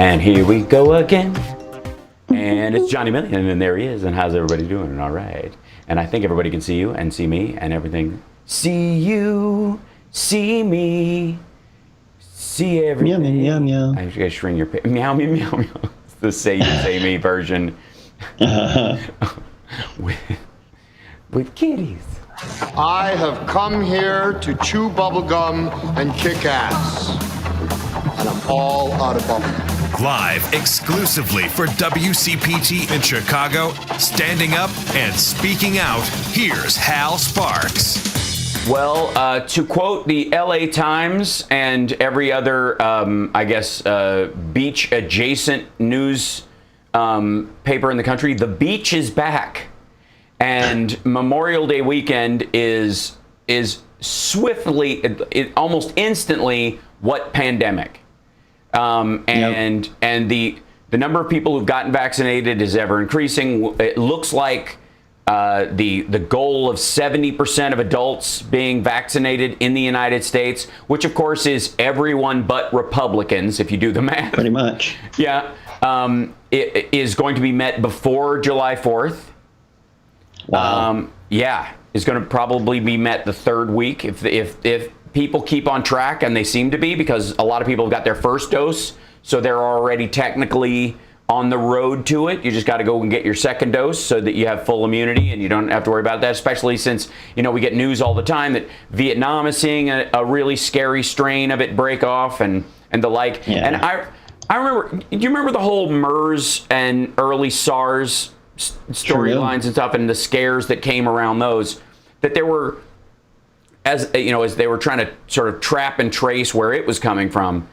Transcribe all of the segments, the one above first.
And here we go again. And it's Johnny Million, and there he is. And how's everybody doing? All right. And I think everybody can see you and see me and everything. See you, see me, see everything. Meow, meow, meow. I just gotta shrink your meow, meow, meow, meow. It's the say you, say me version. with kitties. I have come here to chew bubblegum and kick ass. And I'm all out of bubblegum. Live exclusively for WCPT in Chicago, standing up and speaking out, here's Hal Sparks. Well, to quote the LA Times and every other, beach-adjacent news paper in the country, the beach is back. And Memorial Day weekend is swiftly, almost instantly, what pandemic? And the number of people who've gotten vaccinated is ever increasing. It looks like the goal of 70% of adults being vaccinated in the United States, which of course is everyone but Republicans, if you do the math. Pretty much. Yeah. It is going to be met before July 4th. Wow. Is going to probably be met the third week if people keep on track, and they seem to be, because a lot of people have got their first dose, so they're already technically on the road to it. You just got to go and get your second dose so that you have full immunity and you don't have to worry about that, especially since, we get news all the time that Vietnam is seeing a really scary strain of it break off and the like. Yeah. And I remember, do you remember the whole MERS and early SARS storylines and stuff, and the scares that came around those, that there were, as they were trying to sort of trap and trace where it was coming from.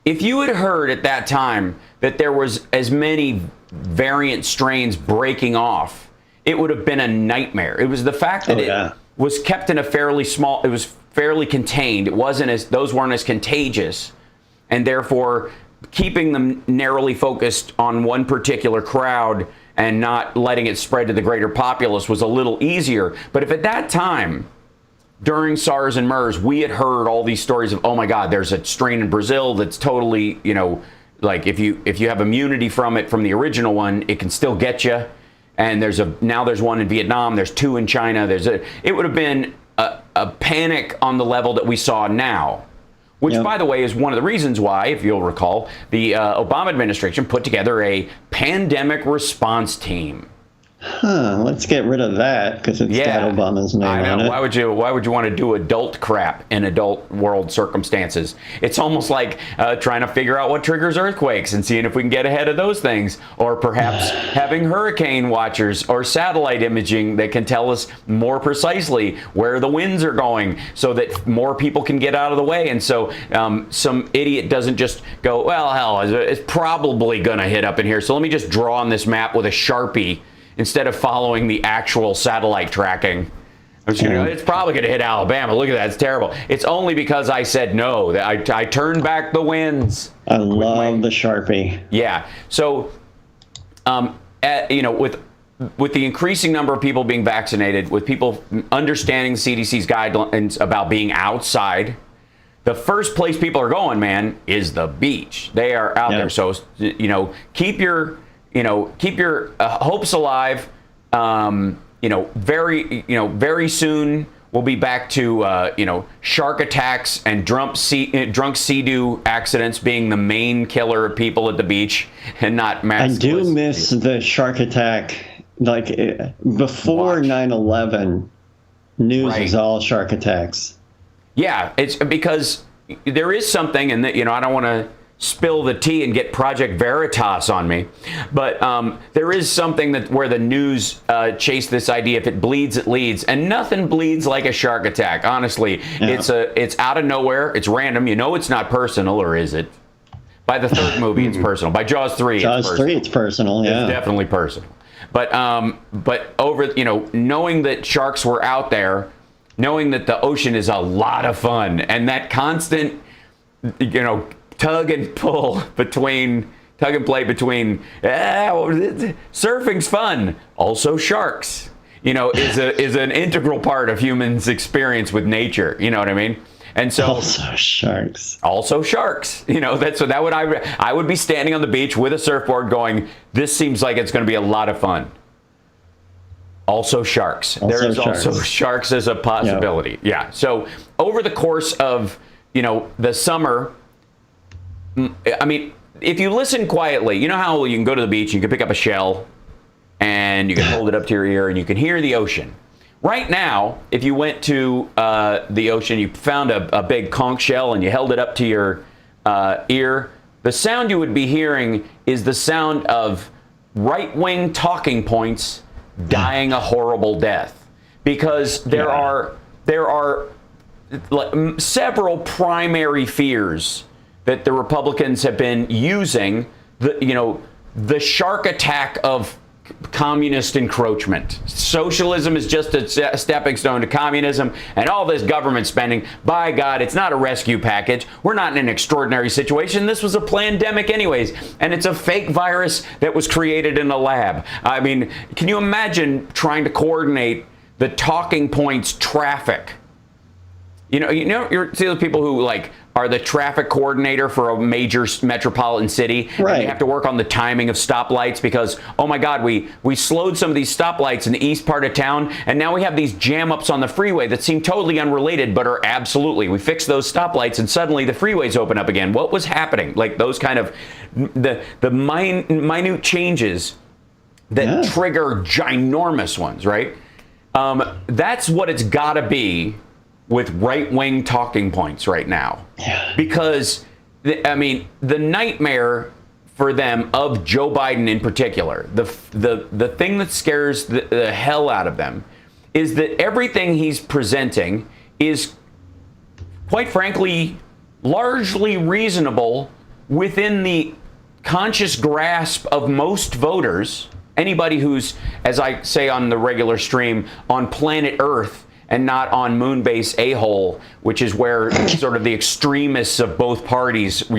If you had heard at that time that there was as many variant strains breaking off, it would have been a nightmare. It was the fact that it was kept in a fairly small, it was fairly contained. It those weren't as contagious, and therefore keeping them narrowly focused on one particular crowd and not letting it spread to the greater populace was a little easier. But if at that time, during SARS and MERS, we had heard all these stories of, oh my God, there's a strain in Brazil that's totally, like if you have immunity from it, from the original one, it can still get you. And now there's one in Vietnam, there's two in China. It would have been a panic on the level that we saw now. Which, by the way, is one of the reasons why, if you'll recall, the Obama administration put together a pandemic response team. Let's get rid of that, because it's got Obama's name on it. Why would you want to do adult crap in adult world circumstances? It's almost like trying to figure out what triggers earthquakes and seeing if we can get ahead of those things, or perhaps having hurricane watchers or satellite imaging that can tell us more precisely where the winds are going, so that more people can get out of the way. And so some idiot doesn't just go, well, hell, it's probably going to hit up in here, so let me just draw on this map with a Sharpie, instead of following the actual satellite tracking. I'm just gonna go, it's probably going to hit Alabama. Look at that. It's terrible. It's only because I said no that I turned back the winds. I love the Sharpie. Yeah. So, with the increasing number of people being vaccinated, with people understanding the CDC's guidelines about being outside, the first place people are going, man, is the beach. They are out there. So, keep your hopes alive. Very soon we'll be back to shark attacks and drunk sea-doo accidents being the main killer of people at the beach, and not mass. I do miss the shark attack. Like before 9/11, news was all shark attacks. Yeah, it's because there is something, and I don't want to spill the tea and get Project Veritas on me, but there is something where the news chase this idea, if it bleeds, it leads, and nothing bleeds like a shark attack. Honestly, it's out of nowhere, it's random. It's not personal, or is it? By the third movie, it's personal. By Jaws 3, it's personal. Yeah, it's definitely personal. But over knowing that sharks were out there, knowing that the ocean is a lot of fun, and that constant tug and play between surfing's fun, also sharks, is an integral part of humans' experience with nature. You know what I mean? And so also sharks. Also sharks. You know, that's what that would I would be standing on the beach with a surfboard going, this seems like it's going to be a lot of fun. Also sharks. There is also sharks as a possibility. Yep. Yeah. So over the course of, you know, the summer, I mean, if you listen quietly, you know how you can go to the beach, you can pick up a shell and you can hold it up to your ear and you can hear the ocean. Right now, if you went to the ocean, you found a big conch shell and you held it up to your ear, the sound you would be hearing is the sound of right-wing talking points dying a horrible death, because there are several primary fears that the Republicans have been using. The shark attack of communist encroachment. Socialism is just a stepping stone to communism, and all this government spending, by God, it's not a rescue package. We're not in an extraordinary situation. This was a pandemic anyways, and it's a fake virus that was created in a lab. I mean, can you imagine trying to coordinate the talking points traffic? You see those people who are the traffic coordinator for a major metropolitan city. Right. And they have to work on the timing of stoplights because, oh my God, we slowed some of these stoplights in the east part of town, and now we have these jam-ups on the freeway that seem totally unrelated, but are absolutely. We fixed those stoplights, and suddenly the freeways open up again. What was happening? Like those kind of the minute changes that trigger ginormous ones, right? That's what it's got to be with right-wing talking points right now. Yeah. Because, I mean, the nightmare for them of Joe Biden in particular, the thing that scares the hell out of them is that everything he's presenting is, quite frankly, largely reasonable within the conscious grasp of most voters. Anybody who's, as I say on the regular stream, on planet Earth and not on moon-base a-hole, which is where sort of the extremists of both parties,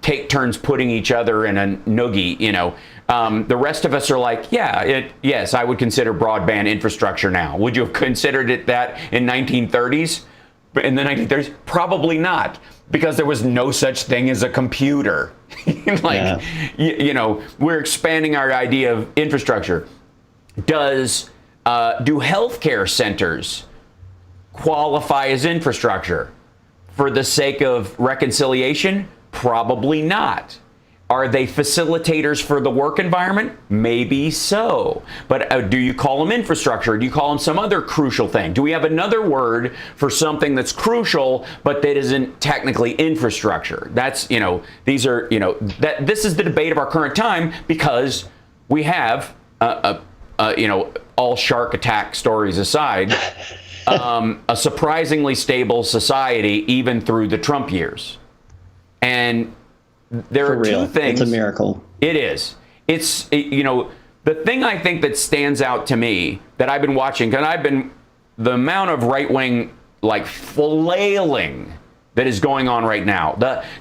take turns putting each other in a noogie, The rest of us are like, yes, I would consider broadband infrastructure now. Would you have considered it that in 1930s? In the 1930s? Probably not, because there was no such thing as a computer. We're expanding our idea of infrastructure. Do healthcare centers qualify as infrastructure for the sake of reconciliation? Probably not. Are they facilitators for the work environment? Maybe so. But do you call them infrastructure? Do you call them some other crucial thing? Do we have another word for something that's crucial but that isn't technically infrastructure? That's, this is the debate of our current time, because we have all shark attack stories aside, a surprisingly stable society even through the Trump years. And there are two things. It's a miracle. It is. It's, the thing I think that stands out to me that I've been watching, because the amount of right-wing, flailing that is going on right now.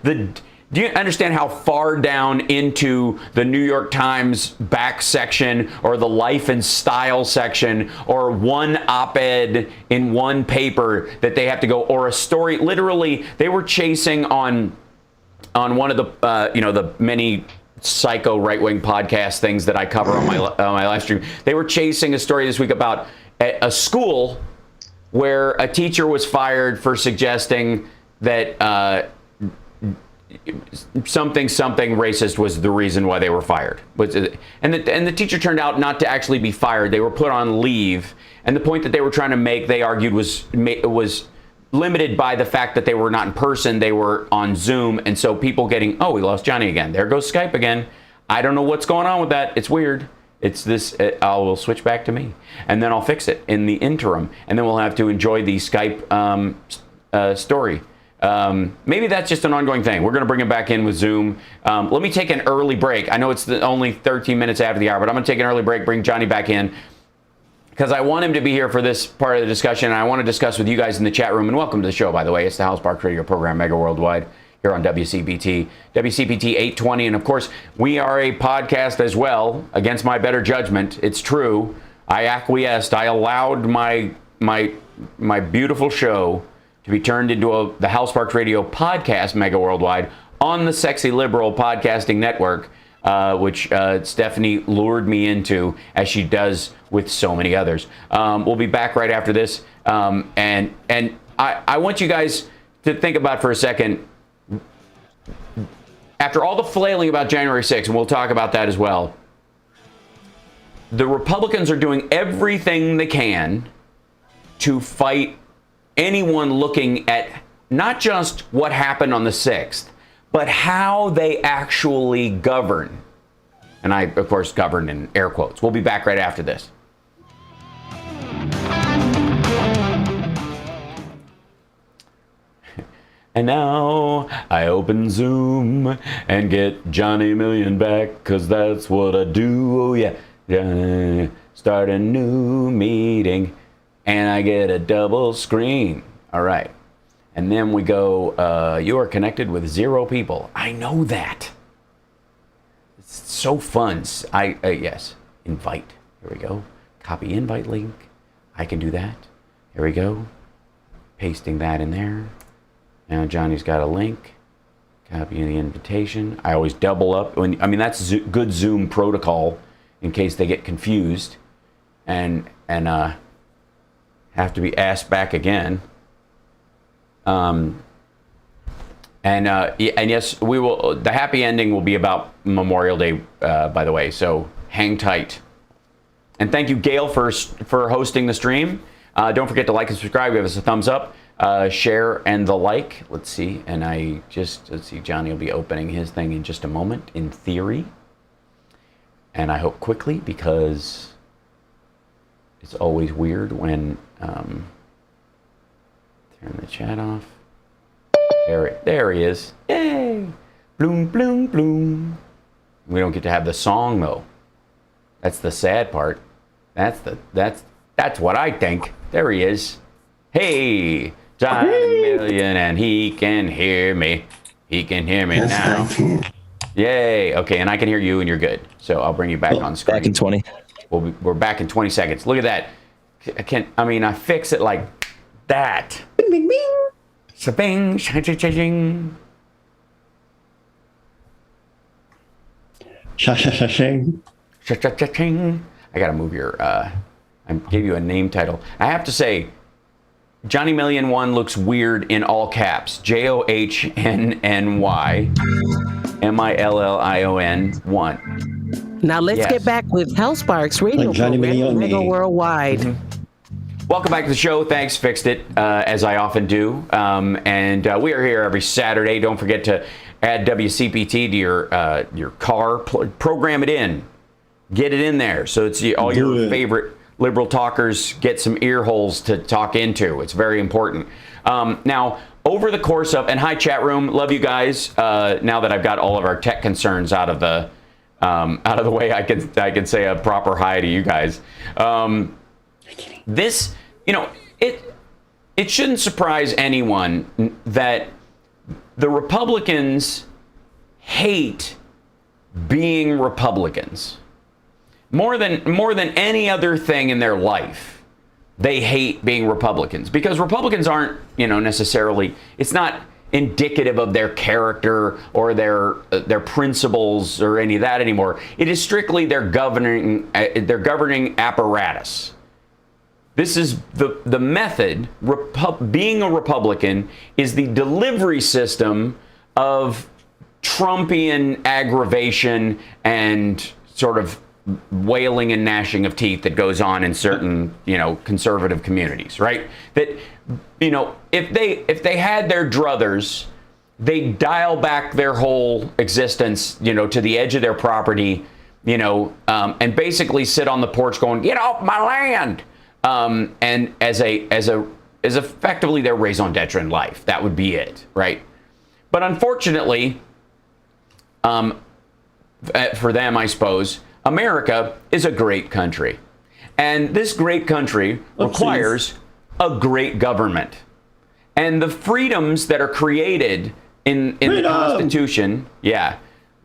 Do you understand how far down into the New York Times back section or the Life and Style section or one op-ed in one paper that they have to go, or a story? Literally, they were chasing on one of the the many psycho right-wing podcast things that I cover on my live stream. They were chasing a story this week about a school where a teacher was fired for suggesting that something racist was the reason why they were fired. And the teacher turned out not to actually be fired. They were put on leave. And the point that they were trying to make, they argued, was limited by the fact that they were not in person. They were on Zoom. And so people getting, oh, we lost Johnny again. There goes Skype again. I don't know what's going on with that. It's weird. It's this, will switch back to me. And then I'll fix it in the interim. And then we'll have to enjoy the Skype story. Maybe that's just an ongoing thing. We're going to bring him back in with Zoom. Let me take an early break. I know it's only 13 minutes after the hour, but I'm going to take an early break, bring Johnny back in, because I want him to be here for this part of the discussion. And I want to discuss with you guys in the chat room. And welcome to the show, by the way. It's the Hal Sparks Radio program, Mega Worldwide, here on WCPT, WCPT 820. And of course, we are a podcast as well, against my better judgment. It's true. I acquiesced. I allowed my beautiful show to be turned into the Hal Sparks Radio podcast mega worldwide on the Sexy Liberal Podcasting Network, which Stephanie lured me into, as she does with so many others. We'll be back right after this. And I want you guys to think about for a second, after all the flailing about January 6th, and we'll talk about that as well, the Republicans are doing everything they can to fight anyone looking at not just what happened on the 6th, but how they actually govern. And I, of course, govern in air quotes. We'll be back right after this. And now I open Zoom and get Johnny Million back, 'cause that's what I do. Oh yeah. Start a new meeting and I get a double screen. All right. And then we go, you are connected with 0 people. I know that. It's so fun. Yes. Invite. Here we go. Copy invite link. I can do that. Here we go. Pasting that in there. Now Johnny's got a link. Copy the invitation. I always double up. That's good Zoom protocol in case they get confused and have to be asked back again. And yes, we will. The happy ending will be about Memorial Day, by the way. So hang tight. And thank you, Gail, for hosting the stream. Don't forget to like and subscribe. Give us a thumbs up, share, and the like. Let's see. And let's see. Johnny will be opening his thing in just a moment, in theory. And I hope quickly, because it's always weird when turn the chat off. There he is. Yay! Bloom, bloom, bloom. We don't get to have the song though. That's the sad part. That's what I think. There he is. Hey, John Million, and he can hear me. He can hear me now. Yay. Okay, and I can hear you, and you're good. So I'll bring you back on screen. Back in 20. We're back in 20 seconds. Look at that. I fix it like that. Bing, bing, bing. Sha-bing, sha-ching. Sha-sha-sha-ching. Sha-cha-cha-ching. I gotta move your, I gave you a name title. I have to say, Johnny Million 1 looks weird in all caps. JOHNNY MILLION 1. Now let's get back with Hal Sparks Radio program, Mega Worldwide. Mm-hmm. Welcome back to the show. Thanks, fixed it, as I often do. And we are here every Saturday. Don't forget to add WCPT to your car. Program it in. Get it in there so it's all your favorite liberal talkers get some ear holes to talk into. It's very important. Now, over the course of, and hi chat room, love you guys. Now that I've got all of our tech concerns out of the way, I can say a proper hi to you guys. This, it shouldn't surprise anyone that the Republicans hate being Republicans. More than any other thing in their life, they hate being Republicans, because Republicans aren't, necessarily, it's not indicative of their character or their principles or any of that anymore. It is strictly their governing apparatus. This is the method. Being a Republican is the delivery system of Trumpian aggravation and sort of wailing and gnashing of teeth that goes on in certain, conservative communities, right? That, if they had their druthers, they'd dial back their whole existence, to the edge of their property, and basically sit on the porch going, "Get off my land!" And as effectively their raison d'etre in life, that would be it, right? But unfortunately, for them, I suppose, America is a great country. And this great country requires a great government. And the freedoms that are created in the Constitution,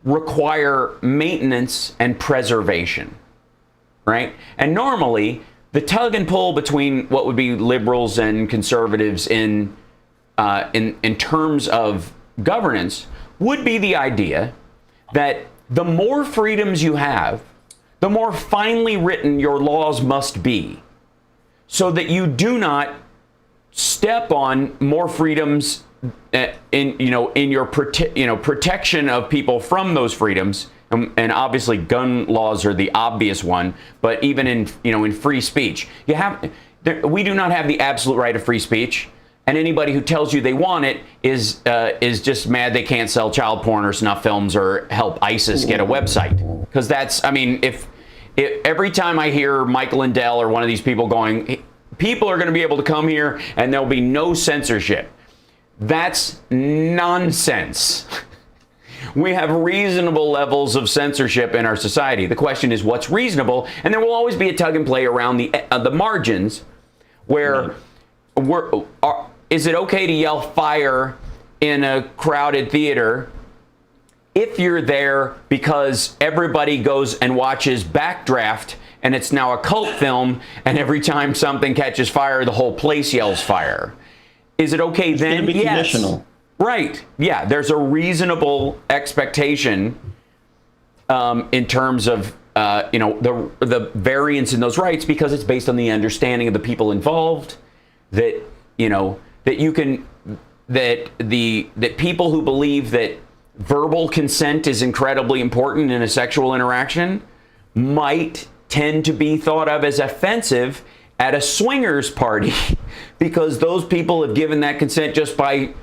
require maintenance and preservation, right? And normally, the tug and pull between what would be liberals and conservatives in in terms of governance would be the idea that the more freedoms you have, the more finely written your laws must be, so that you do not step on more freedoms in your protection of people from those freedoms. And obviously gun laws are the obvious one, but even in free speech, we do not have the absolute right of free speech. And anybody who tells you they want it is just mad they can't sell child porn or snuff films or help ISIS get a website. Because if every time I hear Michael Lindell or one of these people going, people are going to be able to come here and there'll be no censorship. That's nonsense. We have reasonable levels of censorship in our society. The question is, what's reasonable? And there will always be a tug and play around the margins, where is it okay to yell fire in a crowded theater if you're there because everybody goes and watches Backdraft and it's now a cult film, and every time something catches fire, the whole place yells fire? Is it okay then? It's yes. Conditional. Right. Yeah. There's a reasonable expectation in terms of the variance in those rights, because it's based on the understanding of the people involved. That people who believe that verbal consent is incredibly important in a sexual interaction might tend to be thought of as offensive at a swingers party because those people have given that consent just by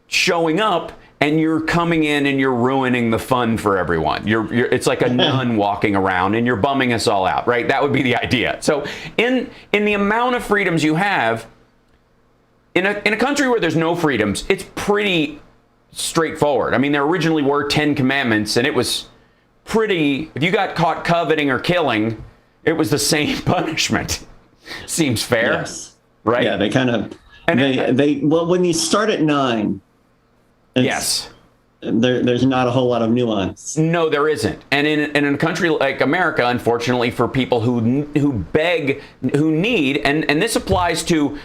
showing up, and you're coming in and you're ruining the fun for everyone. It's like a nun walking around and you're bumming us all out, right? That would be the idea. So in the amount of freedoms you have, in a country where there's no freedoms, it's pretty straightforward. I mean, there originally were 10 commandments, and it was pretty, if you got caught coveting or killing, it was the same punishment. Seems fair, yes. Right? Yeah, they kind of, when you start at 9, yes, there's not a whole lot of nuance. No, there isn't. And in a country like America, unfortunately, for people who need, and this applies to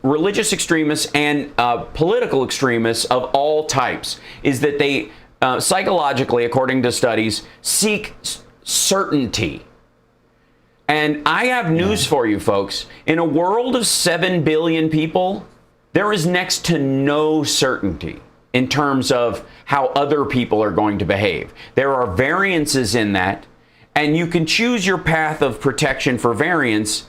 religious extremists and political extremists of all types, is that they psychologically, according to studies, seek certainty. And I have news for you, folks. In a world of 7 billion people, there is next to no certainty in terms of how other people are going to behave. There are variances in that, and you can choose your path of protection for variance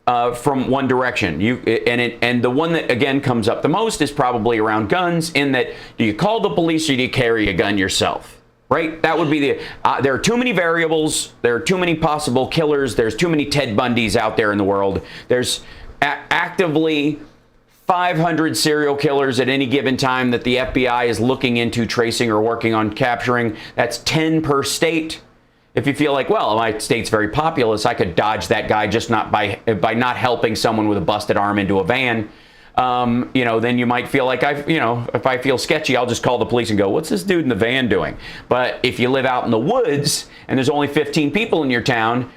from one direction. And the one that, again, comes up the most is probably around guns, in that, do you call the police or do you carry a gun yourself? Right? That would be there are too many variables. There are too many possible killers. There's too many Ted Bundys out there in the world. There's actively 500 serial killers at any given time that the FBI is looking into tracing or working on capturing. That's 10 per state. If you feel like, well, my state's very populous, I could dodge that guy just not by not helping someone with a busted arm into a van. Then you might feel like if I feel sketchy, I'll just call the police and go, what's this dude in the van doing? But if you live out in the woods and there's only 15 people in your town,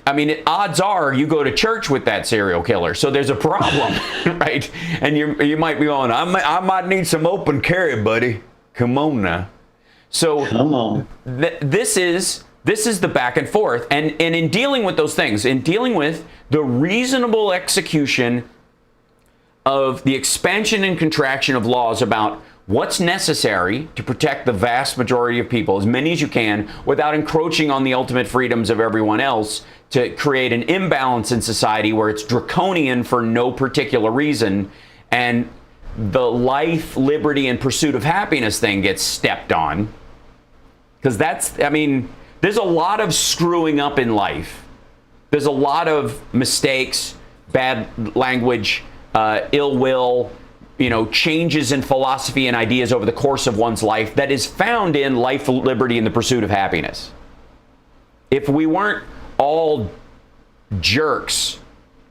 I mean, odds are you go to church with that serial killer. So there's a problem, right? And you might be going, I might need some open carry, buddy. Come on now. So come on. This is the back and forth. And in dealing with those things, in dealing with the reasonable execution of the expansion and contraction of laws about what's necessary to protect the vast majority of people, as many as you can, without encroaching on the ultimate freedoms of everyone else, to create an imbalance in society where it's draconian for no particular reason, and the life, liberty, and pursuit of happiness thing gets stepped on. Because there's a lot of screwing up in life. There's a lot of mistakes, bad language, ill will, changes in philosophy and ideas over the course of one's life that is found in life, liberty, and the pursuit of happiness. If we weren't all jerks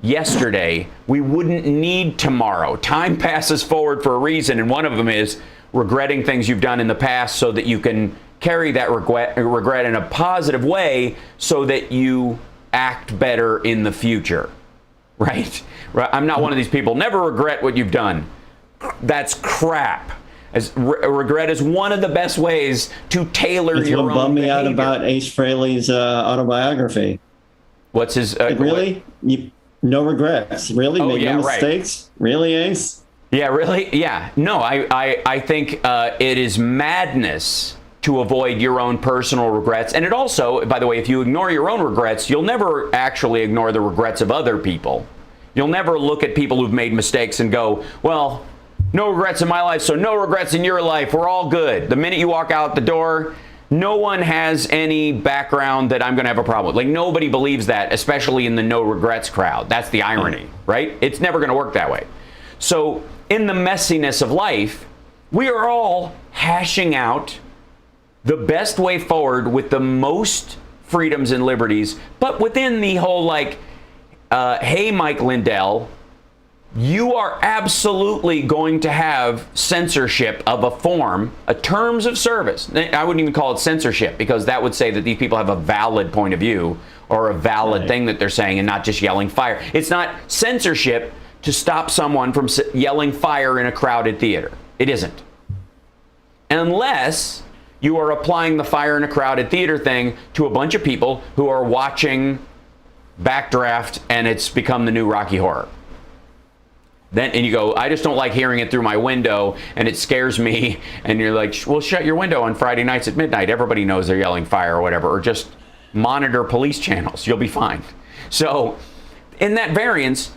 yesterday, we wouldn't need tomorrow. Time passes forward for a reason, and one of them is regretting things you've done in the past so that you can carry that regret in a positive way so that you act better in the future. right? I'm not one of these people. Never regret what you've done. That's crap. Regret is one of the best ways to tailor it's your own what bummed me out behavior. about Ace Frehley's autobiography. What's his? Really? No regrets. Really? Oh, Make yeah, no right. mistakes? Really, Ace? Yeah, really? Yeah. No, I think it is madness to avoid your own personal regrets. And it also, by the way, if you ignore your own regrets, you'll never actually ignore the regrets of other people. You'll never look at people who've made mistakes and go, well, no regrets in my life, so no regrets in your life. We're all good. The minute you walk out the door, no one has any background that I'm going to have a problem with. Like, nobody believes that, especially in the no regrets crowd. That's the irony, right? It's never going to work that way. So in the messiness of life, we are all hashing out the best way forward with the most freedoms and liberties, but within the whole, like, hey, Mike Lindell, you are absolutely going to have censorship of a form, a terms of service. I wouldn't even call it censorship, because that would say that these people have a valid point of view or a valid thing that they're saying and not just yelling fire. It's not censorship to stop someone from yelling fire in a crowded theater. It isn't. Unless you are applying the fire in a crowded theater thing to a bunch of people who are watching Backdraft and it's become the new Rocky Horror. And you go, I just don't like hearing it through my window and it scares me. And you're like, well, shut your window on Friday nights at midnight. Everybody knows they're yelling fire or whatever. Or just monitor police channels. You'll be fine. So in that variance,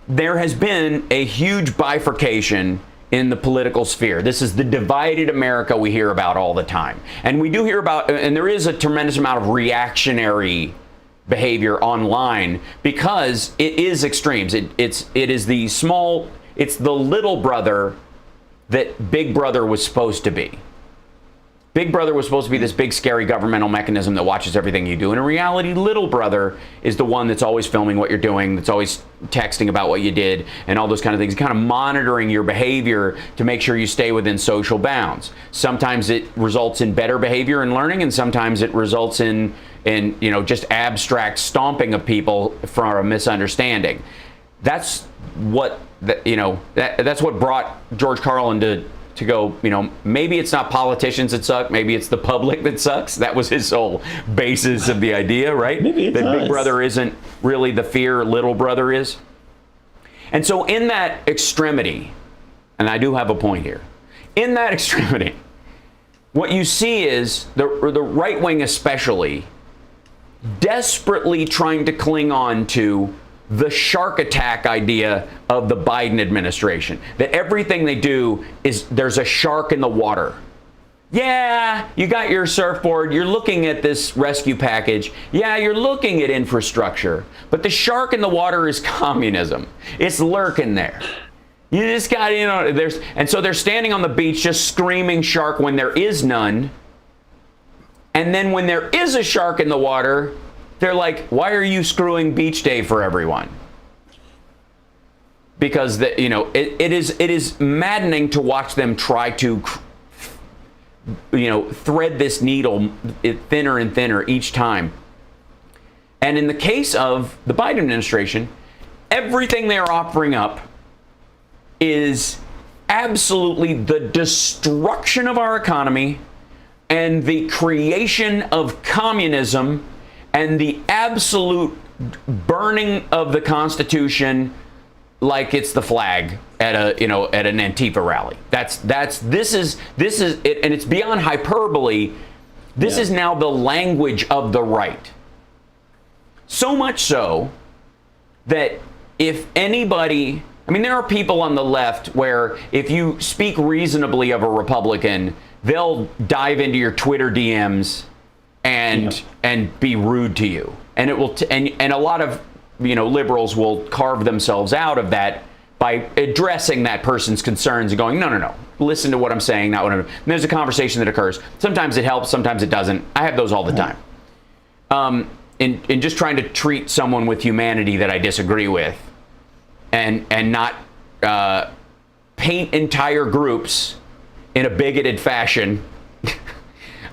there has been a huge bifurcation in the political sphere. This is the divided America we hear about all the time. And we do hear about, and there is a tremendous amount of reactionary behavior online because it is extremes. It is the small, it's the little brother that Big Brother was supposed to be. Big Brother was supposed to be this big, scary governmental mechanism that watches everything you do. And in reality, Little Brother is the one that's always filming what you're doing, that's always texting about what you did, and all those kind of things, kind of monitoring your behavior to make sure you stay within social bounds. Sometimes it results in better behavior and learning, and sometimes it results in just abstract stomping of people for a misunderstanding. That's what that's what brought George Carlin to go, maybe it's not politicians that suck, maybe it's the public that sucks. That was his whole basis of the idea, right? Maybe that Big Brother isn't really the fear Little Brother is. And so in that extremity, and I do have a point here, in that extremity, what you see is the right wing especially desperately trying to cling on to the shark attack idea of the Biden administration, that everything they do is there's a shark in the water. Yeah, you got your surfboard, you're looking at this rescue package, yeah, you're looking at infrastructure, but the shark in the water is communism. It's lurking there. You just got, and so they're standing on the beach just screaming shark when there is none. And then when there is a shark in the water, they're like, why are you screwing beach day for everyone? Because it is maddening to watch them try to thread this needle thinner and thinner each time. And in the case of the Biden administration, everything they are offering up is absolutely the destruction of our economy and the creation of communism and the absolute burning of the Constitution like it's the flag at an Antifa rally. This is it, and it's beyond hyperbole. This is now the language of the right. So much so that if anybody, there are people on the left where if you speak reasonably of a Republican, they'll dive into your Twitter DMs and be rude to you, and it will and a lot of liberals will carve themselves out of that by addressing that person's concerns and going, no, listen to what I'm saying, not what I'm. And there's a conversation that occurs. Sometimes it helps, sometimes it doesn't. I have those all the time. In just trying to treat someone with humanity that I disagree with, and not paint entire groups in a bigoted fashion.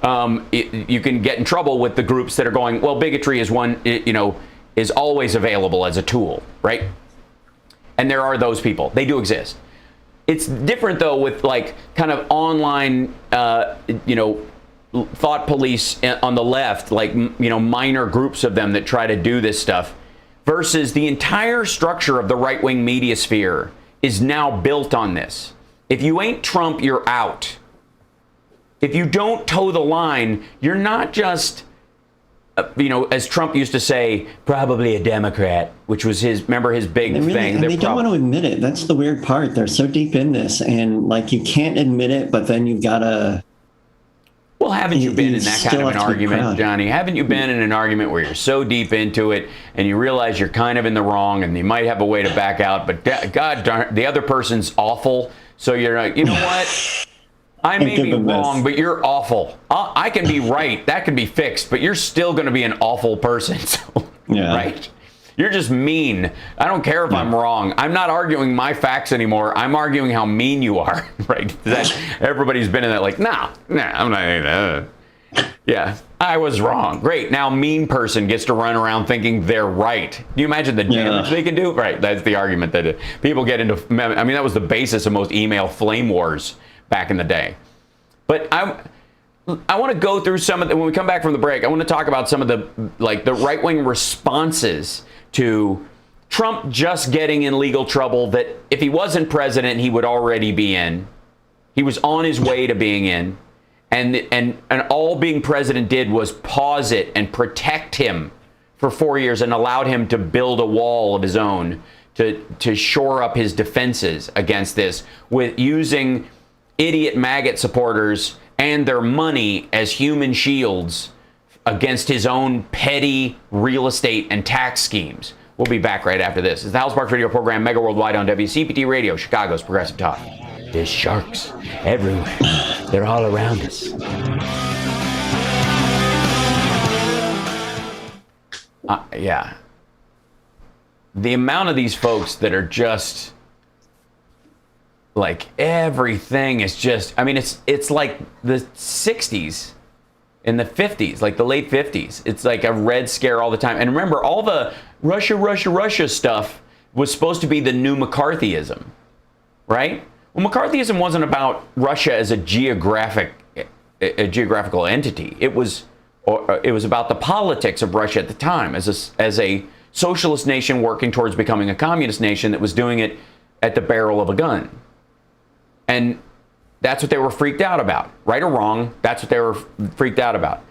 You can get in trouble with the groups that are going, well, bigotry is one, is always available as a tool, right? And there are those people. They do exist. It's different, though, with like kind of online, thought police on the left, like, minor groups of them that try to do this stuff, versus the entire structure of the right-wing media sphere is now built on this. If you ain't Trump, you're out. If you don't toe the line, you're not just, as Trump used to say, probably a Democrat, which was his big thing. And they don't want to admit it. That's the weird part. They're so deep in this, and like you can't admit it, but then you've got to. Well, haven't you been in that kind of an argument, Johnny? Haven't you been in an argument where you're so deep into it and you realize you're kind of in the wrong and you might have a way to back out, but God darn, the other person's awful, so you're like, you know what? I may be wrong, but you're awful. I can be right. That can be fixed, but you're still going to be an awful person. So, yeah. Right? You're just mean. I don't care if I'm wrong. I'm not arguing my facts anymore. I'm arguing how mean you are. Right? Everybody's been in that like, nah, I'm not. Yeah, I was wrong. Great. Now mean person gets to run around thinking they're right. Can you imagine the damage they can do? Right. That's the argument that people get into. I mean, that was the basis of most email flame wars back in the day. But I want to go through some of the, when we come back from the break, I want to talk about some of the right-wing responses to Trump just getting in legal trouble that if he wasn't president, he would already be in. He was on his way to being in. And all being president did was pause it and protect him for 4 years and allowed him to build a wall of his own to shore up his defenses against this with using idiot maggot supporters and their money as human shields against his own petty real estate and tax schemes. We'll be back right after this. It's the Hal Sparks radio program, mega worldwide on WCPT Radio, Chicago's Progressive Talk. There's sharks everywhere. They're all around us. Yeah. The amount of these folks that are just like everything is just, I mean, it's like the 60s and the 50s, like the late 50s. It's like a Red Scare all the time. And remember, all the Russia stuff was supposed to be the new McCarthyism, right? Well, McCarthyism wasn't about Russia as a geographical entity. It was about the politics of Russia at the time as a socialist nation working towards becoming a communist nation that was doing it at the barrel of a gun. And that's what they were freaked out about. Right or wrong, that's what they were freaked out about.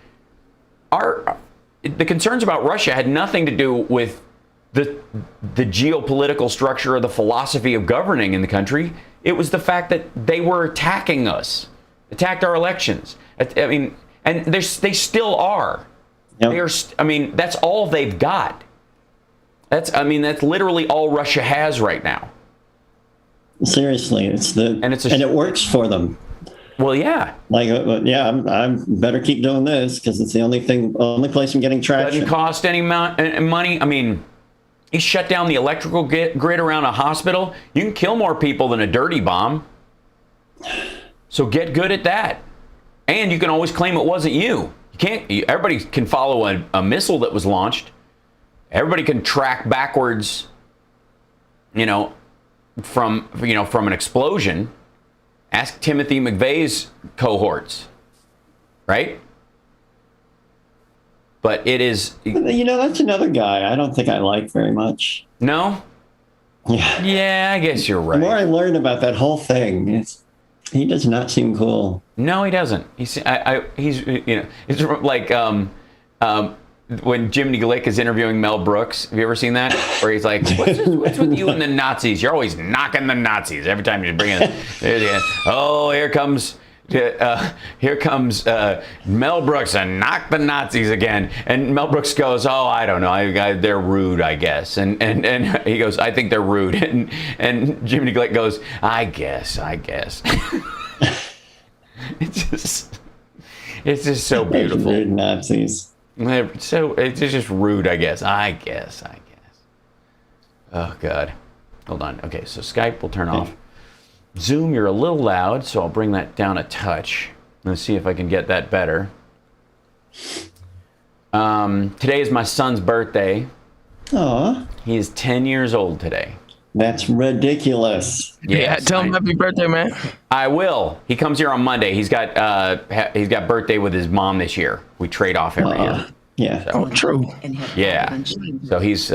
The concerns about Russia had nothing to do with the geopolitical structure or the philosophy of governing in the country. It was the fact that they were attacking us, attacked our elections. I mean, and they still are. Yep. They are. I mean, that's all they've got. That's literally all Russia has right now. Seriously, and it works for them. Well, yeah. Like, I'm better keep doing this because it's the only place I'm getting traction. Doesn't cost any money. I mean, you shut down the electrical grid around a hospital, you can kill more people than a dirty bomb. So get good at that. And you can always claim it wasn't you. Everybody can follow a missile that was launched. Everybody can track backwards, from an explosion. Ask Timothy McVeigh's cohorts, right? But it is... that's another guy I don't think I like very much. No? Yeah, I guess you're right. The more I learn about that whole thing, he does not seem cool. No, he doesn't. He's it's like when Jiminy Glick is interviewing Mel Brooks. Have you ever seen that? Where he's like, what's with you and the Nazis? You're always knocking the Nazis every time you bring it. Oh, here comes Mel Brooks and knock the Nazis again. And Mel Brooks goes, oh, I don't know. They're rude, I guess. And he goes, I think they're rude. And Jiminy Glick goes, I guess. It's just so beautiful. Rude Nazis. So it's just rude, I guess. I guess. Oh, God. Hold on. Okay, so Skype will turn off. Zoom, you're a little loud, so I'll bring that down a touch. Let's see if I can get that better. Today is my son's birthday. Aw, He is 10 years old today. that's ridiculous. Yeah, tell him happy birthday, man. I will. He comes here on Monday. He's got birthday with his mom this year. We trade off every year. Yeah. Oh, true. Yeah. So he's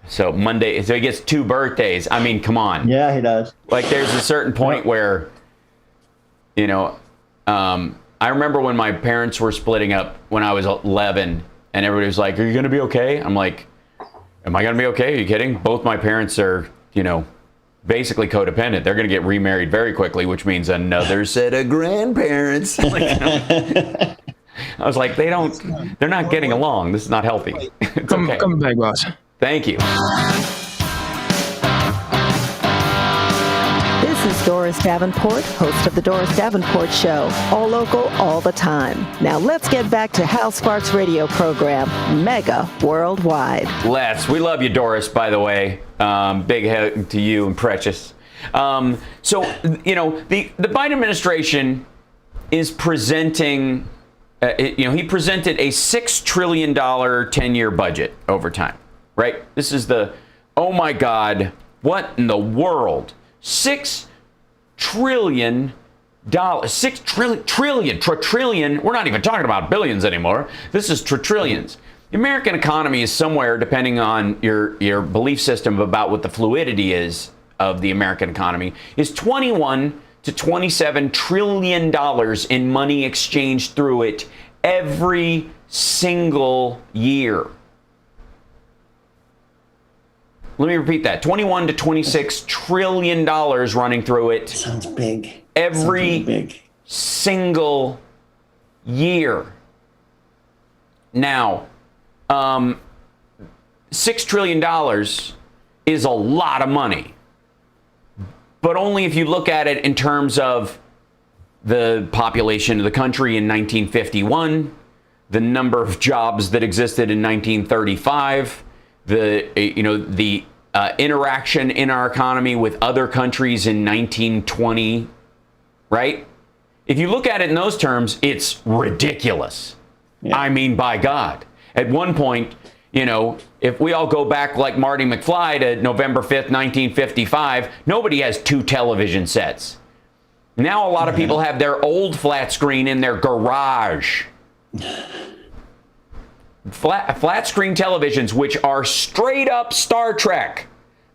so Monday. So he gets 2 birthdays. I mean, come on. Yeah, he does. Like there's a certain point where, you know, I remember when my parents were splitting up when I was 11, and everybody was like, "Are you gonna be okay?" I'm like, "Am I gonna be okay? Are you kidding?" Both my parents are, you know, basically codependent. They're going to get remarried very quickly, which means another set of grandparents. I was like, they're not getting along. This is not healthy. It's okay. Come back, boss. Thank you. This is Doris Davenport, host of The Doris Davenport Show, all local, all the time. Now let's get back to Hal Sparks' radio program, Mega Worldwide. We love you, Doris, by the way. Big hug to you and Precious. So, you know, the Biden administration is presenting, he presented a $6 trillion 10-year budget over time, right? This is oh my God, what in the world? $6 trillion. Trillion. We're not even talking about billions anymore. This is trillions. The American economy is somewhere, depending on your belief system about what the fluidity is of the American economy, is 21 to 27 trillion dollars in money exchanged through it every single year. Let me repeat that. 21 to 26 trillion dollars running through it. Sounds big. Every single year. Now, $6 trillion is a lot of money, but only if you look at it in terms of the population of the country in 1951, the number of jobs that existed in 1935, the interaction in our economy with other countries in 1920, right? If you look at it in those terms, it's ridiculous. Yeah. I mean, by God. At one point, you know, if we all go back like Marty McFly to November 5th, 1955, nobody has 2 television sets. Now a lot of people have their old flat screen in their garage. Flat screen televisions, which are straight up Star Trek.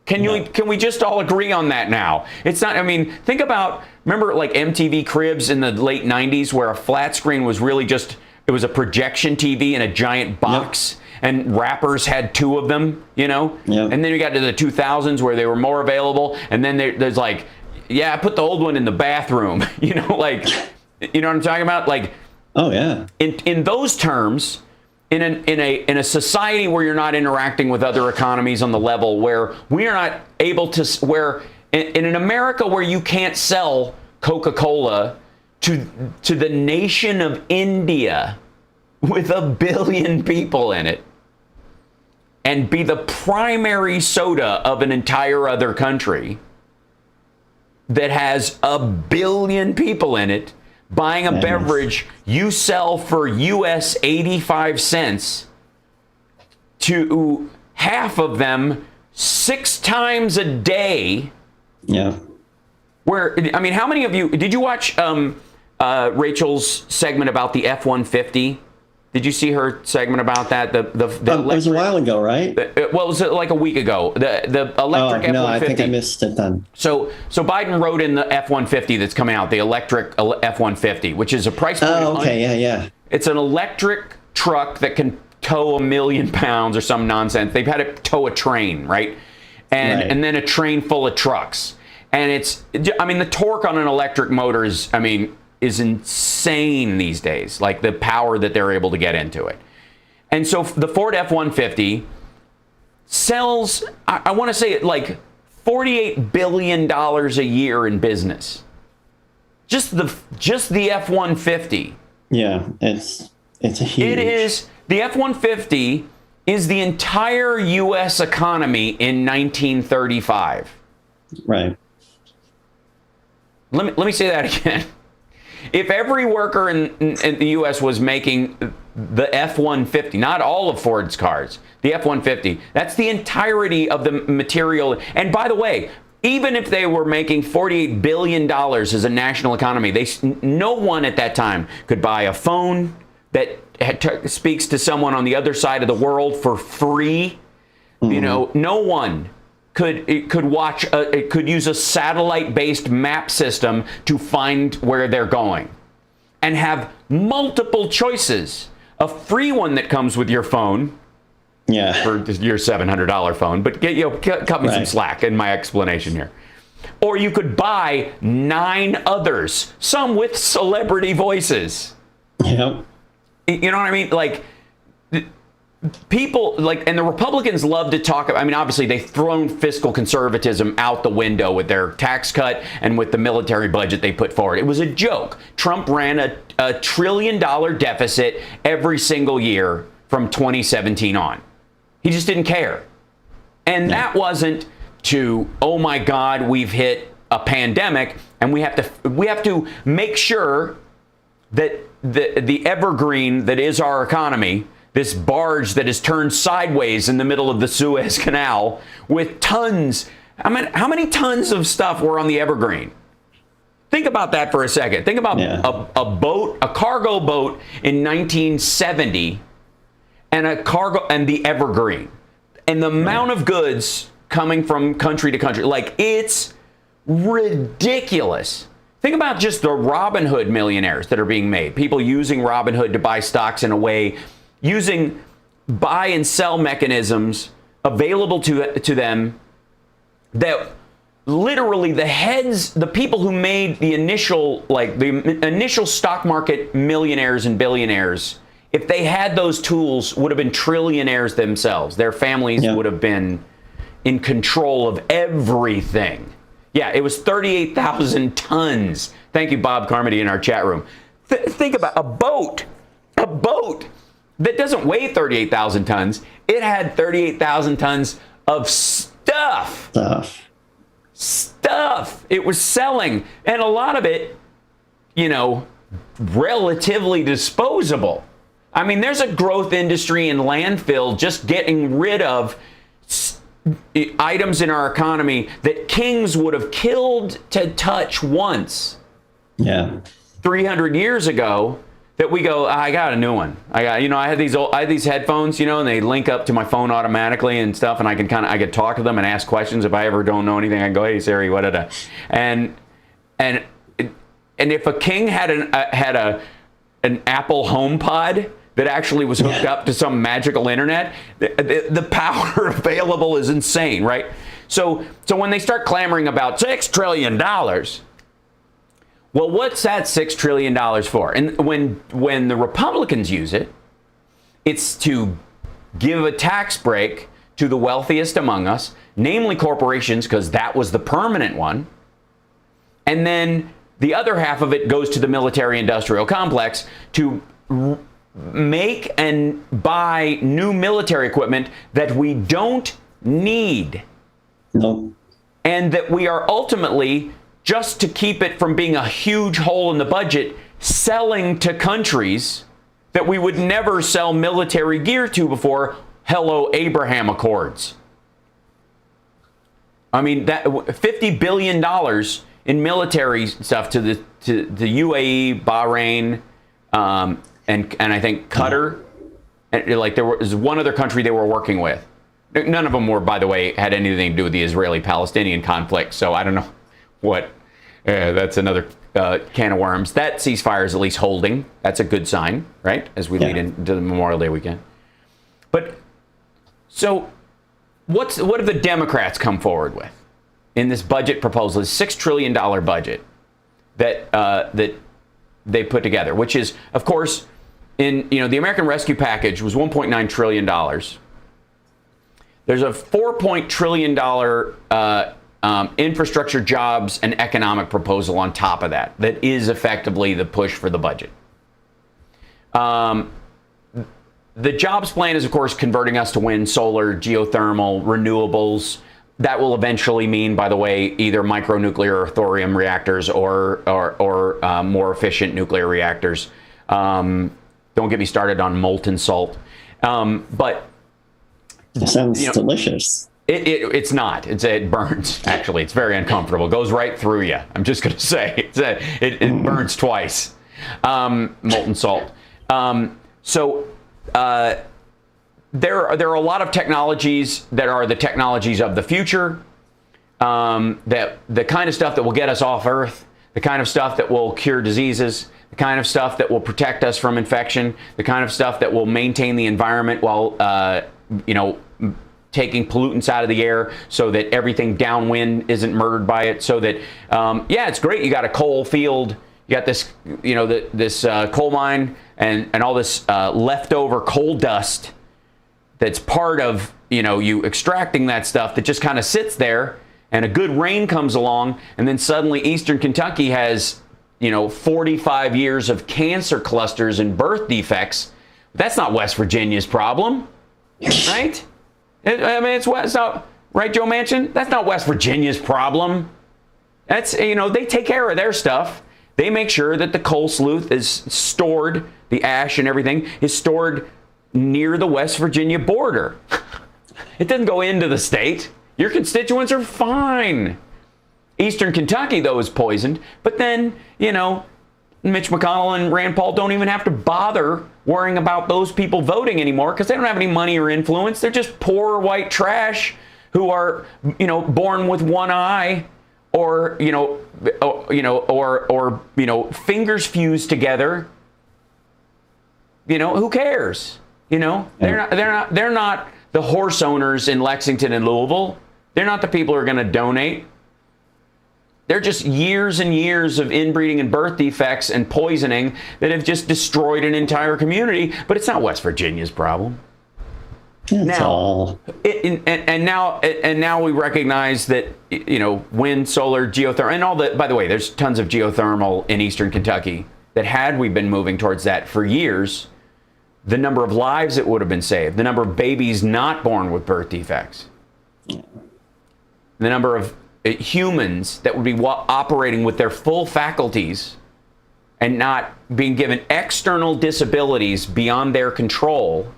Can we just all agree on that now? It's not, I mean, think about, remember like MTV Cribs in the late 90s where a flat screen was really just, it was a projection TV in a giant box, and rappers had 2 of them, you know? Yep. And then we got to the 2000s where they were more available, and then there's like, yeah, I put the old one in the bathroom, you know, like, you know what I'm talking about? Like, oh yeah. In those terms, in a society where you're not interacting with other economies on the level where we are not able to, where in an America where you can't sell Coca-Cola to the nation of India with 1 billion people in it and be the primary soda of an entire other country that has 1 billion people in it, buying a beverage you sell for US 85 cents to half of them 6 times a day. Yeah. Where, I mean, how many of you, did you watch Rachel's segment about the F-150? Did you see her segment about that? The it was a while ago, right? Well, it was like a week ago. The electric F-150. No, I think I missed it then. So Biden wrote in the F-150 that's coming out, the electric F-150, which is a price point. Oh, okay, yeah. It's an electric truck that can tow 1 million pounds or some nonsense. They've had it tow a train, right? And then a train full of trucks. And the torque on an electric motor is insane these days, like the power that they're able to get into it. And so the Ford F-150 sells, I want to say like $48 billion a year in business. Just the F-150. Yeah, it's a huge. It is, the F-150 is the entire U.S. economy in 1935. Right. Let me say that again. If every worker in the U.S. was making the F-150, not all of Ford's cars, the F-150, that's the entirety of the material. And by the way, even if they were making $48 billion as a national economy, no one at that time could buy a phone that speaks to someone on the other side of the world for free. You know, no one could use a satellite-based map system to find where they're going and have multiple choices. A free one that comes with your phone. Yeah. For your $700 phone, but cut me some slack in my explanation here. Or you could buy 9 others, some with celebrity voices. Yep. You know what I mean? Like, people, like, and the Republicans love to talk, I mean, obviously they've thrown fiscal conservatism out the window with their tax cut and with the military budget they put forward. It was a joke. Trump ran a $1 trillion deficit every single year from 2017 on. He just didn't care. And that wasn't to, oh my God, we've hit a pandemic and we have to make sure that the evergreen that is our economy, this barge that is turned sideways in the middle of the Suez Canal with tons, how many tons of stuff were on the evergreen? Think about that for a second. Think about a cargo boat in 1970 and the evergreen, and the amount of goods coming from country to country, like, it's ridiculous. Think about just the Robinhood millionaires that are being made. People using Robinhood to buy stocks in a way, using buy and sell mechanisms available to them that literally the people who made the initial stock market millionaires and billionaires, if they had those tools, would have been trillionaires themselves. Their families would have been in control of everything. Yeah, it was 38,000 tons. Thank you, Bob Carmody, in our chat room. Think about a boat that doesn't weigh 38,000 tons. It had 38,000 tons of stuff. It was selling, and a lot of it, relatively disposable. I mean, there's a growth industry in landfill just getting rid of items in our economy that kings would have killed to touch once. 300 years ago, that we go, I got a new one. I had these headphones, and they link up to my phone automatically and stuff, and I can talk to them and ask questions. If I ever don't know anything, I can go, hey Siri, what did I? And if a king had an Apple HomePod that actually was hooked up to some magical internet, the power available is insane, right? So when they start clamoring about $6 trillion, well, what's that $6 trillion for? And when the Republicans use it, it's to give a tax break to the wealthiest among us, namely corporations, because that was the permanent one. And then the other half of it goes to the military-industrial complex to make and buy new military equipment that we don't need. No. And that we are ultimately, just to keep it from being a huge hole in the budget, selling to countries that we would never sell military gear to before. Hello, Abraham Accords. I mean, that $50 billion in military stuff to the UAE, Bahrain, and I think Qatar, and like there was one other country they were working with. None of them were, by the way, had anything to do with the Israeli-Palestinian conflict. So I don't know what. That's another can of worms. That ceasefire is at least holding. That's a good sign, right? As we lead into the Memorial Day weekend. But so, what have the Democrats come forward with in this budget proposal? This $6 trillion budget that they put together, which is, of course, the American Rescue Package was $1.9 trillion. There's a $4 trillion infrastructure, jobs, and economic proposal on top of that is effectively the push for the budget. The jobs plan is, of course, converting us to wind, solar, geothermal, renewables, that will eventually mean, by the way, either micronuclear or thorium reactors or more efficient nuclear reactors. Don't get me started on molten salt. But it sounds delicious. It's not. It burns, actually. It's very uncomfortable. It goes right through you. I'm just going to say. It burns twice. Molten salt. There are a lot of technologies that are the technologies of the future, that the kind of stuff that will get us off Earth, the kind of stuff that will cure diseases, the kind of stuff that will protect us from infection, the kind of stuff that will maintain the environment while, taking pollutants out of the air so that everything downwind isn't murdered by it. So that, it's great. You got a coal field, you got this, this coal mine and all this leftover coal dust that's part of, you extracting that stuff that just kind of sits there, and a good rain comes along, and then suddenly Eastern Kentucky has, 45 years of cancer clusters and birth defects. That's not West Virginia's problem, right? It's not, right, Joe Manchin? That's not West Virginia's problem. That's, they take care of their stuff. They make sure that the coal sleuth is stored, the ash and everything is stored near the West Virginia border. It doesn't go into the state. Your constituents are fine. Eastern Kentucky, though, is poisoned. But then, Mitch McConnell and Rand Paul don't even have to bother worrying about those people voting anymore because they don't have any money or influence. They're just poor white trash who are, born with one eye or fingers fused together. Who cares? They're not the horse owners in Lexington and Louisville. They're not the people who are going to donate. They're just years and years of inbreeding and birth defects and poisoning that have just destroyed an entire community. But it's not West Virginia's problem. Now we recognize that wind, solar, geothermal, and all that. By the way, there's tons of geothermal in Eastern Kentucky. That had we been moving towards that for years, the number of lives that would have been saved, the number of babies not born with birth defects, the number of humans that would be operating with their full faculties and not being given external disabilities beyond their control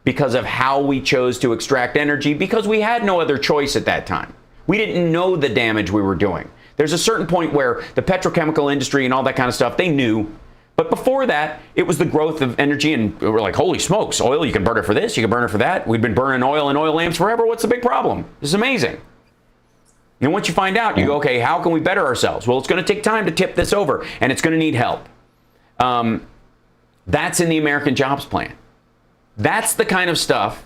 because of how we chose to extract energy, because we had no other choice at that time. We didn't know the damage we were doing. There's a certain point where the petrochemical industry and all that kind of stuff, they knew. But before that, it was the growth of energy, and we're like, holy smokes, oil, you can burn it for this, you can burn it for that. We've been burning oil in oil lamps forever. What's the big problem? This is amazing. And once you find out, you go, okay, how can we better ourselves? Well, it's going to take time to tip this over, and it's going to need help. That's in the American Jobs Plan. That's the kind of stuff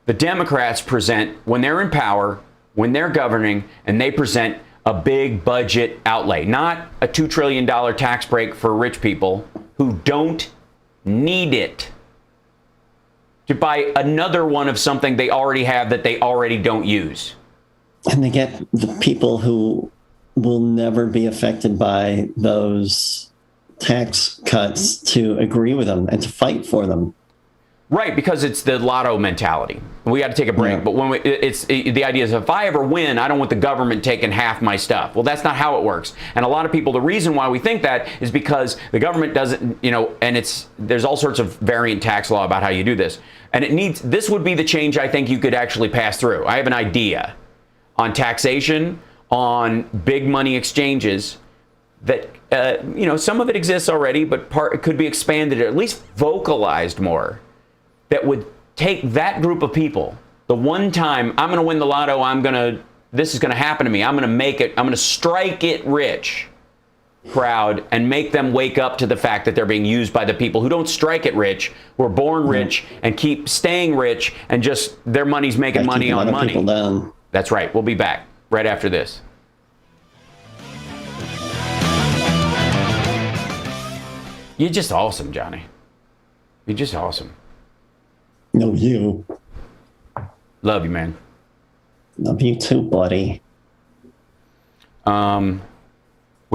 the Democrats present when they're in power, when they're governing, and they present a big budget outlay, not a $2 trillion tax break for rich people who don't need it to buy another one of something they already have that they already don't use. And they get the people who will never be affected by those tax cuts to agree with them and to fight for them. Right, because it's the lotto mentality. We got to take a break, but when the idea is if I ever win, I don't want the government taking half my stuff. Well, that's not how it works. And a lot of people, the reason why we think that is because the government doesn't, and there's all sorts of variant tax law about how you do this. And this would be the change I think you could actually pass through. I have an idea on taxation, on big money exchanges that, some of it exists already, but it could be expanded or at least vocalized more. That would take that group of people, the one time I'm going to win the lotto, this is going to happen to me, I'm going to make it, I'm going to strike it rich crowd and make them wake up to the fact that they're being used by the people who don't strike it rich, who are born rich and keep staying rich and just their money's making money on money. That's right. We'll be back right after this. You're just awesome, Johnny. You're just awesome. No, you. Love you, man. Love you too, buddy. We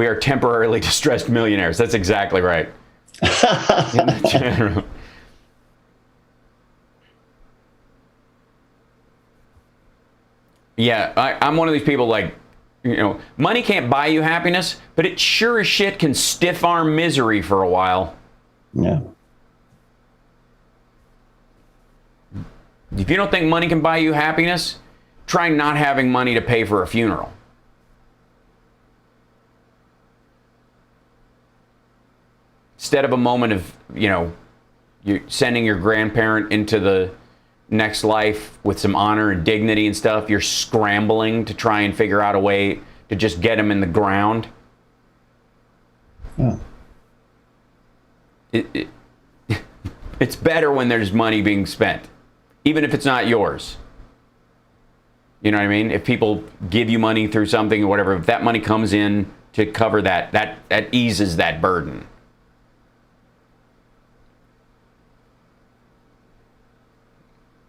are temporarily distressed millionaires. That's exactly right. In the chat room. Yeah, I'm one of these people like, money can't buy you happiness, but it sure as shit can stiff arm misery for a while. Yeah. If you don't think money can buy you happiness, try not having money to pay for a funeral. Instead of a moment of, you're sending your grandparent into the next life with some honor and dignity and stuff, you're scrambling to try and figure out a way to just get him in the ground. Yeah. It's better when there's money being spent, even if it's not yours. You know what I mean? If people give you money through something or whatever, if that money comes in to cover that eases that burden.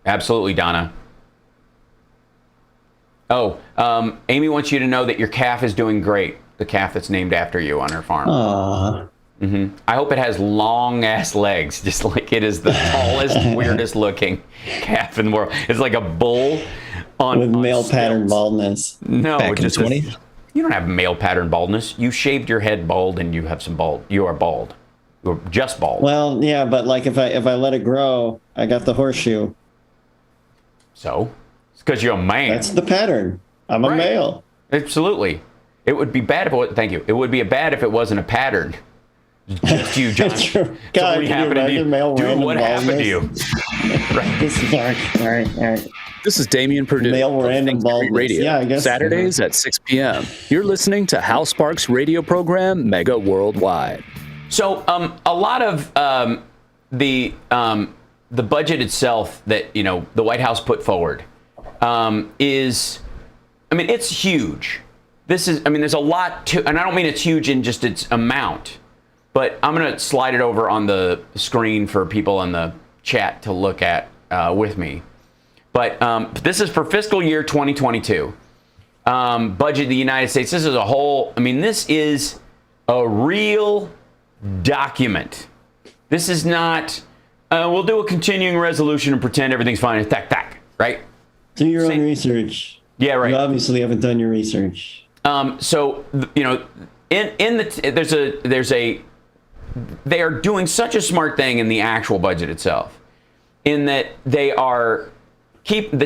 Absolutely, Donna. Oh, Amy wants you to know that your calf is doing great. The calf that's named after you on her farm. Aww. Mm-hmm. I hope it has long ass legs, just like it is the tallest, weirdest looking calf in the world. It's like a bull with male pattern baldness. No, back in just 20. You don't have male pattern baldness. You shaved your head bald, and you have some bald. You are bald. You're just bald. Well, yeah, but like if I let it grow, I got the horseshoe. So it's because you're a man. That's the pattern. I'm a male. Absolutely. It would be bad if it. Thank you. It would be bad if it wasn't a pattern. Just you, John. It's true. God, what happened to you? Dude, what happened to you? Right. This is Damian Perdue. Male random baldness. Radio. Yeah, I guess. Saturdays at 6 p.m. You're listening to Hal Sparks' radio program, Mega Worldwide. So, a lot of the budget itself that the White House put forward is, it's huge. There's a lot to, and I don't mean it's huge in just its amount, but I'm going to slide it over on the screen for people in the chat to look at with me. But this is for fiscal year 2022. Budget of the United States. This is a whole, this is a real document. This is not, we'll do a continuing resolution and pretend everything's fine. Tack, right? Do your own research. Yeah, right. You obviously haven't done your research. So they are doing such a smart thing in the actual budget itself, in that the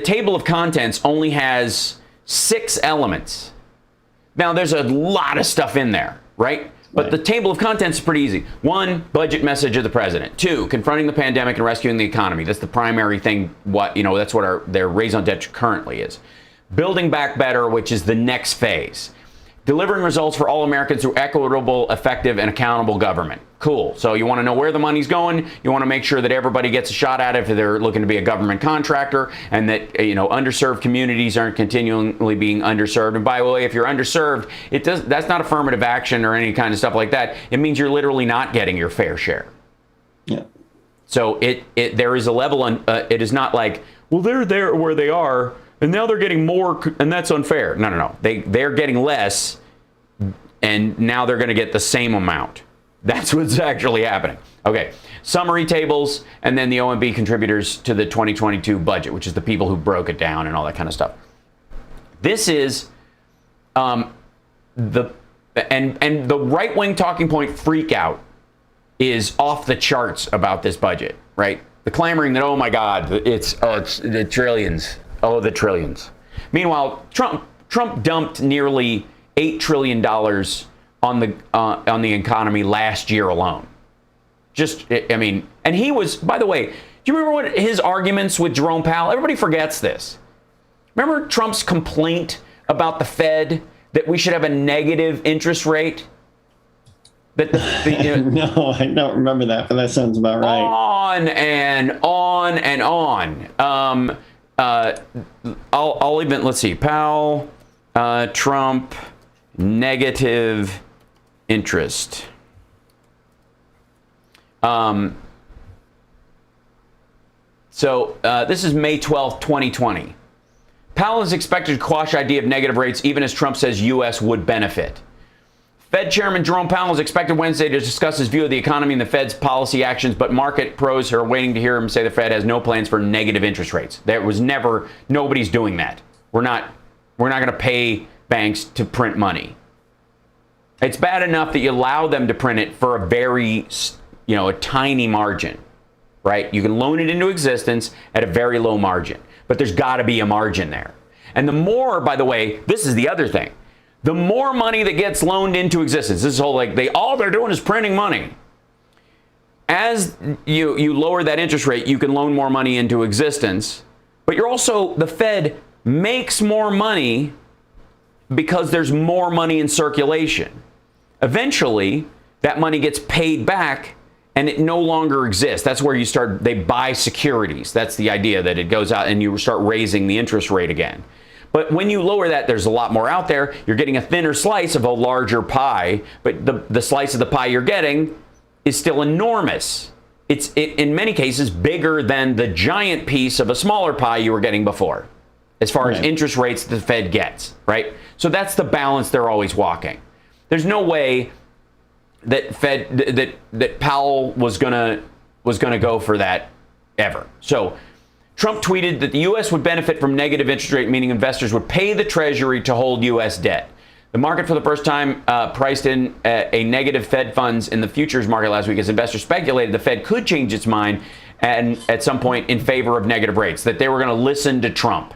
table of contents only has 6 elements. Now there's a lot of stuff in there, right? But the table of contents is pretty easy. 1, budget message of the president. 2, confronting the pandemic and rescuing the economy. That's the primary thing. That's what their raison d'etre currently is. Building back better, which is the next phase. Delivering results for all Americans through equitable, effective, and accountable government. Cool. So you want to know where the money's going. You want to make sure that everybody gets a shot at it if they're looking to be a government contractor, and that underserved communities aren't continually being underserved. And by the way, if you're underserved, that's not affirmative action or any kind of stuff like that. It means you're literally not getting your fair share. Yeah. So there is a level, it is not like, well, they're there where they are, and now they're getting more, and that's unfair. No. They're getting less, and now they're going to get the same amount. That's what's actually happening. Okay, summary tables, and then the OMB contributors to the 2022 budget, which is the people who broke it down and all that kind of stuff. This is the right-wing talking point freak out is off the charts about this budget, right? The clamoring that, oh my God, it's the trillions. Oh, the trillions. Meanwhile, Trump dumped nearly $8 trillion on the economy last year alone. And he was, by the way, do you remember what his arguments with Jerome Powell? Everybody forgets this. Remember Trump's complaint about the Fed, that we should have a negative interest rate? No, I don't remember that, but that sounds about right. On and on and on. I'll even, let's see, Powell, Trump, negative interest. So this is May 12th, 2020. Powell is expected to quash idea of negative rates even as Trump says U.S. would benefit. Fed Chairman Jerome Powell is expected Wednesday to discuss his view of the economy and the Fed's policy actions, but market pros are waiting to hear him say the Fed has no plans for negative interest rates. There was never, nobody's doing that. We're not We're not going to pay banks to print money. It's bad enough that you allow them to print it for a very, a tiny margin, right? You can loan it into existence at a very low margin, but there's got to be a margin there. And the more, by the way, this is the other thing. The more money that gets loaned into existence, this whole all they're doing is printing money. As you lower that interest rate, you can loan more money into existence, but the Fed makes more money because there's more money in circulation. Eventually, that money gets paid back and it no longer exists. That's where they buy securities. That's the idea, that it goes out and you start raising the interest rate again. But when you lower that, there's a lot more out there. You're getting a thinner slice of a larger pie, but the slice of the pie you're getting is still enormous. It's in many cases bigger than the giant piece of a smaller pie you were getting before, as far as interest rates the Fed gets, right? So that's the balance they're always walking. There's no way that that Powell was gonna go for that ever. So Trump tweeted that the U.S. would benefit from negative interest rate, meaning investors would pay the Treasury to hold U.S. debt. The market for the first time priced in a negative Fed funds in the futures market last week as investors speculated the Fed could change its mind and at some point in favor of negative rates, that they were going to listen to Trump.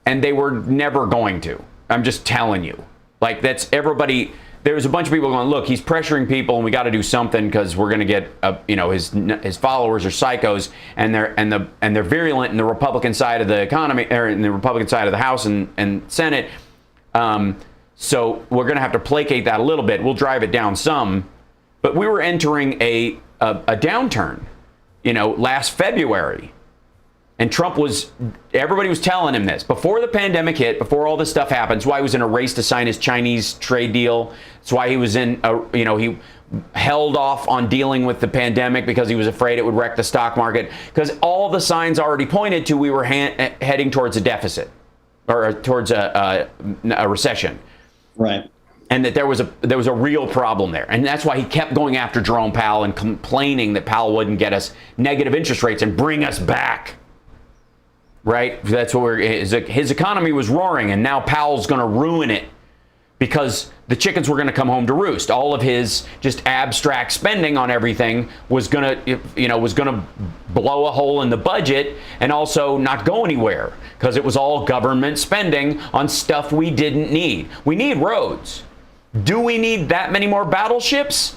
And they were never going to. I'm just telling you. That's everybody. There was a bunch of people going, look, he's pressuring people and we got to do something because we're going to get, his followers are psychos and they're virulent in the Republican side of the economy, or in the Republican side of the House and Senate. So we're going to have to placate that a little bit. We'll drive it down some. But we were entering a downturn, last February. And everybody was telling him this before the pandemic hit, before all this stuff happened. That's why he was in a race to sign his Chinese trade deal. That's why he was he held off on dealing with the pandemic because he was afraid it would wreck the stock market. Because all the signs already pointed to we were heading towards a deficit or towards a recession. Right. And that there was a real problem there. And that's why he kept going after Jerome Powell and complaining that Powell wouldn't get us negative interest rates and bring us back. Right? That's what his economy was roaring, and now Powell's going to ruin it because the chickens were going to come home to roost. All of his just abstract spending on everything was going to blow a hole in the budget and also not go anywhere because it was all government spending on stuff we didn't need. We need roads. Do we need that many more battleships?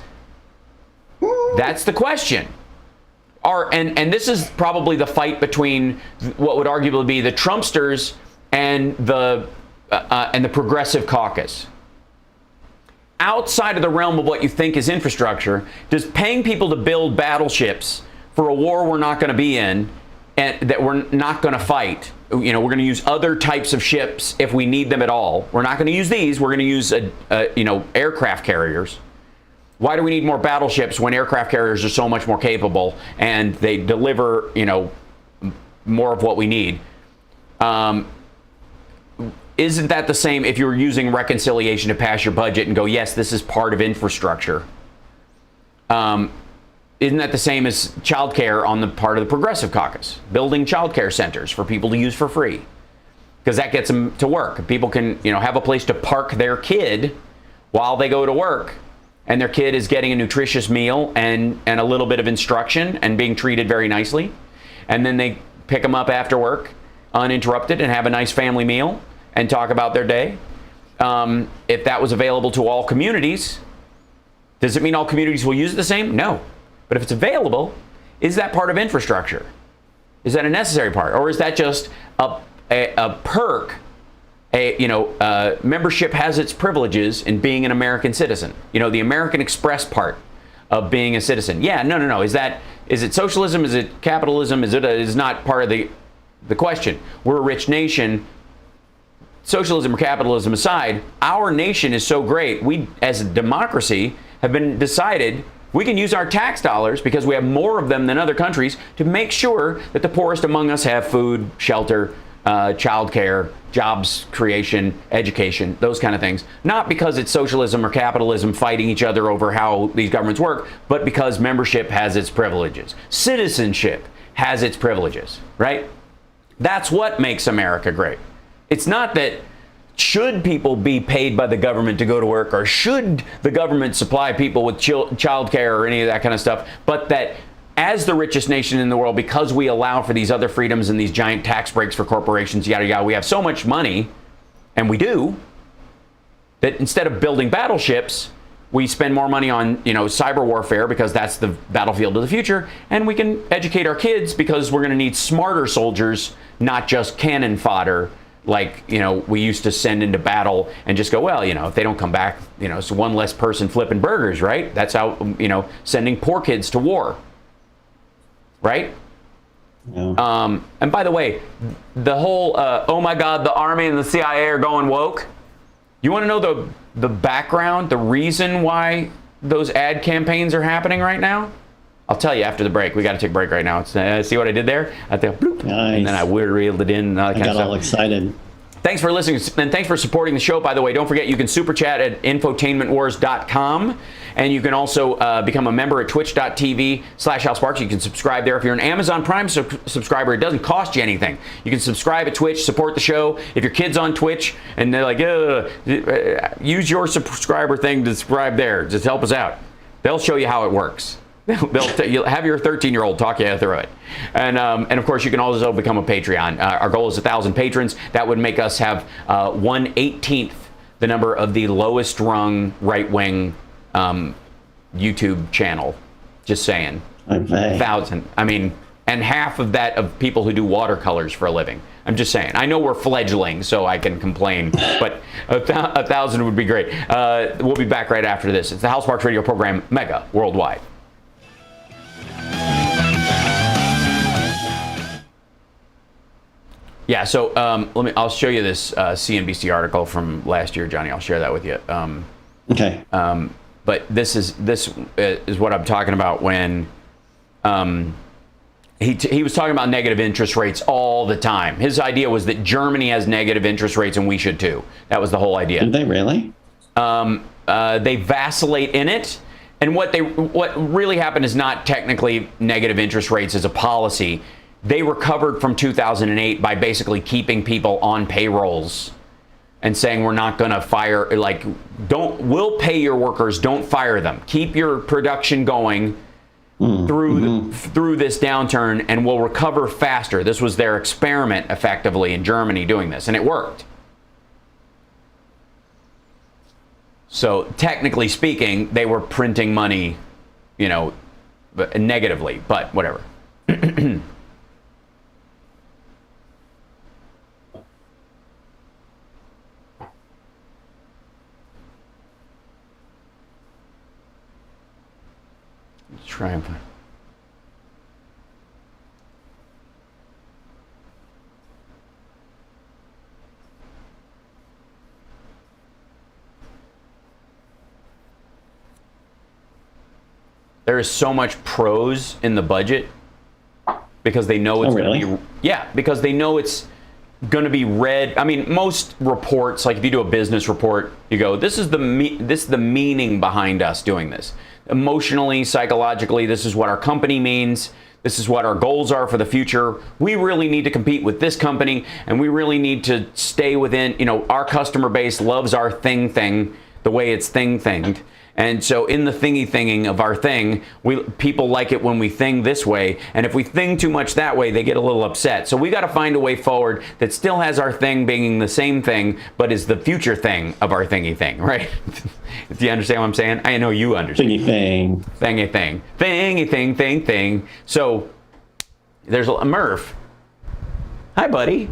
That's the question. And this is probably the fight between what would arguably be the Trumpsters and the progressive caucus. Outside of the realm of what you think is infrastructure, does paying people to build battleships for a war we're not going to be in and that we're not going to fight, we're going to use other types of ships if we need them at all. We're not going to use these. We're going to use aircraft carriers. Why do we need more battleships when aircraft carriers are so much more capable and they deliver, more of what we need? Isn't that the same if you were using reconciliation to pass your budget and go, yes, this is part of infrastructure? Isn't that the same as childcare on the part of the Progressive Caucus? Building childcare centers for people to use for free. Because that gets them to work. People can, have a place to park their kid while they go to work. And their kid is getting a nutritious meal and a little bit of instruction and being treated very nicely. And then they pick them up after work uninterrupted and have a nice family meal and talk about their day. If that was available to all communities, does it mean all communities will use it the same? No. But if it's available, is that part of infrastructure? Is that a necessary part? Or is that just a perk? Membership has its privileges in being an American citizen. The American Express part of being a citizen. Yeah, no. Is it socialism? Is it capitalism? Is not part of the question. We're a rich nation. Socialism or capitalism aside, our nation is so great. We, as a democracy, have been decided we can use our tax dollars because we have more of them than other countries to make sure that the poorest among us have food, shelter, childcare, jobs creation, education, those kind of things. Not because it's socialism or capitalism fighting each other over how these governments work, but because membership has its privileges. Citizenship has its privileges, right? That's what makes America great. It's not that should people be paid by the government to go to work, or should the government supply people with child care or any of that kind of stuff, but that as the richest nation in the world, because we allow for these other freedoms and these giant tax breaks for corporations, yada, yada, we have so much money, and we do, that instead of building battleships, we spend more money on, cyber warfare, because that's the battlefield of the future, and we can educate our kids because we're going to need smarter soldiers, not just cannon fodder, like, we used to send into battle and just go, well, if they don't come back, it's one less person flipping burgers, right? That's how, sending poor kids to war, right? Yeah. And by the way, the whole, oh my God, the Army and the CIA are going woke. You want to know the background, the reason why those ad campaigns are happening right now? I'll tell you after the break. We got to take a break right now. See what I did there? I think, bloop, nice. And then I reeled it in. And all that kind of stuff. All excited. Thanks for listening, and thanks for supporting the show. By the way, don't forget you can super chat at infotainmentwars.com, and you can also become a member at twitch.tv/HalSparks. You can subscribe there. If you're an Amazon Prime subscriber, it doesn't cost you anything. You can subscribe at Twitch, support the show. If your kid's on Twitch and they're like, use your subscriber thing to subscribe there. Just help us out. They'll show you how it works. You'll have your 13-year-old talk you through it. And of course, you can also become a Patreon. Our goal is 1,000 patrons. That would make us have 1/18 the number of the lowest rung right-wing YouTube channel. Just saying. 1,000. I mean, and half of that of people who do watercolors for a living. I'm just saying. I know we're fledgling, so I can complain, but 1,000 would be great. We'll be back right after this. It's the Hal Sparks Radio program, Mega Worldwide. Yeah, so I'll show you this CNBC article from last year, Johnny. I'll share that with you. Okay. But this is what I'm talking about when he was talking about negative interest rates all the time. His idea was that Germany has negative interest rates and we should too. That was the whole idea. Did they really? They vacillate in it. And what really happened is not technically negative interest rates as a policy. They recovered from 2008 by basically keeping people on payrolls and saying we're not going to fire, we'll pay your workers, don't fire them. Keep your production going through this downturn and we'll recover faster. This was their experiment effectively in Germany doing this, and it worked. So technically speaking, they were printing money, negatively, but whatever. Try and find. There is so much prose in the budget because they know it's going to be, because they know it's going to be read. I mean, most reports, like if you do a business report, you go, this is the meaning behind us doing this. Emotionally, psychologically, this is what our company means. This is what our goals are for the future. We really need to compete with this company, and we really need to stay within, our customer base loves our thing, the way it's thinged. And so in the thingy-thinging of our thing, people like it when we thing this way. And if we thing too much that way, they get a little upset. So we got to find a way forward that still has our thing being the same thing, but is the future thing of our thingy thing, right? Do you understand what I'm saying? I know you understand. Thingy thing. Thingy thing. Thingy thing. So there's a Murph. Hi, buddy.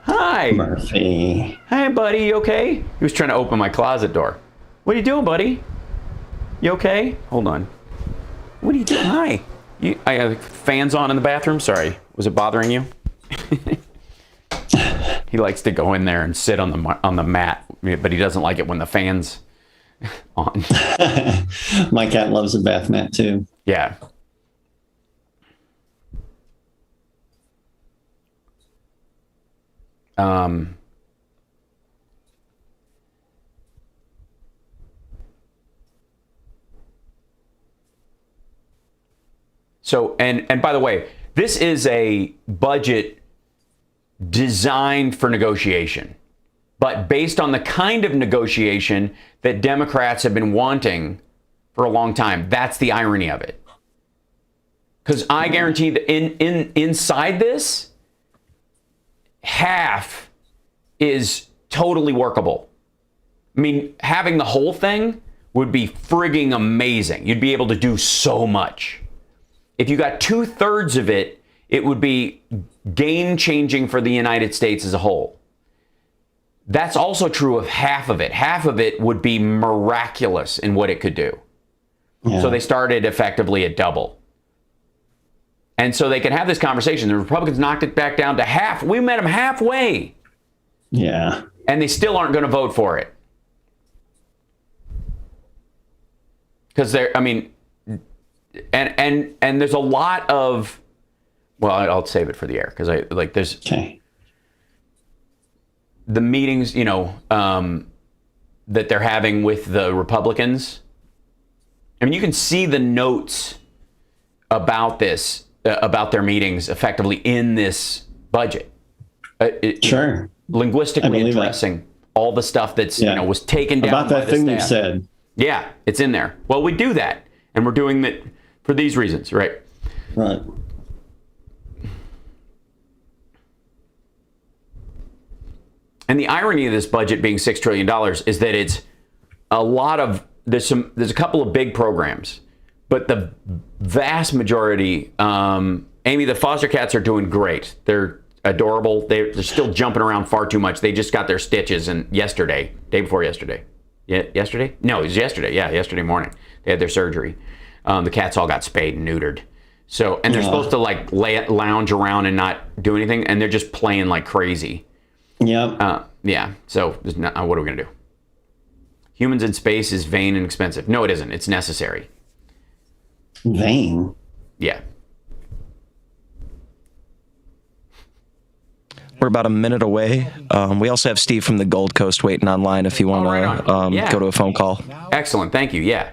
Hi. Murphy. Hi, buddy. You okay? He was trying to open my closet door. What are you doing, buddy? You okay? Hold on. What are you doing? Hi. I have fans on in the bathroom. Sorry. Was it bothering you? He likes to go in there and sit on the mat, but he doesn't like it when the fan's on. My cat loves a bath mat too. Yeah. So, and by the way, this is a budget designed for negotiation. but based on the kind of negotiation that Democrats have been wanting for a long time. That's the irony of it. Because I guarantee that inside this, half is totally workable. I mean, having the whole thing would be frigging amazing. You'd be able to do so much. If you got 2/3 of it, it would be game-changing for the United States as a whole. That's also true of half of it. Half of it would be miraculous in what it could do. Yeah. So they started effectively at double. And so they can have this conversation. The Republicans knocked it back down to half. We met them halfway. Yeah. And they still aren't going to vote for it. Because they're, I mean, and there's a lot of, well, I'll save it for the air because I like there's the meetings, you know, that they're having with the Republicans. I mean, you can see the notes about this, about their meetings effectively in this budget. Sure. Linguistically addressing all the stuff that's, you know, was taken down about that thing you said. Yeah, it's in there. Well, we do that, and we're doing that for these reasons, right? Right. And the irony of this budget being $6 trillion is that it's a lot of, there's a couple of big programs, but the vast majority, Amy, the foster cats are doing great. They're adorable. They're still jumping around far too much. They just got their stitches day before yesterday. Yeah, yesterday? No, it was yesterday. Yeah, yesterday morning. They had their surgery. The cats all got spayed and neutered. So, and they're supposed to like lounge around and not do anything, and they're just playing like crazy. Yep. Yeah. So, what are we going to do? Humans in space is vain and expensive. No, it isn't. It's necessary. Vain? Yeah. We're about a minute away. We also have Steve from the Gold Coast waiting online if you want to go to a phone call. Excellent. Thank you. Yeah.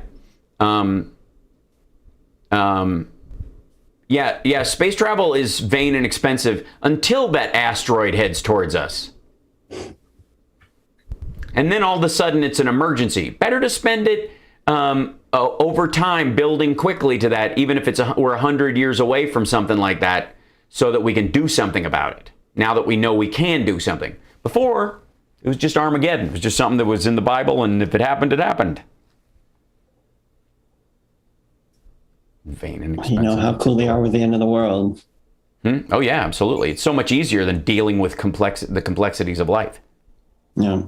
Yeah. Space travel is vain and expensive until that asteroid heads towards us. And then all of a sudden it's an emergency. Better to spend it over time building quickly to that, even if we're 100 years away from something like that, so that we can do something about it. Now that we know we can do something. Before, it was just Armageddon. It was just something that was in the Bible, and if it happened, it happened. Vain and expensive. You know how cool they are with the end of the world. Oh, yeah, absolutely. It's so much easier than dealing with the complexities of life. Yeah.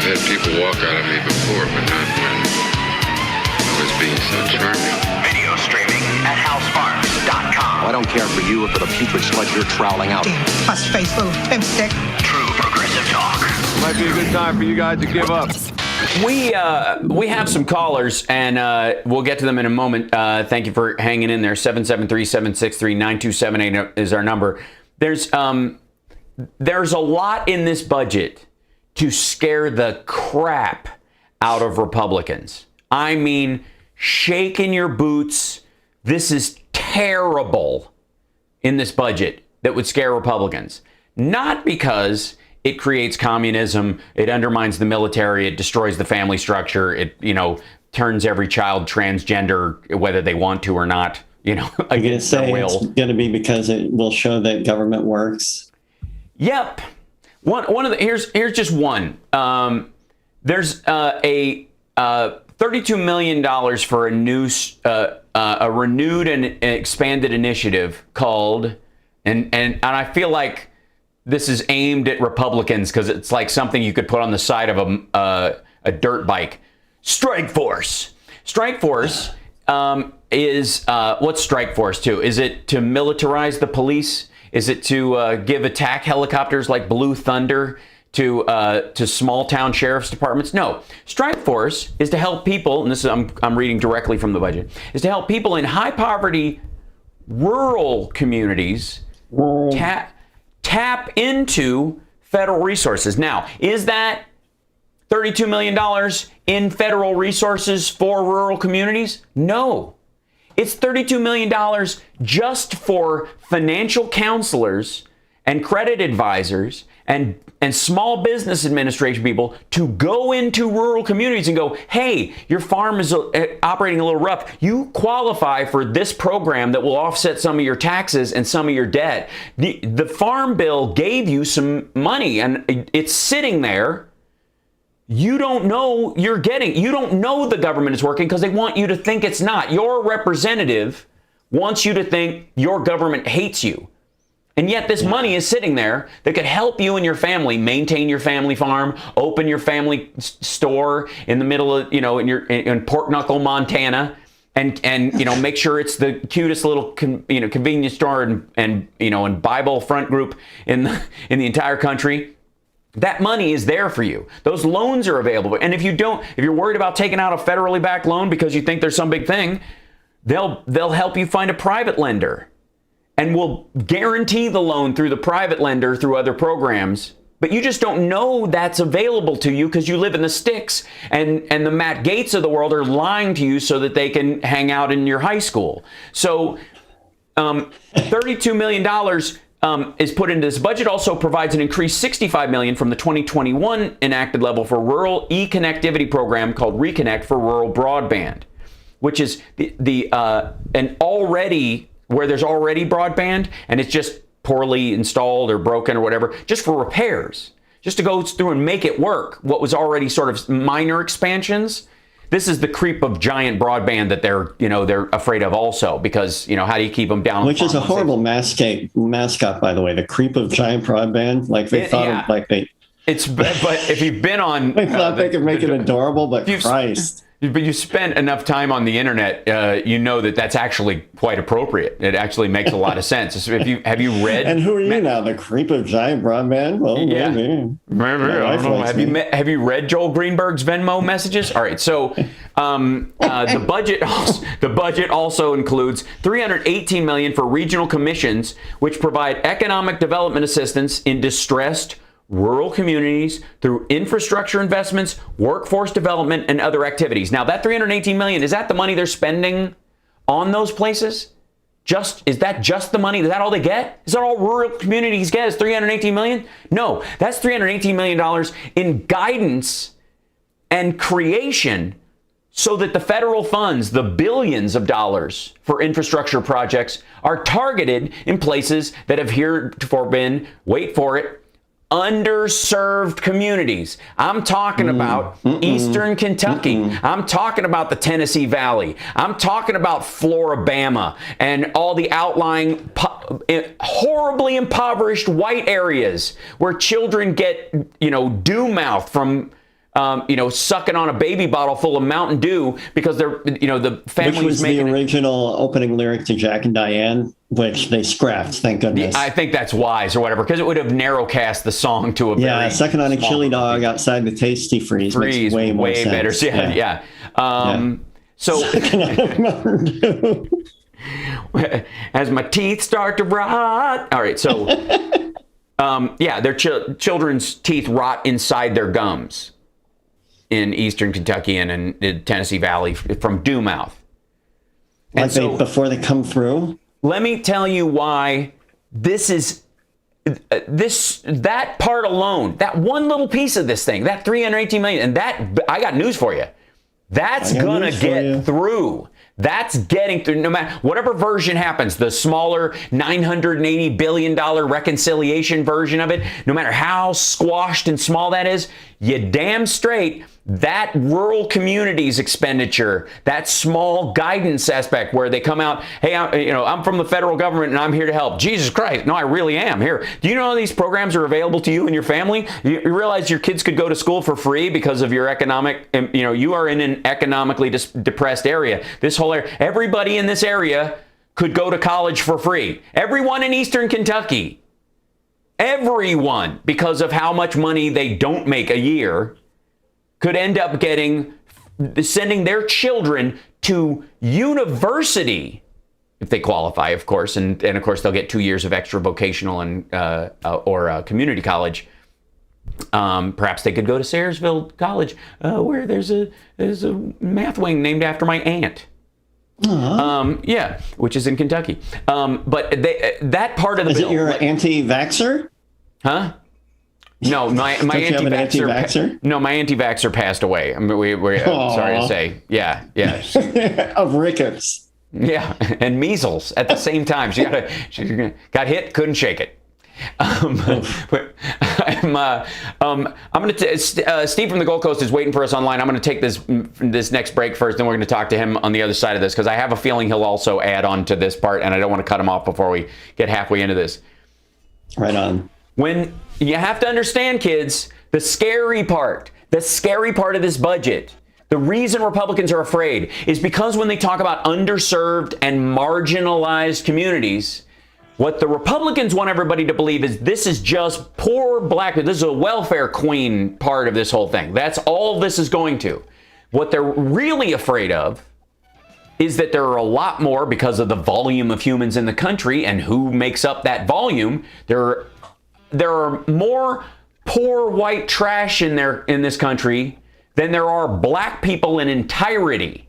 I've had people walk out of me before, but not when I was being so charming. Video streaming at housefarms.com. I don't care for you or for the putrid sludge you're troweling out. Damn puss-faced little pimpstick. True progressive talk. Might be a good time for you guys to give up. We have some callers, and we'll get to them in a moment. Thank you for hanging in there. 773-763-9278 is our number. There's a lot in this budget to scare the crap out of Republicans. I mean, shake in your boots. This is terrible in this budget that would scare Republicans. Not because it creates communism, it undermines the military, it destroys the family structure, it, turns every child transgender, whether they want to or not, against their will. It's going to be because it will show that government works. Yep. One of the here's just one. There's a $32 million for a renewed and expanded initiative called, and I feel like this is aimed at Republicans because it's like something you could put on the side of a dirt bike. Strike Force. Strike Force is what's Strike Force to? Is it to militarize the police? Is it to give attack helicopters like Blue Thunder to small town sheriff's departments? No. Strike Force is to help people, and this is I'm reading directly from the budget, is to help people in high poverty rural communities tap into federal resources. Now, is that $32 million in federal resources for rural communities? No. It's $32 million just for financial counselors and credit advisors and small business administration people to go into rural communities and go, hey, your farm is operating a little rough. You qualify for this program that will offset some of your taxes and some of your debt. The Farm Bill gave you some money and it's sitting there. You don't know you don't know the government is working because they want you to think it's not. Your representative wants you to think your government hates you. And yet this money is sitting there that could help you and your family maintain your family farm, open your family store in the middle of, in Port Knuckle, Montana, and make sure it's the cutest little convenience store and Bible front group in the entire country. That money is there for you. Those loans are available. And if you're worried about taking out a federally backed loan because you think there's some big thing, they'll help you find a private lender and will guarantee the loan through the private lender through other programs. But you just don't know that's available to you because you live in the sticks and the Matt Gaetz of the world are lying to you so that they can hang out in your high school. So $32 million is put into this budget. Also provides an increased $65 million from the 2021 enacted level for rural e-connectivity program called Reconnect for rural broadband, which is where there's already broadband and it's just poorly installed or broken or whatever, just for repairs, just to go through and make it work. What was already sort of minor expansions. This is the creep of giant broadband that they're afraid of also, because, how do you keep them down? Which is a horrible mascot, by the way, the creep of giant broadband. Like they thought but if you've been on, they thought they could make it adorable, but Christ. But you spend enough time on the internet, you know that's actually quite appropriate. It actually makes a lot of sense. Have you read? And who are you now? The creep of giant broadband? Well, yeah. Maybe. I don't know. Have you read Joel Greenberg's Venmo messages? All right. So the budget also includes $318 million for regional commissions, which provide economic development assistance in distressed rural communities through infrastructure investments, workforce development, and other activities. Now, that $318 million, is that the money they're spending on those places? Is that just the money? Is that all they get? Is that all rural communities get is $318 million? No, that's $318 million in guidance and creation so that the federal funds, the billions of dollars for infrastructure projects, are targeted in places that have heretofore been, wait for it, underserved communities. I'm talking about Eastern Kentucky. I'm talking about the Tennessee Valley. I'm talking about Floribama and all the outlying horribly impoverished white areas where children get, dew mouth from sucking on a baby bottle full of Mountain Dew because they're, the family was making the original opening lyric to Jack and Diane, which they scrapped, thank goodness. I think that's wise or whatever, because it would have narrowcast the song to a very sucking on a chili dog outside the Tasty Freeze makes way more sense. Better. Yeah. So as my teeth start to rot. All right. So their children's teeth rot inside their gums in Eastern Kentucky and in the Tennessee Valley from dew mouth. Before they come through. Let me tell you why this is that part alone, that one little piece of this thing, that $318 million, and that I got news for you. That's gonna get through. That's getting through no matter whatever version happens, the smaller $980 billion reconciliation version of it, no matter how squashed and small that is, you damn straight that rural communities expenditure, that small guidance aspect where they come out, hey, I'm from the federal government and I'm here to help. Jesus Christ, no, I really am here. Do you know these programs are available to you and your family? You realize your kids could go to school for free because of your economic, you are in an economically depressed area. This whole area, everybody in this area could go to college for free. Everyone in Eastern Kentucky, everyone, because of how much money they don't make a year, could end up sending their children to university if they qualify, of course, and of course they'll get 2 years of extra vocational and or community college Perhaps they could go to Sayersville College, where there's a math wing named after my aunt. Yeah, which is in Kentucky. But that part of the bill. Is it your anti-vaxxer? Huh? No, my anti-vaxxer. No, my anti-vaxxer passed away. I mean, we're sorry to say. Yeah. Of rickets. Yeah, and measles at the same time. She got hit, couldn't shake it. I'm going to Steve from the Gold Coast is waiting for us online. I'm going to take this next break first, then we're going to talk to him on the other side of this, because I have a feeling he'll also add on to this part, and I don't want to cut him off before we get halfway into this. Right on. When you have to understand, kids, the scary part of this budget, the reason Republicans are afraid is because when they talk about underserved and marginalized communities, what the Republicans want everybody to believe is this is just poor black people. This is a welfare queen part of this whole thing. That's all this is going to. What they're really afraid of is that there are a lot more, because of the volume of humans in the country and who makes up that volume. There are more poor white trash in this country than there are black people in entirety.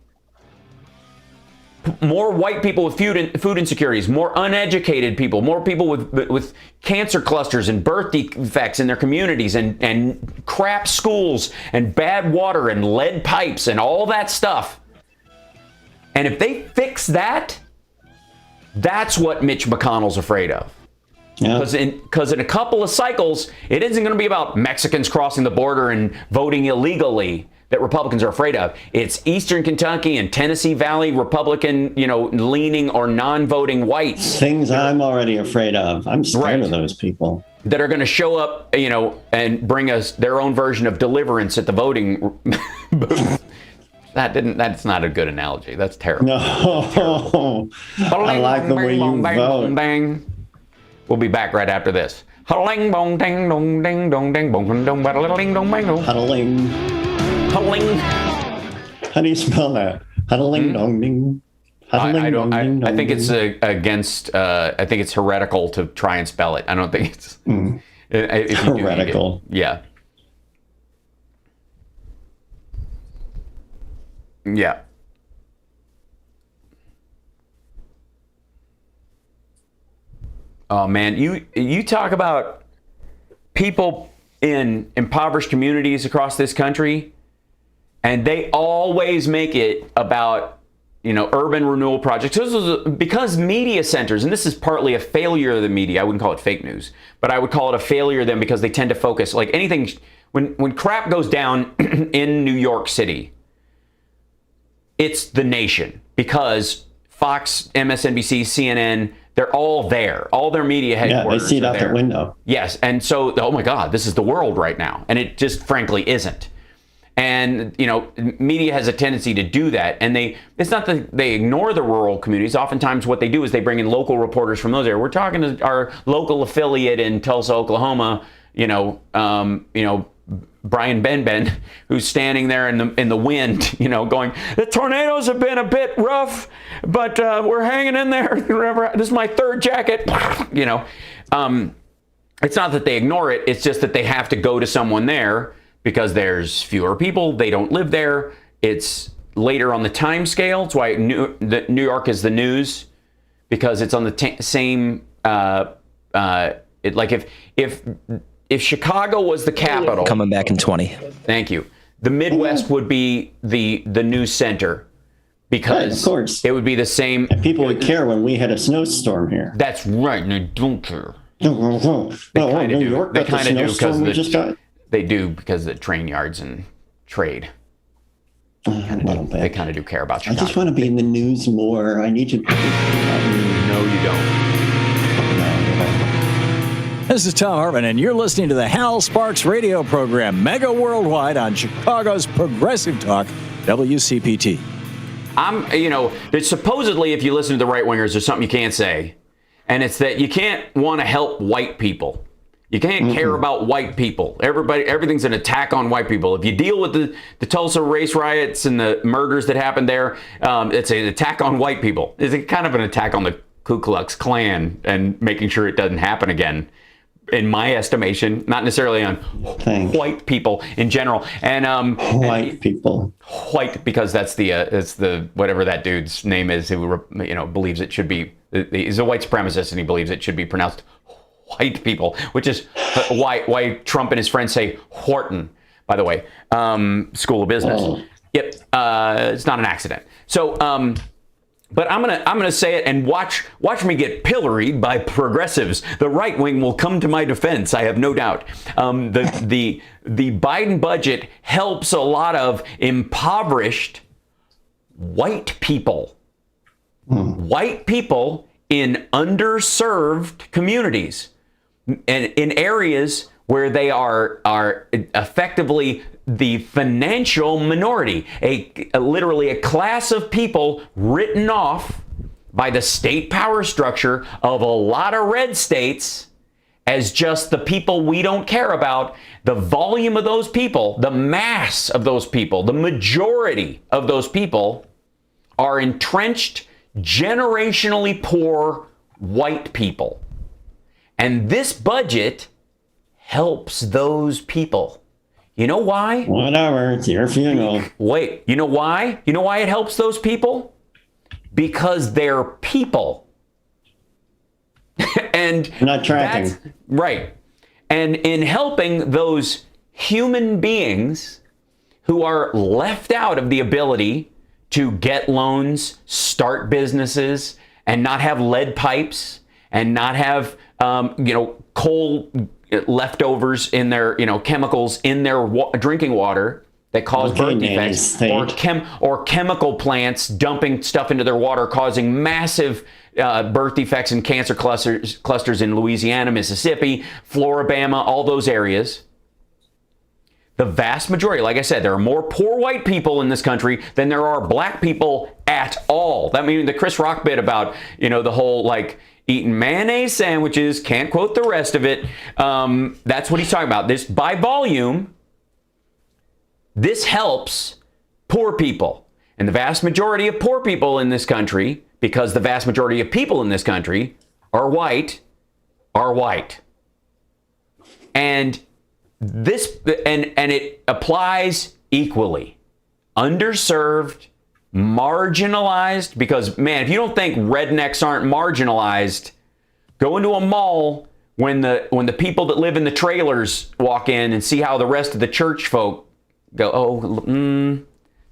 More white people with food insecurities, more uneducated people, more people with cancer clusters and birth defects in their communities, and crap schools and bad water and lead pipes and all that stuff. And if they fix that, that's what Mitch McConnell's afraid of. Because in a couple of cycles, it isn't going to be about Mexicans crossing the border and voting illegally that Republicans are afraid of. It's Eastern Kentucky and Tennessee Valley Republican, leaning or non-voting whites. Things I'm already afraid of. I'm scared of those people. That are going to show up, and bring us their own version of deliverance at the voting booth. That's not a good analogy. That's terrible. No. Terrible. I like the way you vote. We'll be back right after this. Huddling. Huddling. How do you spell that? Huddling dong ding. I think it's against. I think it's heretical to try and spell it. I don't think it's heretical. Yeah. Yeah. Oh man, you talk about people in impoverished communities across this country, and they always make it about, urban renewal projects. This is because media centers, and this is partly a failure of the media. I wouldn't call it fake news, but I would call it a failure of them, because they tend to focus, like anything, when crap goes down in New York City, it's the nation, because Fox, MSNBC, CNN, they're all there. All their media headquarters. Yeah, they see it out the window. Yes, and so, oh my God, this is the world right now, and it just frankly isn't. And media has a tendency to do that, and it's not that they ignore the rural communities. Oftentimes, what they do is they bring in local reporters from those areas. We're talking to our local affiliate in Tulsa, Oklahoma. Brian Benben, who's standing there in the wind, going, the tornadoes have been a bit rough, but we're hanging in there. This is my third jacket. It's not that they ignore it. It's just that they have to go to someone there because there's fewer people. They don't live there. It's later on the time scale. That's why New York is the news, because it's on the same. If Chicago was the capital, coming back in 20. Thank you. The Midwest would be the news center, because of course it would be the same. And people would care when we had a snowstorm here. That's right. And they don't care. They kind of do. They kind of do because they do because of the train yards and trade. They kind of do care about Chicago. I just want to be in the news more. I need to. No, you don't. This is Tom Hartman, and you're listening to the Hal Sparks radio program, Mega Worldwide, on Chicago's Progressive Talk, WCPT. There's supposedly, if you listen to the right-wingers, there's something you can't say, and it's that you can't want to help white people. You can't care about white people. Everything's an attack on white people. If you deal with the Tulsa race riots and the murders that happened there, it's an attack on white people. It's kind of an attack on the Ku Klux Klan and making sure it doesn't happen again. in my estimation, not necessarily on white people in general. And white people. White, because that's the whatever that dude's name is who believes it should be. He's a white supremacist and he believes it should be pronounced white people, which is why Trump and his friends say Wharton. By the way, School of Business. Oh. Yep, it's not an accident. So, but I'm gonna say it and watch me get pilloried by progressives. The right wing will come to my defense. I have no doubt. The Biden budget helps a lot of impoverished white people. White people in underserved communities and in areas where they are effectively the financial minority, literally a class of people written off by the state power structure of a lot of red states as just the people we don't care about. The volume of those people, the mass of those people, the majority of those people are entrenched, generationally poor white people. And this budget helps those people. You know why? Whatever, it's your funeral. Wait, you know why? You know why it helps those people? Because they're people. And I'm not tracking. Right. And in helping those human beings who are left out of the ability to get loans, start businesses, and not have lead pipes, and not have coal leftovers in their chemicals in their drinking water that cause birth defects, or chemical plants dumping stuff into their water causing massive birth defects and cancer clusters in Louisiana, Mississippi, Floribama, all those areas. The vast majority, like I said, there are more poor white people in this country than there are black people at all. That means the Chris Rock bit about the whole eating mayonnaise sandwiches, can't quote the rest of it. That's what he's talking about. This, by volume, this helps poor people. And the vast majority of poor people in this country, because the vast majority of people in this country are white. And this, and it applies equally. Underserved, marginalized, because man, if you don't think rednecks aren't marginalized, go into a mall when the people that live in the trailers walk in and see how the rest of the church folk go,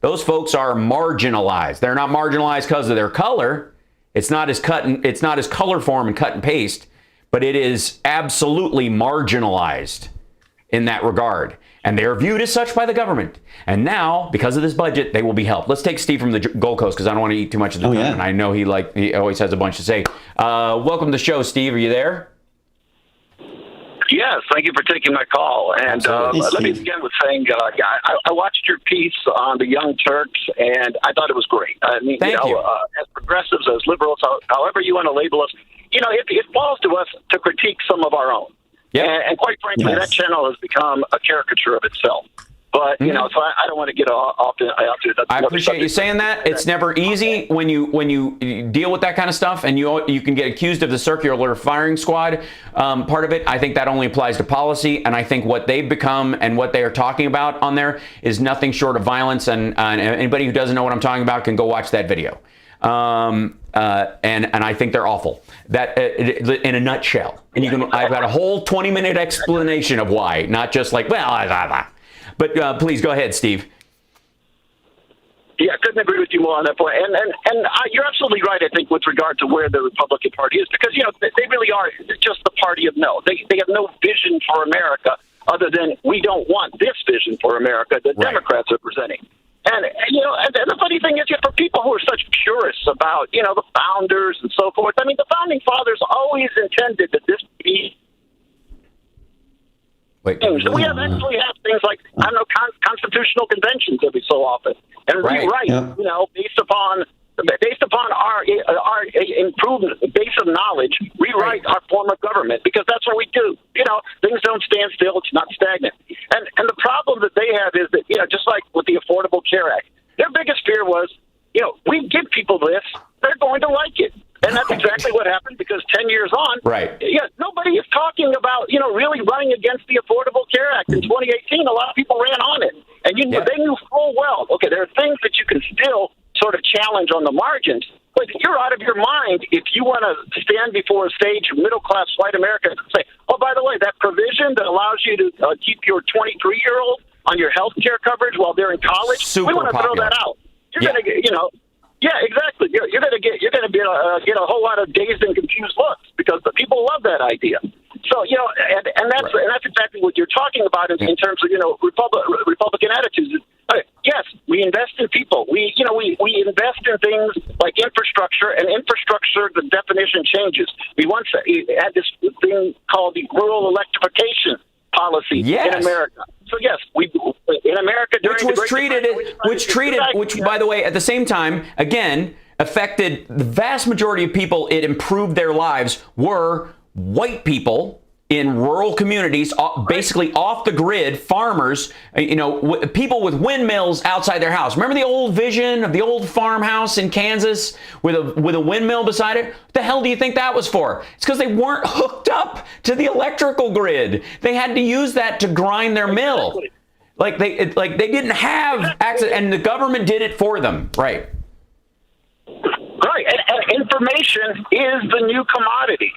those folks are marginalized. They're not marginalized because of their color. It's not as color form and cut and paste, but it is absolutely marginalized in that regard. And they are viewed as such by the government. And now, because of this budget, they will be helped. Let's take Steve from the Gold Coast, because I don't want to eat too much of the time. Yeah. And I know he always has a bunch to say. Welcome to the show, Steve. Are you there? Yes, thank you for taking my call. And let me begin with saying, I watched your piece on the Young Turks, and I thought it was great. I mean, Thank you. As progressives, as liberals, however you want to label us, it falls to us to critique some of our own. Yep. And quite frankly, that channel has become a caricature of itself. But, so I don't want to get off to I appreciate you saying that. It's never easy when you deal with that kind of stuff, and you can get accused of the circular firing squad part of it. I think that only applies to policy, and I think what they've become and what they are talking about on there is nothing short of violence, and anybody who doesn't know what I'm talking about can go watch that video. And I think they're awful. That in a nutshell. And I've got a whole 20-minute explanation of why, not just But please go ahead, Steve. Yeah, I couldn't agree with you more on that point. And you're absolutely right, I think, with regard to where the Republican Party is, because, they really are just the party of no. They have no vision for America other than we don't want this vision for America that Democrats are presenting. And the funny thing is, for people who are such purists about, the founders and so forth, I mean, the founding fathers always intended that this be. So we actually have things like, constitutional conventions every so often. And rewrite, based upon our improvement, base of knowledge, rewrite our form of government, because that's what we do. Things don't stand still. It's not stagnant. And the problem that they have is that, just like with the Affordable Care Act, their biggest fear was, we give people this, they're going to like it. And that's exactly what happened, because 10 years on, nobody is talking about, 2018, a lot of people ran on it. And they knew full well, okay, there are things that you can still sort of challenge on the margins, but you're out of your mind if you want to stand before a stage of middle-class white Americans and say, oh, by the way, that provision that allows you to keep your 23-year-old on your health care coverage while they're in college, we want to throw that out. You're going to get, yeah, exactly. You're going to get a whole lot of dazed and confused looks because the people love that idea. So and that's exactly what you're talking about in terms of Republican attitudes. Yes, we invest in people. We invest in things like infrastructure, and infrastructure, the definition changes. We once had this thing called the rural electrification policy in America. So yes, we in America during which by the way, at the same time, again, affected the vast majority of people. It improved their lives were white people in rural communities, basically off the grid, farmers, people with windmills outside their house. Remember the old vision of the old farmhouse in Kansas with a windmill beside it? What the hell do you think that was for? It's because they weren't hooked up to the electrical grid. They had to use that to grind their mill. Like they didn't have access, and the government did it for them. Right. Right, and information is the new commodity.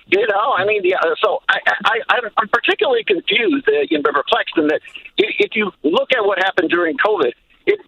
So I'm particularly confused and perplexed in that if you look at what happened during COVID, it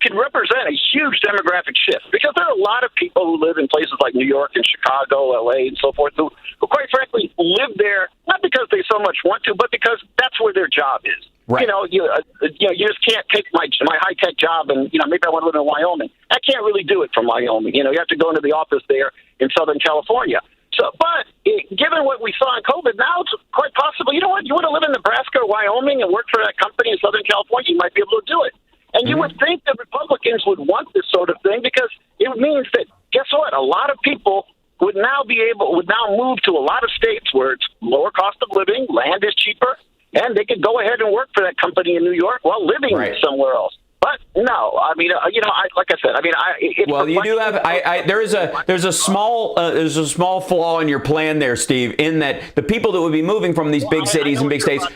can represent a huge demographic shift because there are a lot of people who live in places like New York and Chicago, LA, and so forth, who quite frankly live there not because they so much want to, but because that's where their job is. Right. You just can't take my high tech job and maybe I want to live in Wyoming. I can't really do it from Wyoming. You have to go into the office there in Southern California. So, but given what we saw in COVID, now it's quite possible. You know what? You want to live in Nebraska or Wyoming and work for that company in Southern California, you might be able to do it. And you would think that Republicans would want this sort of thing because it means that guess what? A lot of people would now move to a lot of states where it's lower cost of living, land is cheaper. And they could go ahead and work for that company in New York while living somewhere else. But no, like I said, you do have. There's a small flaw in your plan there, Steve. In that the people that would be moving from these big cities and big states,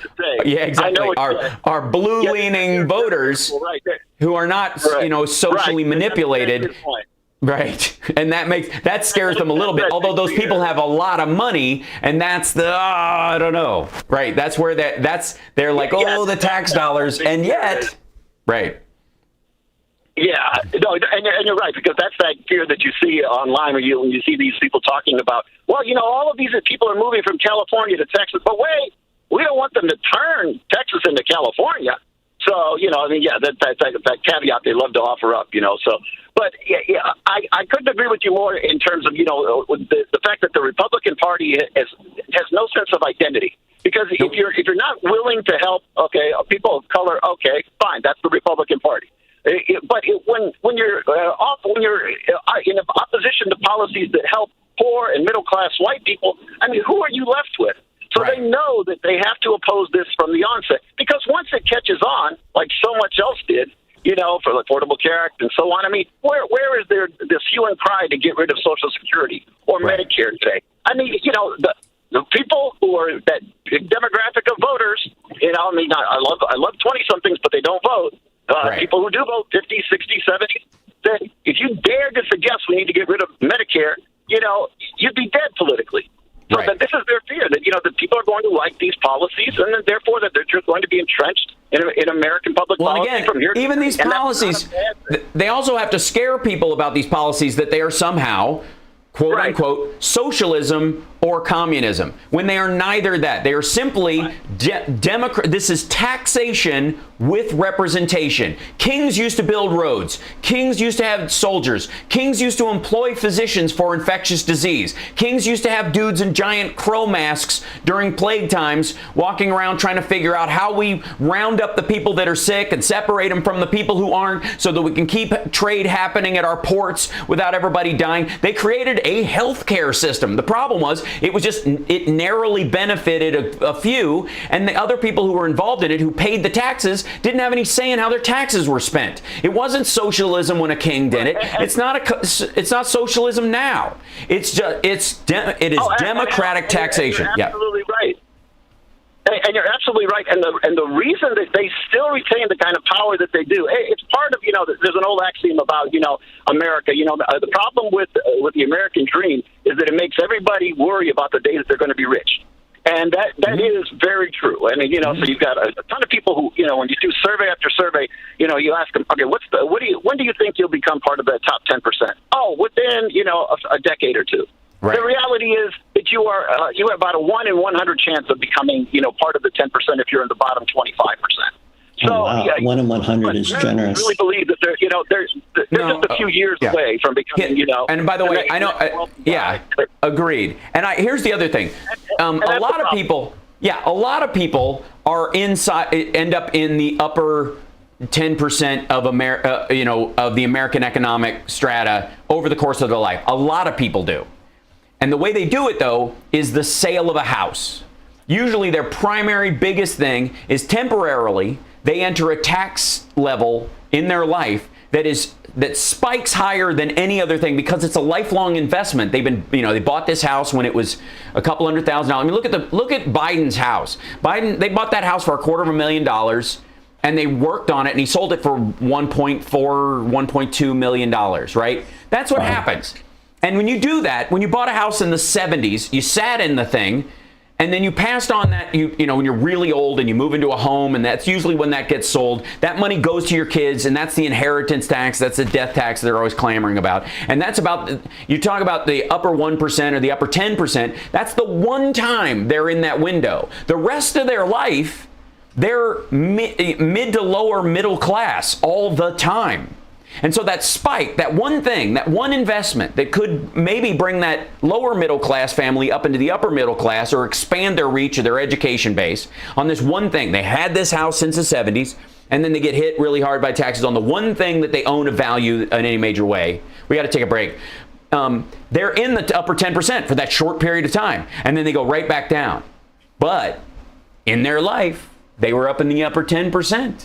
are blue-leaning voters who are not, socially manipulated. Right. And that scares them a little bit. Although those people have a lot of money, and that's I don't know. Right. That's where they're like, the tax dollars. And yet, right. Yeah. No, and you're right, because that's that fear that you see online when you see these people talking about, all of these people are moving from California to Texas, but wait, we don't want them to turn Texas into California. So, that caveat they love to offer up, so. But I couldn't agree with you more in terms of the fact that the Republican Party has no sense of identity. Because if you're not willing to help, people of color, fine, that's the Republican Party. But when you're in opposition to policies that help poor and middle class white people, who are you left with? So they know that they have to oppose this from the onset. Because once it catches on, like so much else did, for the Affordable Care Act and so on. Where is there this hue and cry to get rid of Social Security or Medicare today? The people who are that demographic of voters, I love 20-somethings, but they don't vote. People who do vote, 50, 60, 70, that if you dare to suggest we need to get rid of Medicare, you'd be dead politically. So that this is their fear, that that people are going to like these policies, and then therefore that they're just going to be entrenched in American public policy again, from here. Even these policies, they also have to scare people about these policies that they are somehow, quote unquote, socialism or communism, when they are neither that. They are simply This is taxation with representation. Kings used to build roads. Kings used to have soldiers. Kings used to employ physicians for infectious disease. Kings used to have dudes in giant crow masks during plague times walking around trying to figure out how we round up the people that are sick and separate them from the people who aren't so that we can keep trade happening at our ports without everybody dying. They created a healthcare system. The problem was it narrowly benefited a few, and the other people who were involved in it, who paid the taxes, didn't have any say in how their taxes were spent. It wasn't socialism when a king did it. It's not socialism now. It is democratic taxation. You're absolutely right. And you're absolutely right. And the reason that they still retain the kind of power that they do, it's part of, there's an old axiom about, America. The problem with the American dream is that it makes everybody worry about the day that they're going to be rich. And that is very true. I mean, so you've got a ton of people who, when you do survey after survey, you ask them, okay, when do you think you'll become part of that top 10%? Oh, within, a decade or two. Right. The reality is that you have about a 1 in 100 chance of becoming, part of the 10% if you're in the bottom 25%. So, oh, wow. 1 in 100 is generous. I really believe that they're just a few years away from becoming, And by the way, I know, agreed. And here's the other thing. A lot of people are end up in the upper 10% of of the American economic strata over the course of their life. A lot of people do. And the way they do it, though, is the sale of a house. Usually their primary biggest thing is temporarily they enter a tax level in their life that spikes higher than any other thing because it's a lifelong investment. They bought this house when it was a couple $100,000. I mean, look at Biden's house. They bought that house for $250,000 and they worked on it and he sold it for $1.2 million, right? That's what happens. And when you do that, when you bought a house in the 70s, you sat in the thing, and then you passed on that, when you're really old and you move into a home, and that's usually when that gets sold, that money goes to your kids, and that's the inheritance tax, that's the death tax they're always clamoring about. And that's about, you talk about the upper 1% or the upper 10%, that's the one time they're in that window. The rest of their life, they're mid to lower middle class all the time. And so that spike, that one thing, that one investment that could maybe bring that lower middle class family up into the upper middle class or expand their reach or their education base on this one thing. They had this house since the 70s, and then they get hit really hard by taxes on the one thing that they own of value in any major way. We got to take a break. They're in the upper 10% for that short period of time, and then they go right back down. But in their life, they were up in the upper 10%.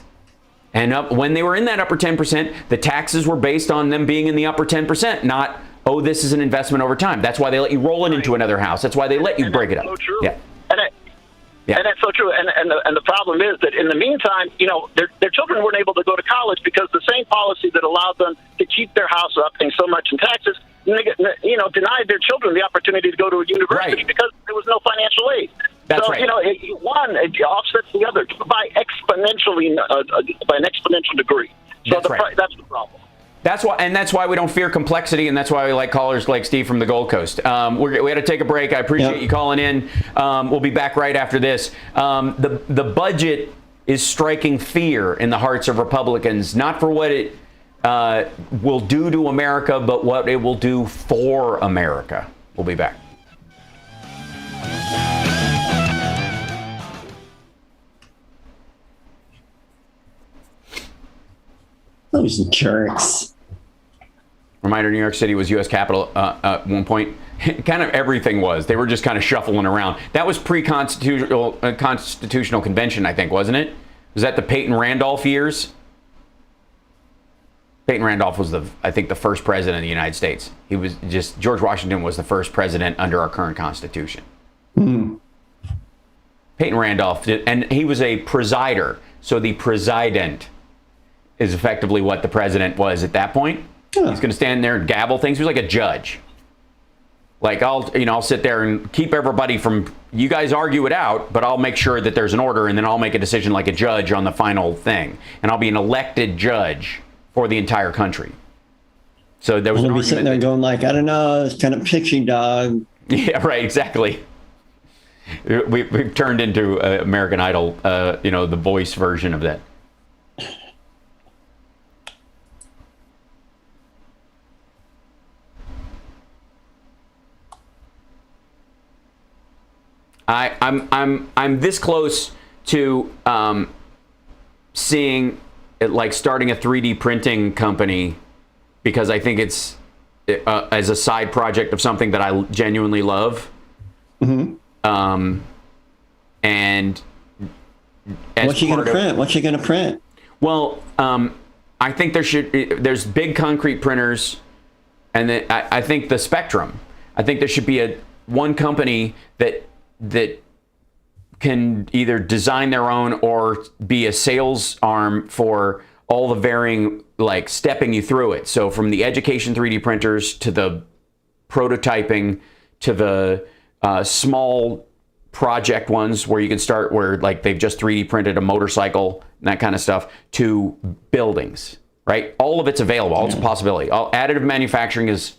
And when they were in that upper 10%, the taxes were based on them being in the upper 10%, not, oh, this is an investment over time. That's why they let you roll it into another house. That's why they let you break it up. So true. Yeah. And that's so true. And the problem is that in the meantime, their children weren't able to go to college because the same policy that allowed them to keep their house up paying so much in taxes, denied their children the opportunity to go to a university because there was no financial aid. That's so, right. It offsets the other by an exponential degree. So that's the problem. That's why we don't fear complexity, and that's why we like callers like Steve from the Gold Coast. We had to take a break. I appreciate you calling in. We'll be back right after this. The budget is striking fear in the hearts of Republicans, not for what it will do to America, but what it will do for America. We'll be back. Those jerks. Reminder, New York City was U.S. Capitol at one point. Kind of everything was. They were just kind of shuffling around. That was pre-constitutional convention, I think, wasn't it? Was that the Peyton Randolph years? Peyton Randolph was I think the first president of the United States. George Washington was the first president under our current Constitution. Mm. Peyton Randolph and he was a presider. So the president is effectively what the president was at that point. He's going to stand there and gavel things. He was like a judge. Like I'll sit there and keep everybody from, you guys argue it out, but I'll make sure that there's an order, and then I'll make a decision like a judge on the final thing. And I'll be an elected judge for the entire country. So there was an argument sitting there going like, I don't know, it's kind of pixie dog. Yeah, right, exactly. We've turned into American Idol, the voice version of that. I'm this close to seeing it, like starting a 3D printing company, because I think it's as a side project of something that I genuinely love. Mm-hmm. And what's you gonna print? What's you gonna print? Well, I think there's big concrete printers, and then I think the spectrum. I think there should be one company that can either design their own or be a sales arm for all the varying, like, stepping you through it. So from the education 3D printers to the prototyping to the small project ones where you can start where, like, they've just 3D printed a motorcycle and that kind of stuff, to buildings, right? All of it's available. All it's a possibility. Additive manufacturing is,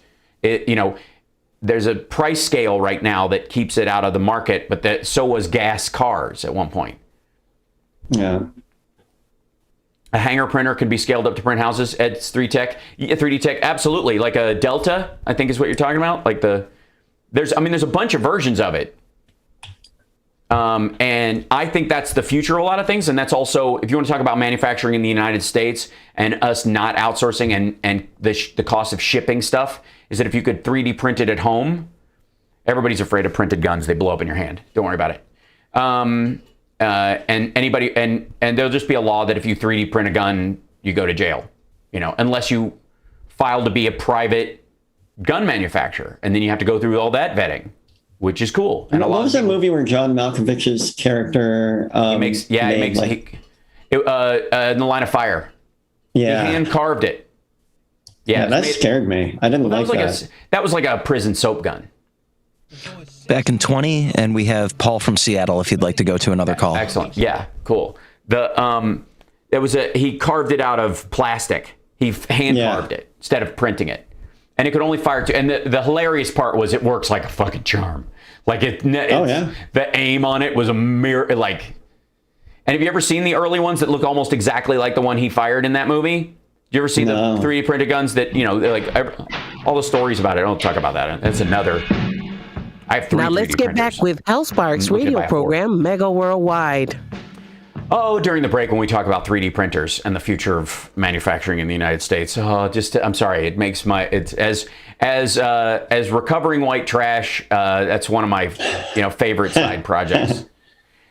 there's a price scale right now that keeps it out of the market, but so was gas cars at one point. Yeah. A hanger printer could be scaled up to print houses. It's 3D tech, absolutely. Like a Delta, I think is what you're talking about. Like there's a bunch of versions of it. And I think that's the future of a lot of things. And that's also, if you want to talk about manufacturing in the United States and us not outsourcing and the cost of shipping stuff, is that if you could 3D print it at home, everybody's afraid of printed guns. They blow up in your hand. Don't worry about it. And anybody, and there'll just be a law that if you 3D print a gun, you go to jail, unless you file to be a private gun manufacturer. And then you have to go through all that vetting, which is cool. And what was that movie where John Malkovich's character in the Line of Fire? Yeah. He hand carved it. Yeah, that scared me. I didn't like that. That was like a prison soap gun. Back in 20, and we have Paul from Seattle if you'd like to go to another call. Excellent. Yeah, cool. He carved it out of plastic. He hand carved it instead of printing it. And it could only fire and the hilarious part was it works like a fucking charm. Like the aim on it was a mirror. Like, and have you ever seen the early ones that look almost exactly like the one he fired in that movie? You ever see the 3D printed guns that, all the stories about it? I don't talk about that. That's another. I have 3 Now let's 3D get printers. back with Hal Sparks' radio program, Mega Worldwide. Oh, during the break when we talk about 3D printers and the future of manufacturing in the United States. I'm sorry. It makes as recovering white trash. That's one of my favorite side projects.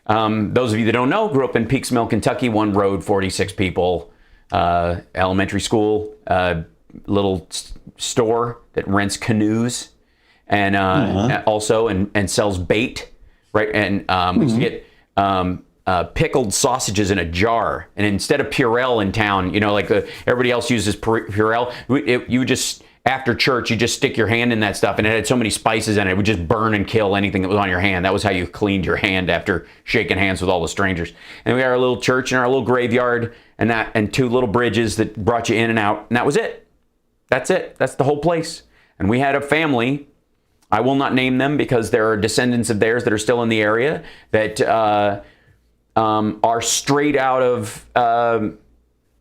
Those of you that don't know, grew up in Peaksmill, Kentucky. One road, 46 people. Elementary school, little store that rents canoes and also sells bait, right? And we used to get pickled sausages in a jar, and instead of Purell in town, everybody else uses Purell, you just after church you just stick your hand in that stuff, and it had so many spices in it, it would just burn and kill anything that was on your hand. That was how you cleaned your hand after shaking hands with all the strangers. And we had our little church and our little graveyard. And 2 little bridges that brought you in and out. And that was it. That's it. That's the whole place. And we had a family. I will not name them because there are descendants of theirs that are still in the area that are straight out of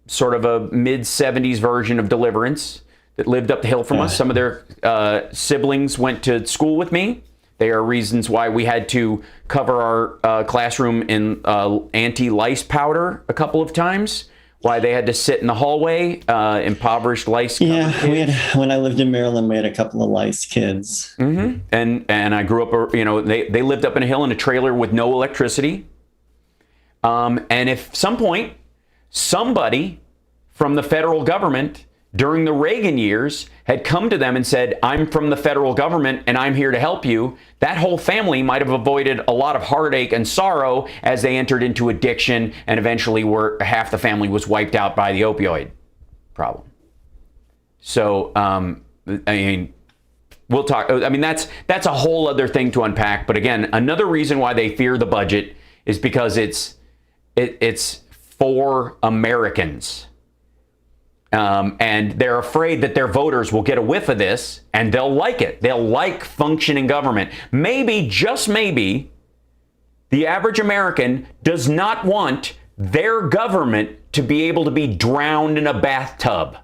sort of a mid-70s version of Deliverance that lived up the hill from us. Some of their siblings went to school with me. They are reasons why we had to cover our classroom in anti-lice powder a couple of times. Why they had to sit in the hallway, impoverished lice. Yeah, when I lived in Maryland, we had a couple of lice kids. Mm-hmm. And I grew up, they lived up in a hill in a trailer with no electricity. And if some point somebody from the federal government during the Reagan years had come to them and said, I'm from the federal government and I'm here to help you, that whole family might have avoided a lot of heartache and sorrow as they entered into addiction and eventually half the family was wiped out by the opioid problem. So, we'll talk. That's a whole other thing to unpack. But again, another reason why they fear the budget is because it's for Americans. And they're afraid that their voters will get a whiff of this and they'll like it. They'll like functioning government. Maybe, just maybe, the average American does not want their government to be able to be drowned in a bathtub.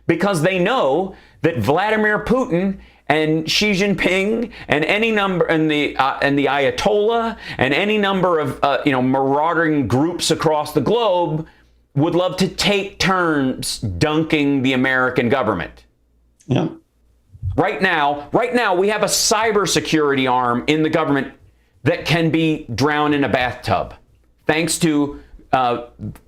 Because they know that Vladimir Putin and Xi Jinping and any number and the Ayatollah and any number of marauding groups across the globe would love to take turns dunking the American government. Yeah. Right now, we have a cybersecurity arm in the government that can be drowned in a bathtub, thanks to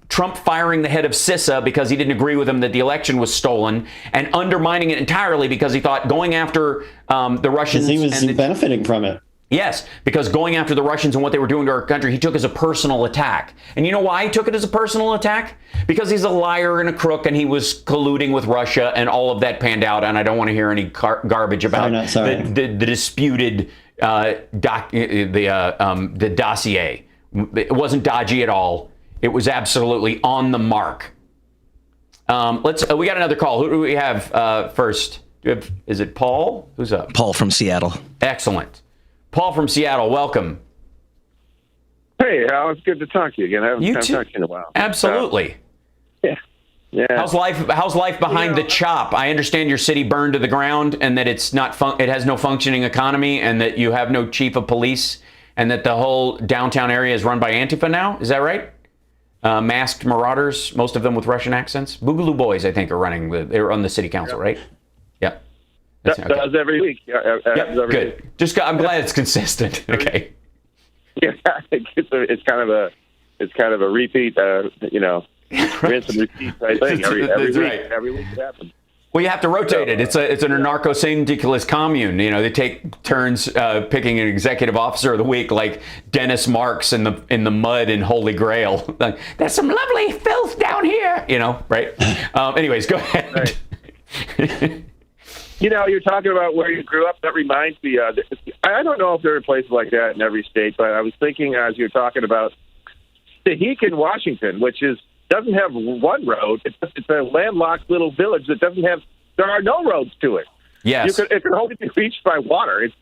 Trump firing the head of CISA because he didn't agree with him that the election was stolen, and undermining it entirely because he thought going after the Russians. He was benefiting from it. Yes, because going after the Russians and what they were doing to our country, he took as a personal attack. And you know why he took it as a personal attack? Because he's a liar and a crook, and he was colluding with Russia, and all of that panned out. And I don't want to hear any garbage about the disputed the dossier. It wasn't dodgy at all. It was absolutely on the mark. We got another call. Who do we have first? Is it Paul? Who's up? Paul from Seattle. Excellent. Paul from Seattle, welcome. Hey, Al, it's good to talk to you again. I haven't talked to you in a while. Absolutely. Yeah. How's life behind the chop? I understand your city burned to the ground, and that it's not it has no functioning economy, and that you have no chief of police, and that the whole downtown area is run by Antifa now. Is that right? Masked marauders, most of them with Russian accents. Boogaloo Boys, I think, they're on the city council, right? Yeah. Does every week. Good. I'm glad it's consistent. Okay. Yeah, it's kind of a repeat. Rinse and repeat type thing. Every week it happens. Well, you have to rotate it. It's an anarcho-syndicalist commune. They take turns picking an executive officer of the week, like Dennis Marks in the mud in Holy Grail. Like, there's some lovely filth down here. Right? Anyways, go ahead. Right. You're talking about where you grew up. That reminds me. I don't know if there are places like that in every state, but I was thinking as you're talking about Tahegan, Washington, which doesn't have one road. It's a landlocked little village that doesn't have. There are no roads to it. Yes, it can only be reached by water. It's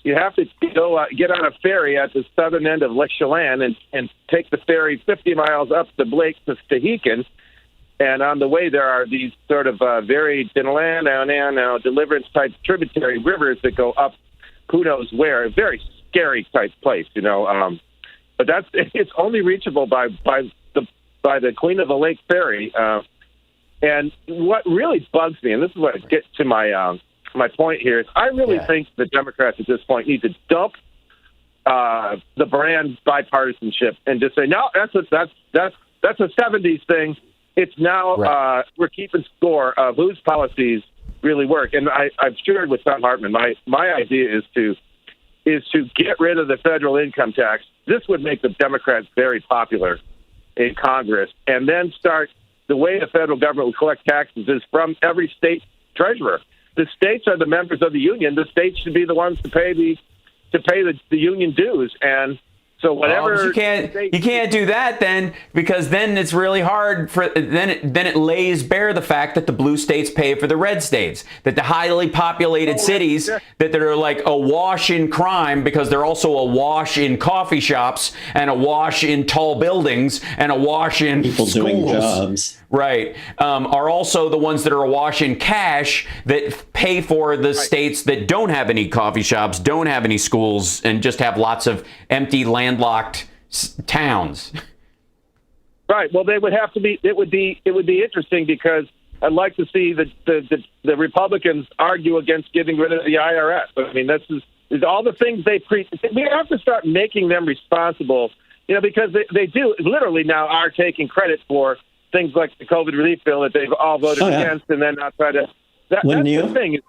you have to go get on a ferry at the southern end of Lake Chelan and take the ferry 50 miles up the Lake to Tahegan. And on the way, there are these sort of very deliverance-type tributary rivers that go up who knows where. A very scary type place, But it's only reachable by the Queen of the Lake ferry. And what really bugs me, and this is what gets to my point here, is I really think the Democrats at this point need to dump the brand bipartisanship and just say, no, that's a 70s thing. It's now we're keeping score of whose policies really work. And I've shared with Tom Hartman, my idea is to get rid of the federal income tax. This would make the Democrats very popular in Congress. And then start the way the federal government will collect taxes is from every state treasurer. The states are the members of the union. The states should be the ones to pay the union dues. And so whatever you can't do that then, because then it's really hard then it lays bare the fact that the blue states pay for the red states, that the highly populated cities that they're like awash in crime because they're also awash in coffee shops and awash in tall buildings and awash in people schools. Doing jobs. Right, are also the ones that are awash in cash that pay for the states that don't have any coffee shops, don't have any schools, and just have lots of empty landlocked towns. Right. Well, they would have to be. It would be interesting because I'd like to see the Republicans argue against getting rid of the IRS. I mean, this is all the things they preach. We have to start making them responsible. Because they do literally now are taking credit for things like the COVID relief bill that they've all voted against, and then not try to. That's the thing is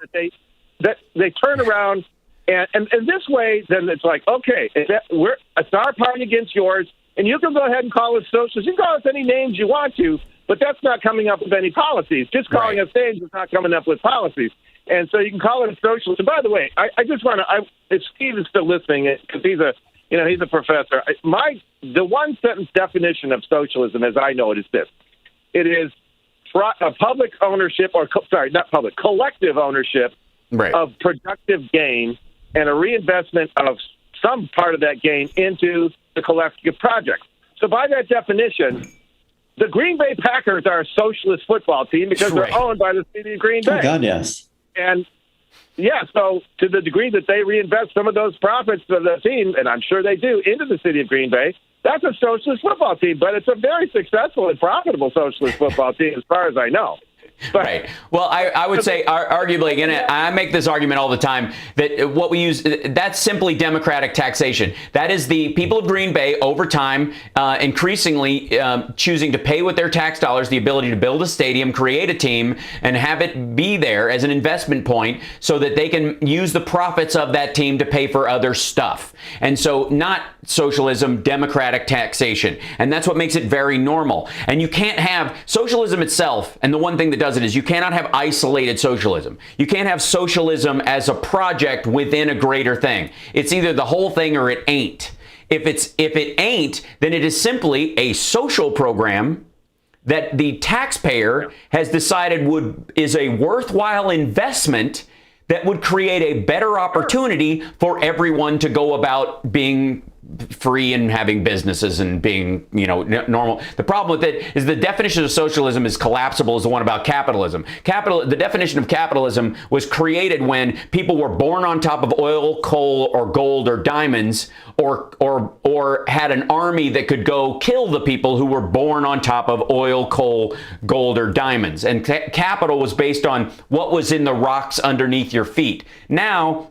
that they turn around and this way, then it's like, okay, it's our party against yours, and you can go ahead and call us socialists. You can call us any names you want to, but that's not coming up with any policies. Just calling us names is not coming up with policies. And so you can call it socialist. And by the way, I just want to. If Steve is still listening, because he's a professor. The one sentence definition of socialism, as I know it, is this. It is public ownership, collective ownership of productive gain and a reinvestment of some part of that gain into the collective project. So by that definition, the Green Bay Packers are a socialist football team because they're owned by the city of Green Bay. Oh, God, yes. And, so to the degree that they reinvest some of those profits of the team, and I'm sure they do, into the city of Green Bay, that's a socialist football team, but it's a very successful and profitable socialist football team as far as I know. Right. Well, I would say, arguably, and I make this argument all the time, that what we use, that's simply democratic taxation. That is the people of Green Bay, over time, increasingly choosing to pay with their tax dollars the ability to build a stadium, create a team, and have it be there as an investment point so that they can use the profits of that team to pay for other stuff. And so not socialism, democratic taxation. And that's what makes it very normal. And you can't have socialism itself, and the one thing that does it is you cannot have isolated socialism. You can't have socialism as a project within a greater thing. It's either the whole thing or it ain't. If it ain't, then it is simply a social program that the taxpayer has decided is a worthwhile investment that would create a better opportunity for everyone to go about being free and having businesses and being, normal. The problem with it is the definition of socialism is collapsible as the one about capitalism. The definition of capitalism was created when people were born on top of oil, coal, or gold or diamonds, or had an army that could go kill the people who were born on top of oil, coal, gold, or diamonds. And capital was based on what was in the rocks underneath your feet. Now,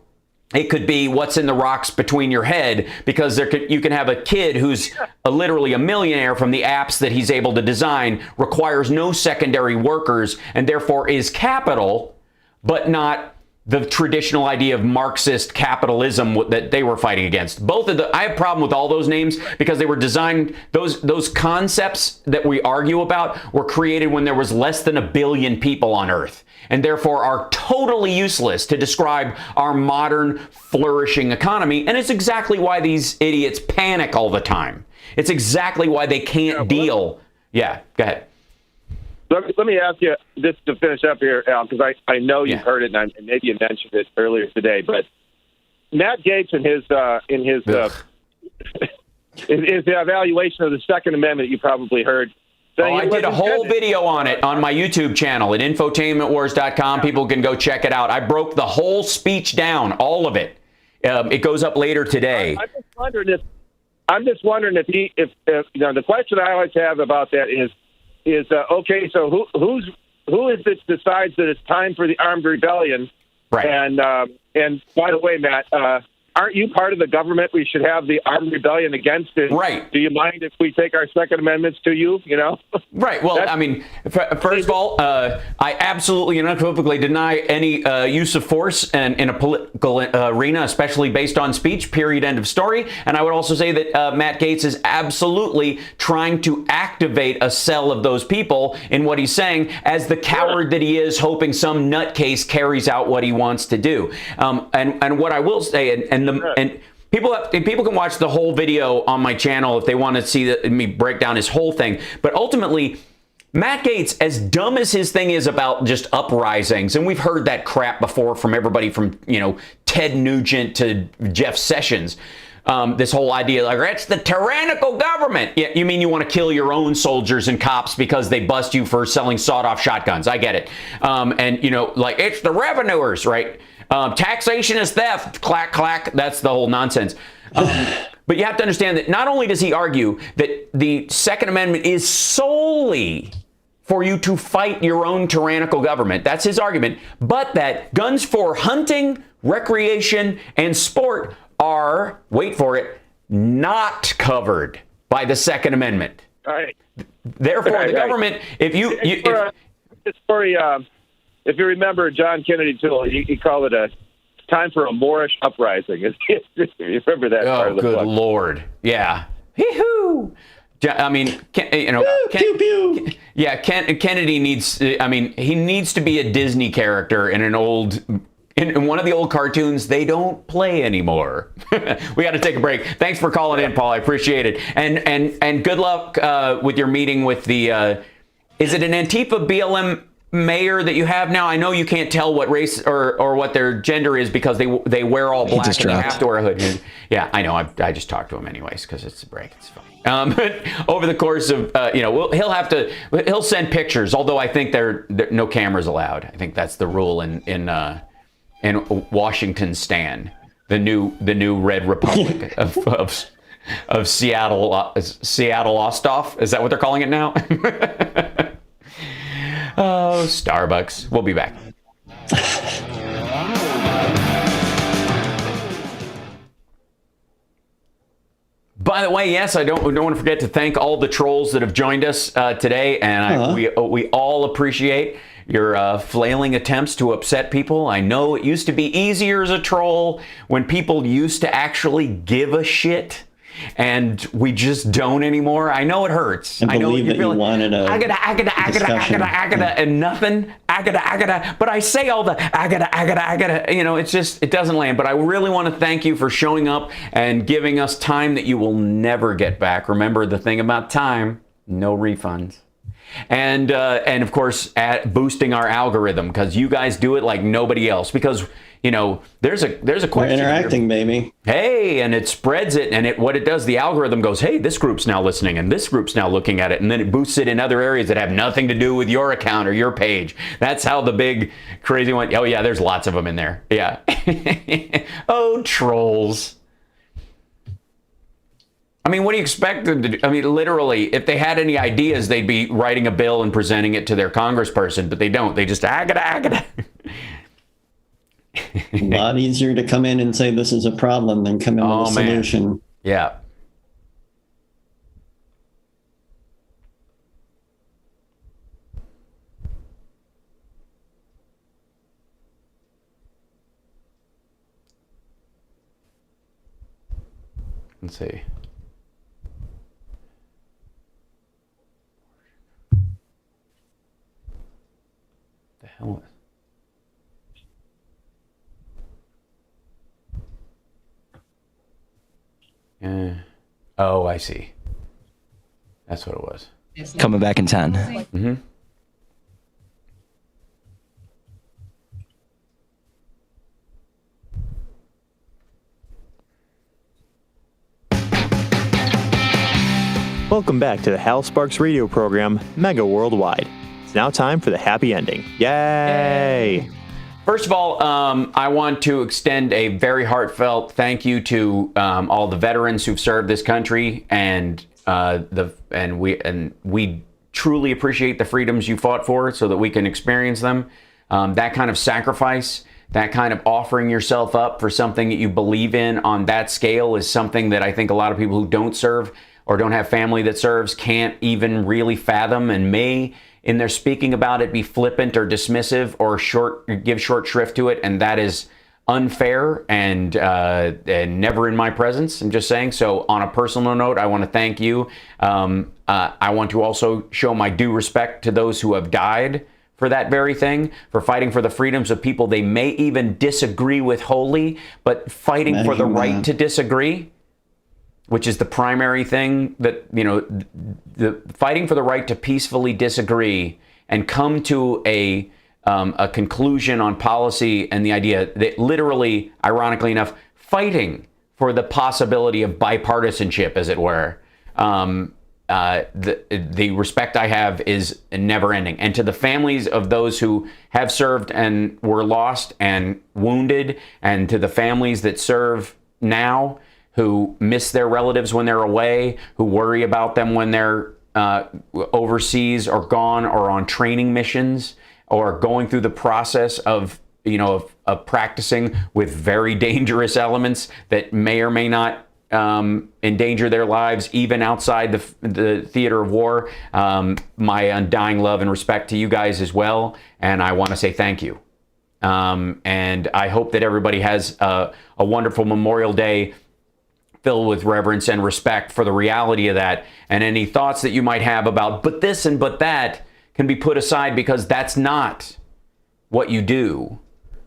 it could be what's in the rocks between your head, because you can have a kid who's literally a millionaire from the apps that he's able to design, requires no secondary workers, and therefore is capital, but not the traditional idea of Marxist capitalism that they were fighting against. I have a problem with all those names because they were designed, those concepts that we argue about were created when there was less than 1 billion people on Earth, and therefore are totally useless to describe our modern flourishing economy. And it's exactly why these idiots panic all the time. It's exactly why they can't deal. Yeah, go ahead. Let me ask you, just to finish up here, Al, because I know you've heard it, and maybe you mentioned it earlier today, but Matt Gaetz in his evaluation of the Second Amendment, you probably heard. I did a whole video on it on my YouTube channel at infotainmentwars.com. People can go check it out. I broke the whole speech down, all of it. It goes up later today. I'm just wondering if the question I always have about that is okay, so who is it decides that it's time for the armed rebellion? Right. And by the way, Matt, aren't you part of the government we should have the armed rebellion against it? Right. Do you mind if we take our Second Amendments to you, Right. Well, I mean, first of all, I absolutely and unequivocally deny any use of force in a political arena, especially based on speech, period, end of story. And I would also say that Matt Gaetz is absolutely trying to activate a cell of those people in what he's saying as the coward that he is, hoping some nutcase carries out what he wants to do. And what I will say, and people can watch the whole video on my channel if they want to see me break down his whole thing. But ultimately, Matt Gaetz, as dumb as his thing is about just uprisings, and we've heard that crap before from everybody from Ted Nugent to Jeff Sessions. This whole idea, like, it's the tyrannical government. Yeah, you mean you want to kill your own soldiers and cops because they bust you for selling sawed-off shotguns? I get it. And like, it's the revenuers, right? Taxation is theft. Clack, clack. That's the whole nonsense. But you have to understand that not only does he argue that the Second Amendment is solely for you to fight your own tyrannical government, that's his argument, but that guns for hunting, recreation, and sport are, wait for it, not covered by the Second Amendment. All right. Therefore, the government, if you remember John Kennedy Toole, he called it time for a Moorish uprising. You remember that part of the book? Oh, good Lord. Yeah. Hee-hoo. I mean, pew, pew. Yeah, Kennedy needs, he needs to be a Disney character in in one of the old cartoons they don't play anymore. We got to take a break. Thanks for calling in, Paul. I appreciate it. And good luck with your meeting with the, is it an Antifa BLM mayor that you have now? I know you can't tell what race or what their gender is because they wear all black and they have to wear a hood. Yeah, I know. I just talked to him anyways because it's a break. It's fine. But over the course of he'll send pictures. Although I think there no cameras allowed. I think that's the rule in Washington Stan, the new Red Republic of Seattle Ostov. Is that what they're calling it now? Oh, Starbucks. We'll be back. By the way, yes, I don't want to forget to thank all the trolls that have joined us today, and we all appreciate your flailing attempts to upset people. I know it used to be easier as a troll when people used to actually give a shit, and we just don't anymore. I know it hurts. And I know believe that you wanted a agada, and nothing, agada. But I say all the agada. You know, it doesn't land. But I really want to thank you for showing up and giving us time that you will never get back. Remember the thing about time: no refunds. And of course, boosting our algorithm, because you guys do it like nobody else. Because you know, there's a question. We're interacting, baby. Hey, and it spreads it, and what it does, the algorithm goes, hey, this group's now listening, and this group's now looking at it, and then it boosts it in other areas that have nothing to do with your account or your page. That's how the big crazy one. Oh yeah, there's lots of them in there. Yeah. Oh, trolls. I mean, what do you expect them to do? I mean, literally, if they had any ideas, they'd be writing a bill and presenting it to their congressperson, but they don't. They just agada. A lot easier to come in and say this is a problem than come in with a solution. Man. Yeah. Let's see. The hell is... Oh, I see. That's what it was. Coming back in 10. Mm-hmm. Welcome back to the Hal Sparks radio program, Mega Worldwide. It's now time for the happy ending. Yay! First of all, I want to extend a very heartfelt thank you to all the veterans who've served this country, and we truly appreciate the freedoms you fought for, so that we can experience them. That kind of sacrifice, that kind of offering yourself up for something that you believe in on that scale, is something that I think a lot of people who don't serve or don't have family that serves can't even really fathom, and may, in their speaking about it, be flippant or dismissive or give short shrift to it, and that is unfair and never in my presence. I'm just saying. So on a personal note, I want to thank you. I want to also show my due respect to those who have died for that very thing, for fighting for the freedoms of people they may even disagree with wholly, but fighting for the right to disagree, which is the primary thing that, you know, the fighting for the right to peacefully disagree and come to a conclusion on policy, and the idea that literally, ironically enough, fighting for the possibility of bipartisanship, as it were. The respect I have is never ending. And to the families of those who have served and were lost and wounded, and to the families that serve now, who miss their relatives when they're away, who worry about them when they're overseas or gone or on training missions, or going through the process of, you know, of practicing with very dangerous elements that may or may not endanger their lives, even outside the theater of war. My undying love and respect to you guys as well, and I want to say thank you. And I hope that everybody has a wonderful Memorial Day filled with reverence and respect for the reality of that, and any thoughts that you might have about but this and but that can be put aside, because that's not what you do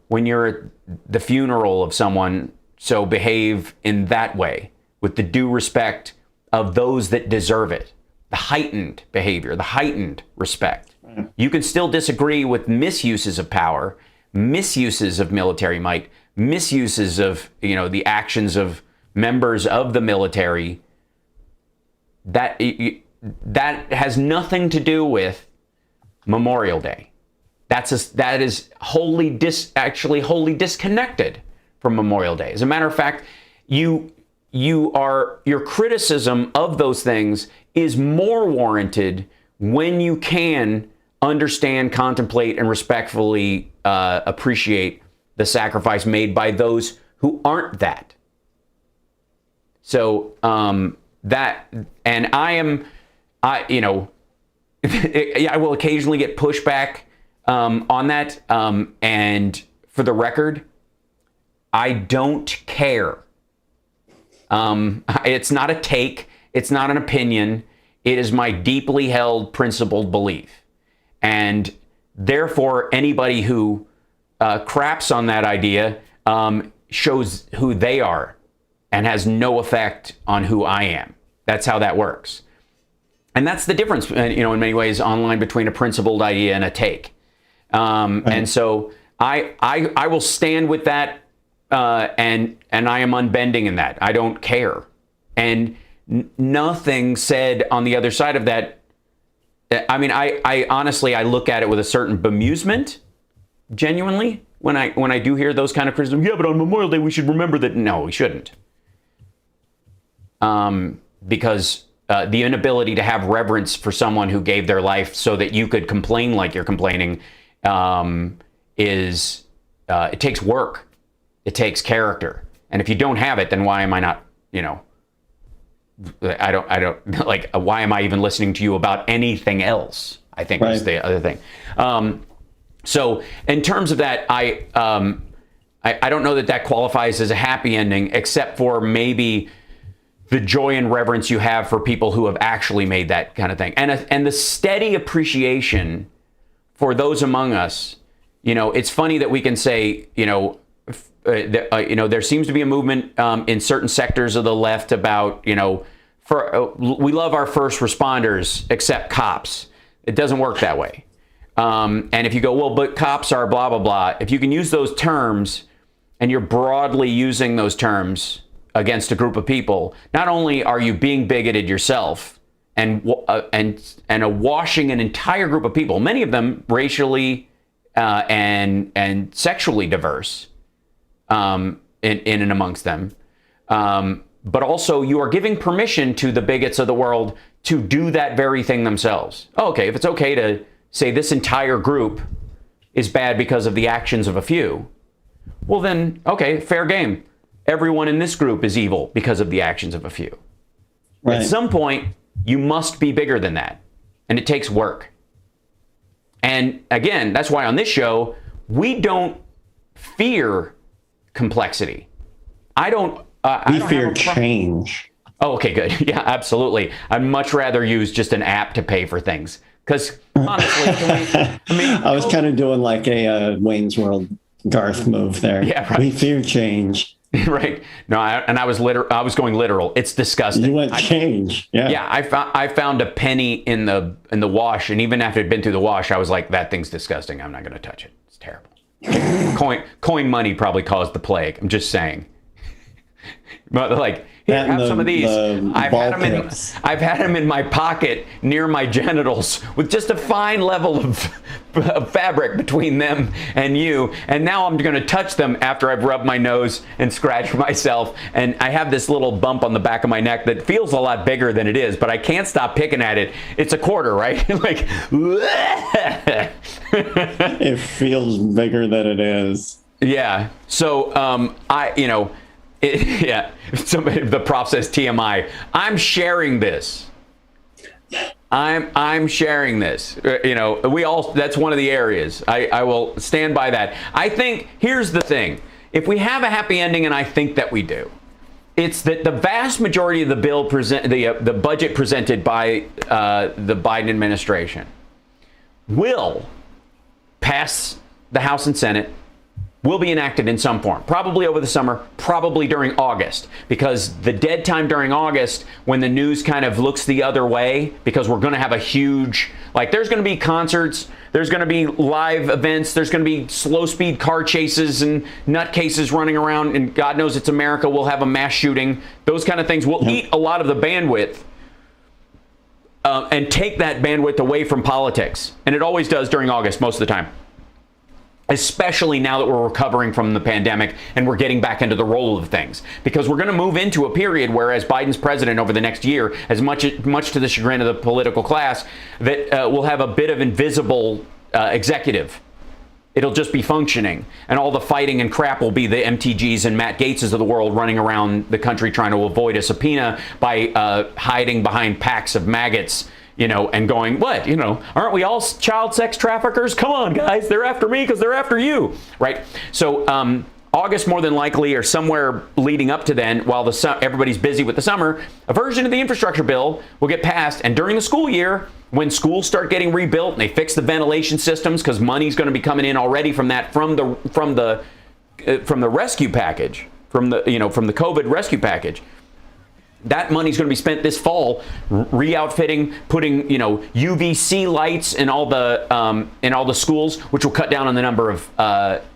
when you're at the funeral of someone. So behave in that way, with the due respect of those that deserve it, the heightened behavior, the heightened respect. You can still disagree with misuses of power, misuses of military might, misuses of, you know, the actions of members of the military. That has nothing to do with Memorial Day. That is wholly disconnected from Memorial Day. As a matter of fact, your criticism of those things is more warranted when you can understand, contemplate, and respectfully appreciate the sacrifice made by those who aren't that. So I will occasionally get pushback on that. And for the record, I don't care. It's not a take. It's not an opinion. It is my deeply held principled belief. And therefore, anybody who craps on that idea shows who they are and has no effect on who I am. That's how that works. And that's the difference, in many ways, online between a principled idea and a take. Right. And so I will stand with that, and I am unbending in that. I don't care. And nothing said on the other side of that. I mean, I honestly, I look at it with a certain bemusement, genuinely, when I do hear those kind of criticisms. Yeah, but on Memorial Day, we should remember that. No, we shouldn't. Because the inability to have reverence for someone who gave their life so that you could complain like you're complaining it takes work. It takes character. And if you don't have it, then why am I not, I don't like, why am I even listening to you about anything else? I think is the other thing. So in terms of that, I don't know that qualifies as a happy ending, except for maybe the joy and reverence you have for people who have actually made that kind of thing. And the steady appreciation for those among us. It's funny that we can say, there seems to be a movement in certain sectors of the left about, we love our first responders except cops. It doesn't work that way. And if you go, well, but cops are blah, blah, blah. If you can use those terms and you're broadly using those terms against a group of people, not only are you being bigoted yourself and washing an entire group of people, many of them racially and sexually diverse in and amongst them, but also you are giving permission to the bigots of the world to do that very thing themselves. Okay, if it's okay to say this entire group is bad because of the actions of a few, well then, okay, fair game. Everyone in this group is evil because of the actions of a few. Right. At some point, you must be bigger than that. And it takes work. And again, that's why on this show, we don't fear complexity. We fear change. Oh, okay, good. Yeah, absolutely. I'd much rather use just an app to pay for things. Because honestly, I was kind of doing like a Wayne's World Garth move there. Yeah, right. We fear change. Right. No, I was going literal. It's disgusting. You went change. Yeah. Yeah. I found a penny in the wash, and even after it'd been through the wash, I was like, that thing's disgusting. I'm not going to touch it. It's terrible. Coin money probably caused the plague. I'm just saying. But like, here, have some of these. I've had them in my pocket near my genitals with just a fine level of fabric between them and you. And now I'm going to touch them after I've rubbed my nose and scratched myself. And I have this little bump on the back of my neck that feels a lot bigger than it is, but I can't stop picking at it. It's a quarter, right? Like, it feels bigger than it is. Yeah. So, the prof says TMI. I'm sharing this. I'm sharing this. That's one of the areas. I will stand by that. I think here's the thing. If we have a happy ending, and I think that we do, it's that the vast majority of the bill the budget presented by the Biden administration will pass the House and Senate, will be enacted in some form, probably over the summer, probably during August, because the dead time during August, when the news kind of looks the other way, because we're going to have a huge, there's going to be concerts, there's going to be live events, there's going to be slow speed car chases and nutcases running around, and God knows it's America, we'll have a mass shooting. Those kind of things will eat a lot of the bandwidth and take that bandwidth away from politics. And it always does during August most of the time. especially now that we're recovering from the pandemic and we're getting back into the roll of things. Because we're going to move into a period where, as Biden's president over the next year, as much to the chagrin of the political class, that we'll have a bit of invisible executive. It'll just be functioning, and all the fighting and crap will be the MTGs and Matt Gaetzes of the world running around the country trying to avoid a subpoena by hiding behind packs of maggots, and going, what, aren't we all child sex traffickers? Come on, guys, they're after me because they're after you, right? So August, more than likely, or somewhere leading up to then, while everybody's busy with the summer, a version of the infrastructure bill will get passed, and during the school year, when schools start getting rebuilt and they fix the ventilation systems, because money's going to be coming in already from the rescue package, from the COVID rescue package. That money's going to be spent this fall re-outfitting, putting UVC lights in all the schools, which will cut down on the number of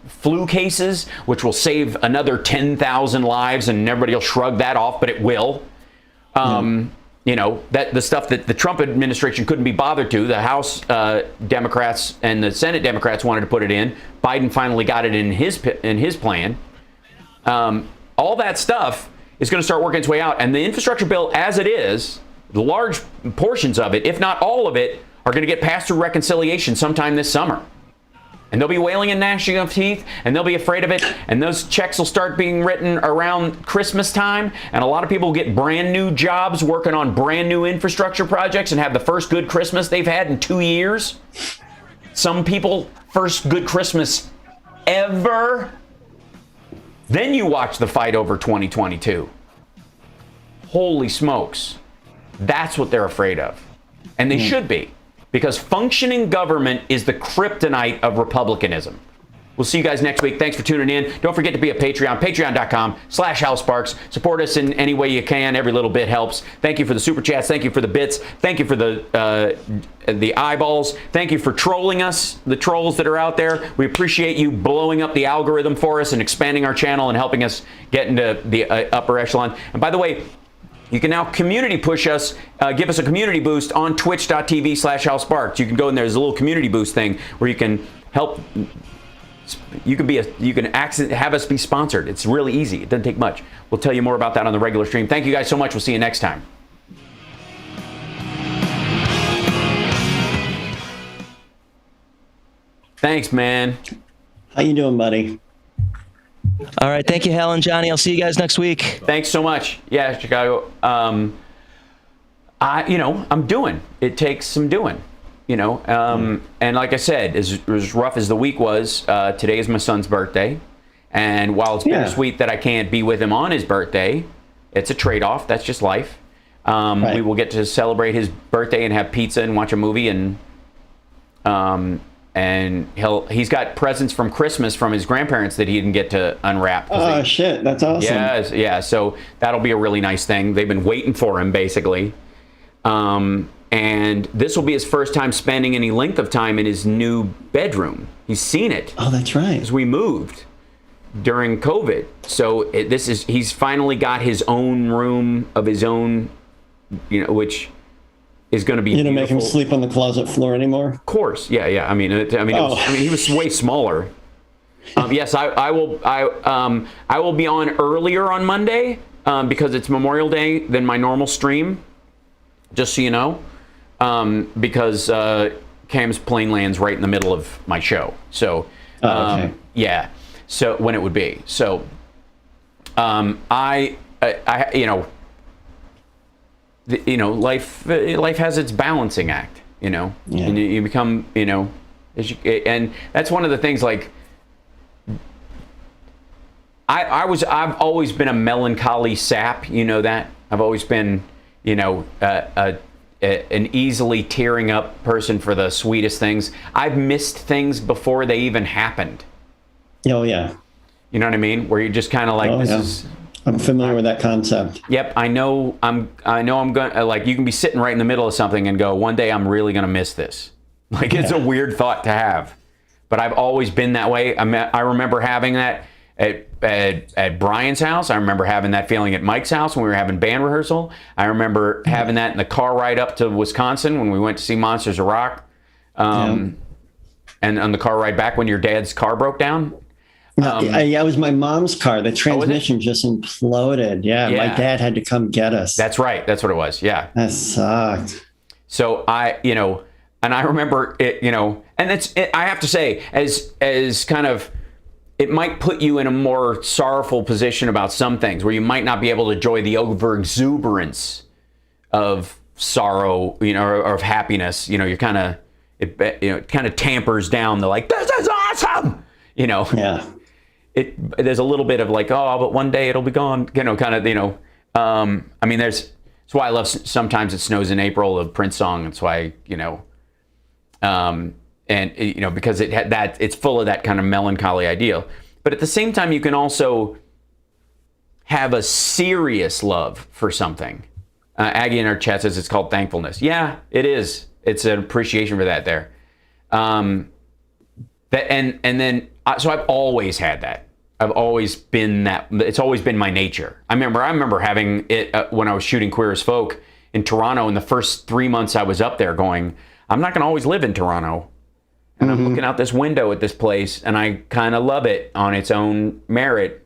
flu cases, which will save another 10,000 lives, and everybody will shrug that off, but it will. That the stuff that the Trump administration couldn't be bothered to, the House Democrats and the Senate Democrats wanted to put it in. Biden finally got it in his plan. All that stuff is going to start working its way out, and the infrastructure bill, as it is, the large portions of it, if not all of it, are going to get passed through reconciliation sometime this summer. And they'll be wailing and gnashing of teeth, and they'll be afraid of it, and those checks will start being written around Christmas time, and a lot of people will get brand new jobs working on brand new infrastructure projects and have the first good Christmas they've had in 2 years. Some people, first good Christmas ever. Then you watch the fight over 2022. Holy smokes. That's what they're afraid of. And they should be. Because functioning government is the kryptonite of republicanism. We'll see you guys next week. Thanks for tuning in. Don't forget to be a Patreon, patreon.com/HalSparks. Support us in any way you can. Every little bit helps. Thank you for the super chats. Thank you for the bits. Thank you for the eyeballs. Thank you for trolling us, the trolls that are out there. We appreciate you blowing up the algorithm for us and expanding our channel and helping us get into the upper echelon. And by the way, you can now community push us, give us a community boost on twitch.tv/HalSparks. You can go in there. There's a little community boost thing where you can help. You can have us be sponsored. It's really easy. It doesn't take much. We'll tell you more about that on the regular stream. Thank you guys so much. We'll see you next time. Thanks, man. How you doing, buddy? All right. Thank you, Hal and Johnny. I'll see you guys next week. Thanks so much. Yeah, Chicago. I'm doing. It takes some doing. And like I said, as rough as the week was, today is my son's birthday. And while it's bittersweet that I can't be with him on his birthday, it's a trade-off. That's just life. We will get to celebrate his birthday and have pizza and watch a movie. And he's got presents from Christmas from his grandparents that he didn't get to unwrap. Oh, shit. That's awesome. Yeah. So that'll be a really nice thing. They've been waiting for him, basically. And this will be his first time spending any length of time in his new bedroom. He's seen it. Oh, that's right. Because we moved during COVID. So he's finally got his own room of his own, which is going to be beautiful. Make him sleep on the closet floor anymore? Of course. Yeah. I mean, he was way smaller. Yes, I will be on earlier on Monday because it's Memorial Day than my normal stream. Just so you know. Because Cam's plane lands right in the middle of my show. So, okay. Yeah. So when it would be. So, life has its balancing act, and you become, and that's one of the things, like, I've always been a melancholy sap, that I've always been, an easily tearing up person for the sweetest things. I've missed things before they even happened. Oh yeah. You know what I mean? Where you're just kind of like, I'm familiar with that concept. Yep, I know I'm going to, like, you can be sitting right in the middle of something and go, one day I'm really going to miss this. Like, it's a weird thought to have. But I've always been that way. I remember having that at Brian's house. I remember having that feeling at Mike's house when we were having band rehearsal. I remember having that in the car ride up to Wisconsin when we went to see Monsters of Rock. And And on the car ride back when your dad's car broke down? No, it was my mom's car. The transmission just imploded. Yeah, my dad had to come get us. That's right. That's what it was. Yeah. That sucked. So and I remember it, and I have to say, as kind of, it might put you in a more sorrowful position about some things where you might not be able to enjoy the overexuberance of sorrow, or of happiness. You're kind of, it kind of tampers down the like, this is awesome, Yeah. There's a little bit of like, oh, but one day it'll be gone, kind of, I mean, that's why I love Sometimes It Snows in April, the Prince song. That's why, because it had that, it's full of that kind of melancholy ideal. But at the same time, you can also have a serious love for something. Aggie in our chat says it's called thankfulness. Yeah, it is. It's an appreciation for that there. So I've always had that. I've always been that. It's always been my nature. I remember having it when I was shooting Queer as Folk in Toronto. In the first 3 months I was up there, going, I'm not going to always live in Toronto, and I'm looking out this window at this place, and I kind of love it on its own merit,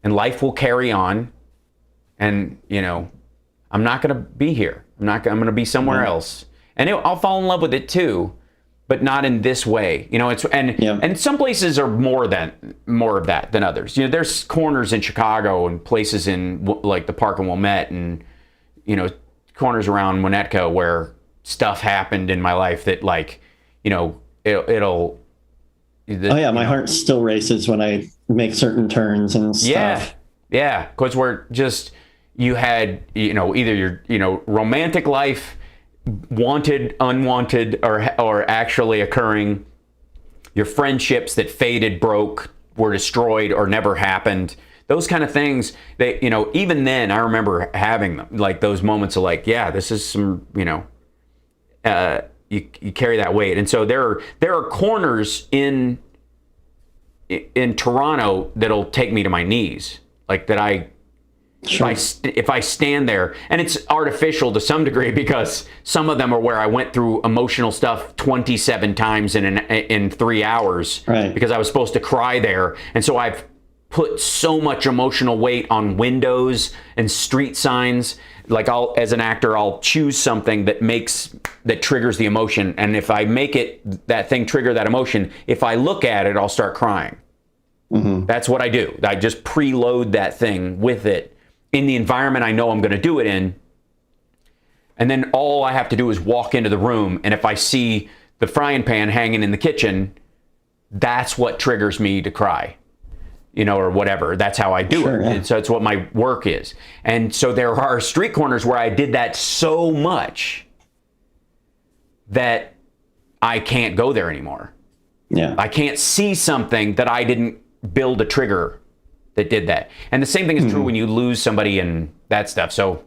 and life will carry on, and I'm not going to be here. I'm going to be somewhere else, and I'll fall in love with it too. But not in this way, and some places are more of that than others. There's corners in Chicago and places in like the Park and Wilmette and corners around Winnetka where stuff happened in my life that it'll. My heart still races when I make certain turns and stuff. Yeah, because we're just you had either your romantic life. Wanted, unwanted, or actually occurring, your friendships that faded, broke, were destroyed, or never happened. Those kind of things. They, even then, I remember having them, like those moments of like, yeah, this is some, you carry that weight. And so there are corners in Toronto that'll take me to my knees, like that I. Sure. If I stand there, and it's artificial to some degree because some of them are where I went through emotional stuff 27 times in 3 hours, right? Because I was supposed to cry there, and so I've put so much emotional weight on windows and street signs. Like as an actor, I'll choose something that triggers the emotion, and if I make that thing trigger that emotion, if I look at it, I'll start crying. Mm-hmm. That's what I do. I just preload that thing with it. In the environment I know I'm going to do it in. And then all I have to do is walk into the room, and if I see the frying pan hanging in the kitchen, that's what triggers me to cry, or whatever. That's how I do it. Yeah. And so it's what my work is. And so there are street corners where I did that so much that I can't go there anymore. Yeah. I can't see something that I didn't build a trigger that did that. And the same thing is true when you lose somebody and that stuff. So,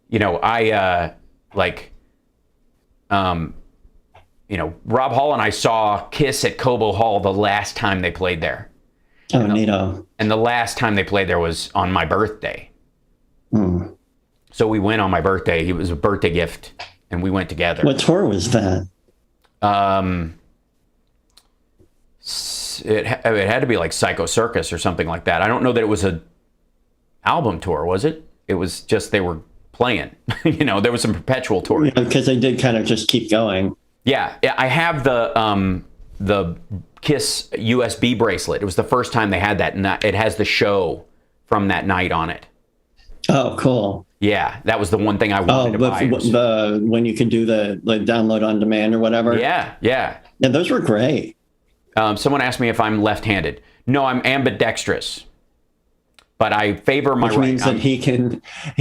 I Rob Hall and I saw Kiss at Cobo Hall the last time they played there. Oh, neato. And the last time they played there was on my birthday. So we went on my birthday. It was a birthday gift, and we went together. What tour was that? It had to be like Psycho Circus or something like that. I don't know that it was a album tour, was it? It was just they were playing. There was some perpetual touring. Yeah, because they did kind of just keep going. Yeah, I have the Kiss USB bracelet. It was the first time they had that, and it has the show from that night on it. Oh, cool. Yeah, that was the one thing I wanted to buy. When you could do the download on demand or whatever. Yeah. Yeah, those were great. Someone asked me if I'm left-handed. No, I'm ambidextrous, but I favor my right. Which means that he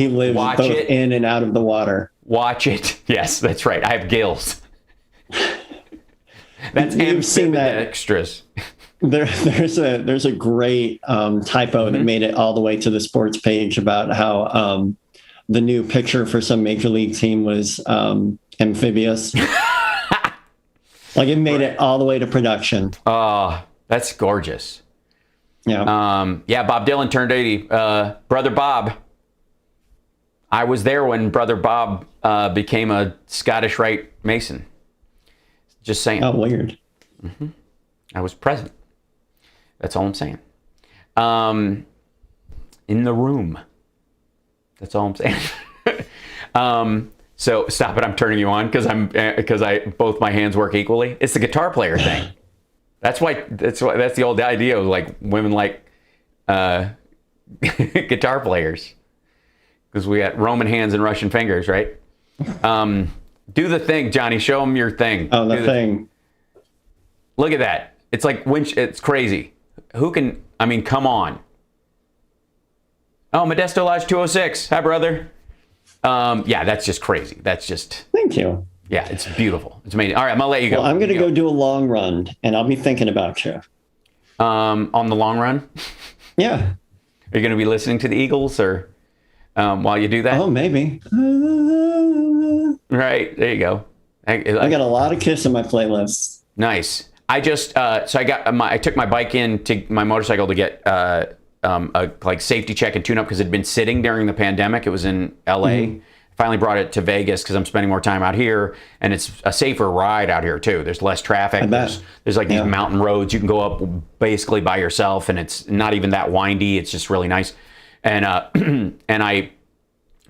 lives both in and out of the water. Watch it. Yes, that's right. I have gills. That's ambidextrous. There's a great typo that made it all the way to the sports page about how the new picture for some major league team was amphibious. Like it made it all the way to production. Oh, that's gorgeous. Yeah. Bob Dylan turned 80. Brother Bob. I was there when Brother Bob became a Scottish Rite Mason. Just saying. Oh, weird. Mm-hmm. I was present. That's all I'm saying. In the room. That's all I'm saying. So stop it. I'm turning you on because both my hands work equally. It's the guitar player thing. That's the old idea of like women like guitar players because we got Roman hands and Russian fingers, right? Do the thing, Johnny. Show them your thing. Oh, the thing. Look at that. It's like it's crazy. Who can? I mean, come on. Oh, Modesto Lodge 206. Hi, brother. Yeah, that's just crazy. That's just. Thank you. Yeah, it's beautiful. It's amazing. All right, I'm gonna let you go. Well, I'm gonna go do a long run, and I'll be thinking about you. On the long run. Yeah. Are you gonna be listening to the Eagles, or while you do that? Oh, maybe. Right there you go. I got a lot of Kiss in my playlist. Nice. I just I took my bike in to my motorcycle to get a safety check and tune up because it had been sitting during the pandemic. It was in LA. Mm-hmm. Finally brought it to Vegas because I'm spending more time out here, and it's a safer ride out here too. There's less traffic. There's like these mountain roads you can go up basically by yourself, and it's not even that windy. It's just really nice. And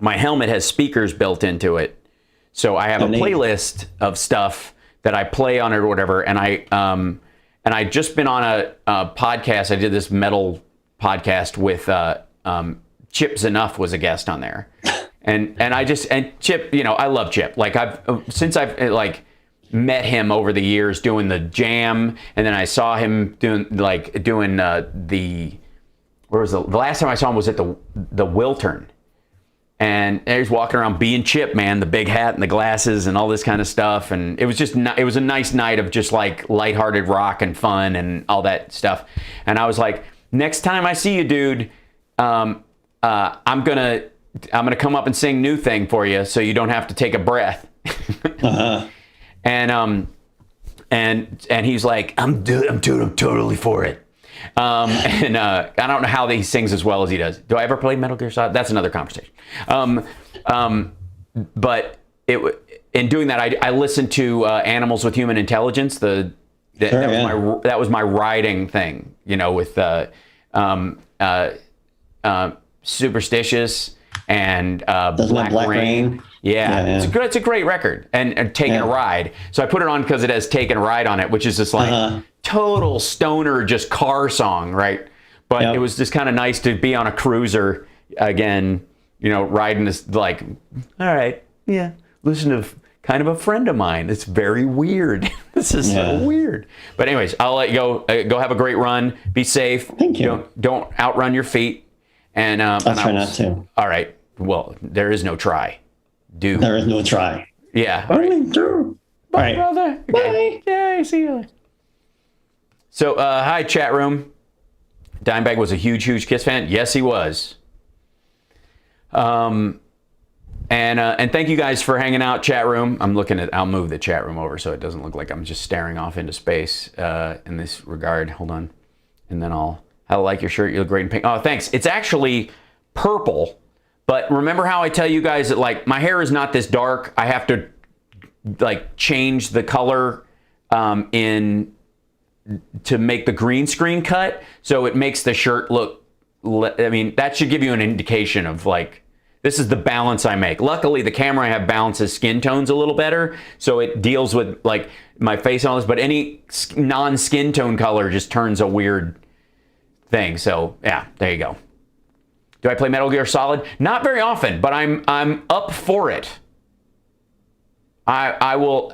my helmet has speakers built into it, so I have a playlist of stuff that I play on it or whatever. And I just been on a podcast. I did this metal podcast with Chip Zanoff was a guest on there. And Chip, I love Chip. Like since I've met him over the years doing the Jam, and then I saw him doing the last time I saw him was at the Wiltern, and he's walking around being Chip, man, the big hat and the glasses and all this kind of stuff, and it was a nice night of just like lighthearted rock and fun and all that stuff, and I was like, next time I see you, dude, I'm gonna come up and sing New Thing for you, so you don't have to take a breath. Uh-huh. And he's like, I'm totally for it. I don't know how he sings as well as he does. Do I ever play Metal Gear Solid? That's another conversation. But in doing that, I listened to Animals with Human Intelligence. That was my riding thing. With Superstitious and Black Rain. Yeah. It's a great record. And Taking a Ride. So I put it on because it has Taking a Ride on it, which is just like total stoner, just car song, right? But it was just kind of nice to be on a cruiser again, riding this like, all right, listen to kind of a friend of mine. It's very weird. This is so weird. But anyways, I'll let you go. Go have a great run. Be safe. Thank you. Don't outrun your feet. And I'll try not to. All right. Well, there is no try. Do. There is no try. Yeah. Only do. Bye, brother. Okay. Bye. Yay, see you. So, hi, chat room. Dimebag was a huge Kiss fan. Yes, he was. And thank you guys for hanging out, chat room. I'll move the chat room over so it doesn't look like I'm just staring off into space in this regard. Hold on. And then I like your shirt. You look great in pink. Oh, thanks. It's actually purple. But remember how I tell you guys that like my hair is not this dark. I have to like change the color to make the green screen cut. So it makes the shirt look, that should give you an indication of like, this is the balance I make. Luckily, the camera I have balances skin tones a little better. So it deals with like my face and all this, but any non-skin tone color just turns a weird thing. So yeah, there you go. Do I play Metal Gear Solid? Not very often, but I'm up for it. I will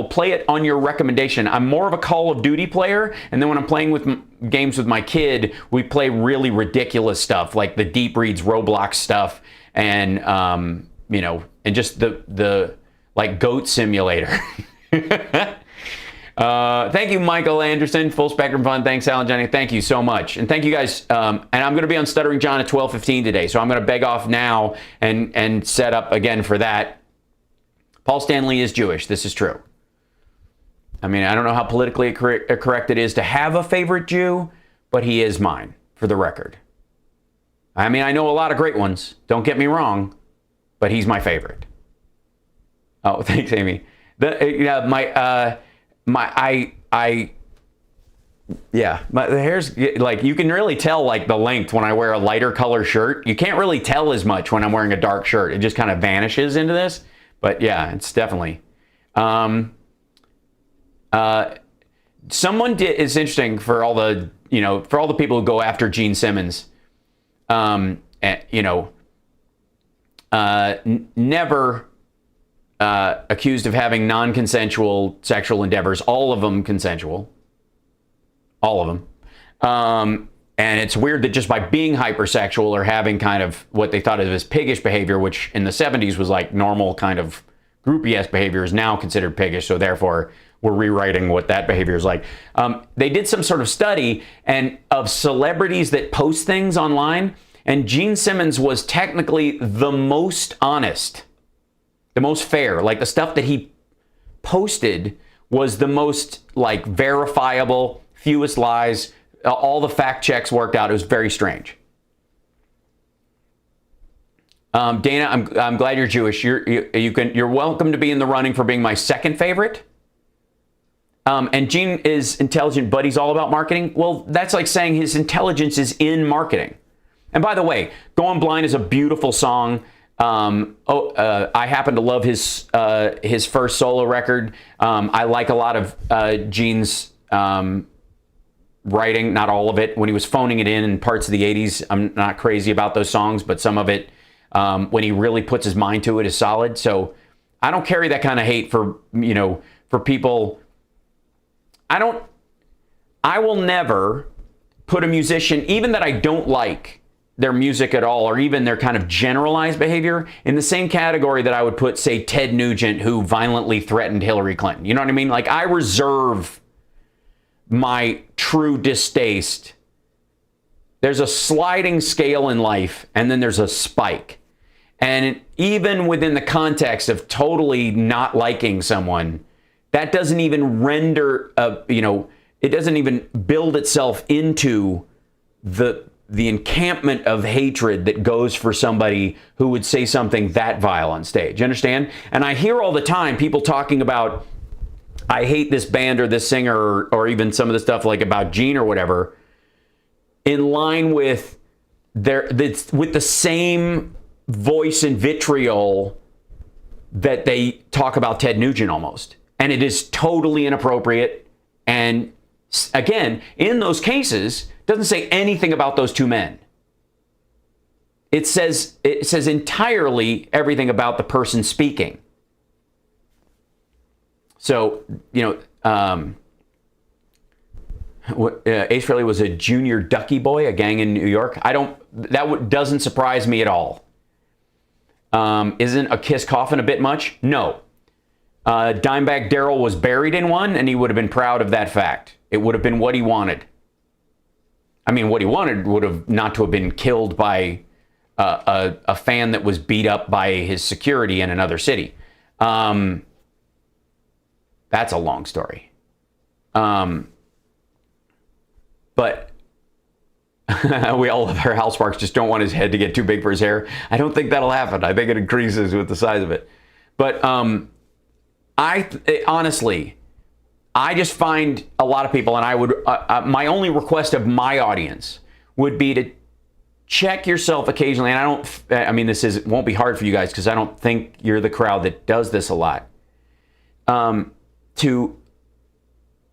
play it on your recommendation. I'm more of a Call of Duty player, and then when I'm playing with games with my kid, we play really ridiculous stuff like the Deep Reads Roblox stuff, and and just the like Goat Simulator. Thank you, Michael Anderson. Full Spectrum Fun. Thanks, Alan Johnny. Thank you so much. And thank you guys. And I'm going to be on Stuttering John at 12:15 today. So I'm going to beg off now and set up again for that. Paul Stanley is Jewish. This is true. I mean, I don't know how politically correct it is to have a favorite Jew, but he is mine, for the record. I mean, I know a lot of great ones. Don't get me wrong, but he's my favorite. Oh, thanks, Amy. The hair's like, you can really tell like the length when I wear a lighter color shirt. You can't really tell as much when I'm wearing a dark shirt. It just kind of vanishes into this. But yeah, it's definitely. Someone did. It's interesting for all the people who go after Gene Simmons. Never accused of having non-consensual sexual endeavors. All of them consensual. All of them. And it's weird that just by being hypersexual or having kind of what they thought of as piggish behavior, which in the 70s was like normal kind of groupie-esque behavior, is now considered piggish. So therefore, we're rewriting what that behavior is like. They did some sort of study of celebrities that post things online, and Gene Simmons was technically the most honest, the most fair. Like the stuff that he posted was the most like verifiable, fewest lies. All the fact checks worked out. It was very strange. Dana, I'm glad you're Jewish. You're welcome to be in the running for being my second favorite. And Gene is intelligent, but he's all about marketing. Well, that's like saying his intelligence is in marketing. And by the way, Going Blind is a beautiful song. I happen to love his first solo record. I like a lot of Gene's writing, not all of it. When he was phoning it in parts of the 80s, I'm not crazy about those songs, but some of it, when he really puts his mind to it, is solid. So I don't carry that kind of hate for people. I will never put a musician, even that I don't like their music at all, or even their kind of generalized behavior, in the same category that I would put, say, Ted Nugent, who violently threatened Hillary Clinton. You know what I mean? Like, I reserve my true distaste. There's a sliding scale in life, and then there's a spike. And even within the context of totally not liking someone, that doesn't even render, it doesn't even build itself into the encampment of hatred that goes for somebody who would say something that vile on stage. You understand? And I hear all the time people talking about, I hate this band or this singer, or even some of the stuff like about Gene or whatever, in line with the same voice and vitriol that they talk about Ted Nugent almost. And it is totally inappropriate. And again, in those cases, doesn't say anything about those two men. It says entirely everything about the person speaking. So, Ace Frehley was a junior ducky boy, a gang in New York. Doesn't surprise me at all. Isn't a kiss coffin a bit much? No. Dimebag Darrell was buried in one, and he would have been proud of that fact. It would have been what he wanted. I mean, what he wanted would have not to have been killed by a fan that was beat up by his security in another city. That's a long story. But we all love our Hal Sparks, just don't want his head to get too big for his hair. I don't think that'll happen. I think it increases with the size of it. But honestly, I just find a lot of people, and I would, my only request of my audience would be to check yourself occasionally. And this won't be hard for you guys, because I don't think you're the crowd that does this a lot.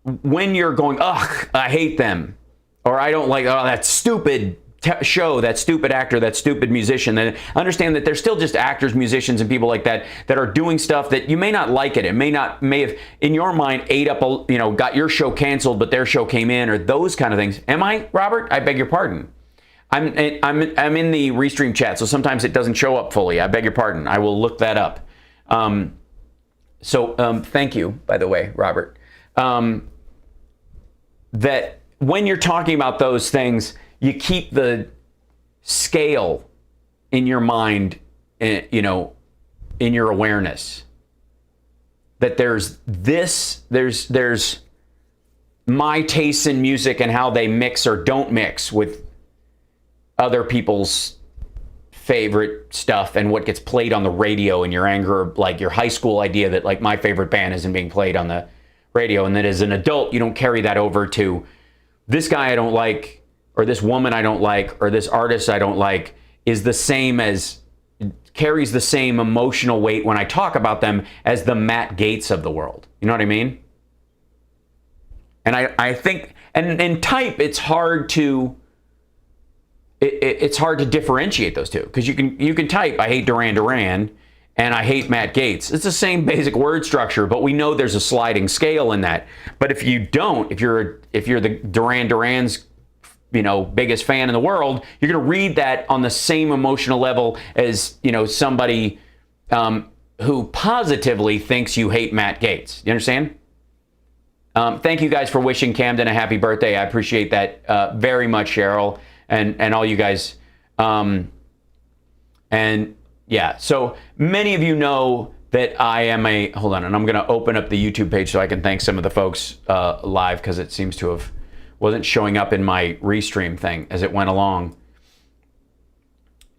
When you're going, ugh, I hate them, or I don't like, that stupid show, that stupid actor, that stupid musician, then understand that they're still just actors, musicians, and people like that are doing stuff that you may not like it. It may have in your mind ate up got your show canceled, but their show came in, or those kind of things. Am I, Robert? I beg your pardon. I'm in the Restream chat, so sometimes it doesn't show up fully. I beg your pardon. I will look that up. Thank you, by the way, Robert. That when you're talking about those things, you keep the scale in your mind, in your awareness. That there's my tastes in music and how they mix or don't mix with other people's favorite stuff and what gets played on the radio, and your anger, like your high school idea that like my favorite band isn't being played on the radio, and that as an adult you don't carry that over to this guy I don't like, or this woman I don't like, or this artist I don't like, is the same as, carries the same emotional weight when I talk about them as the Matt Gaetz of the world. You know what I mean? And I think, and in type, it's hard to differentiate those two, because you can type I hate Duran Duran and I hate Matt Gaetz. It's the same basic word structure, but we know there's a sliding scale in that. But if you don't, if you're the Duran Duran's biggest fan in the world, you're going to read that on the same emotional level as somebody who positively thinks you hate Matt Gaetz. You understand? Thank you guys for wishing Camden a happy birthday. I appreciate that very much, Cheryl, and all you guys. And yeah, so many of you know that I am hold on, and I'm going to open up the YouTube page so I can thank some of the folks live, because it seems to have wasn't showing up in my restream thing as it went along.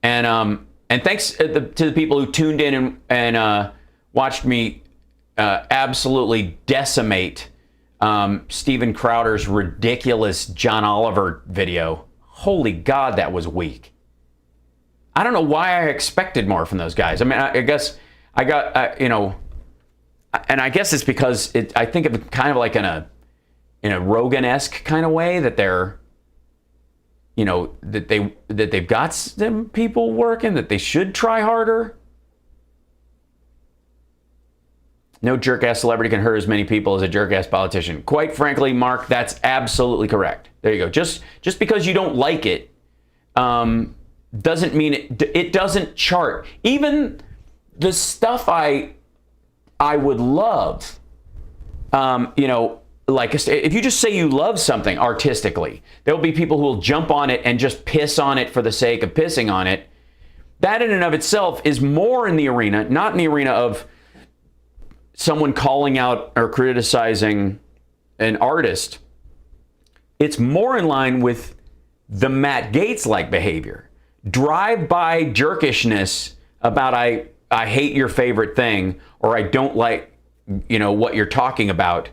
And thanks to the people who tuned in and watched me absolutely decimate Steven Crowder's ridiculous John Oliver video. Holy God, that was weak. I don't know why I expected more from those guys. I mean, I guess I got, and I guess it's because I think of it kind of like in a Rogan-esque kind of way, that they're, that they've got some people working, that they should try harder. No jerk-ass celebrity can hurt as many people as a jerk-ass politician. Quite frankly, Mark, that's absolutely correct. There you go. Just because you don't like it doesn't mean it doesn't chart. Even the stuff I would love, like if you just say you love something artistically, there'll be people who will jump on it and just piss on it for the sake of pissing on it. That in and of itself is more in the arena, not in the arena of someone calling out or criticizing an artist. It's more in line with the Matt Gaetz-like behavior. Drive-by jerkishness about I hate your favorite thing, or I don't like, what you're talking about.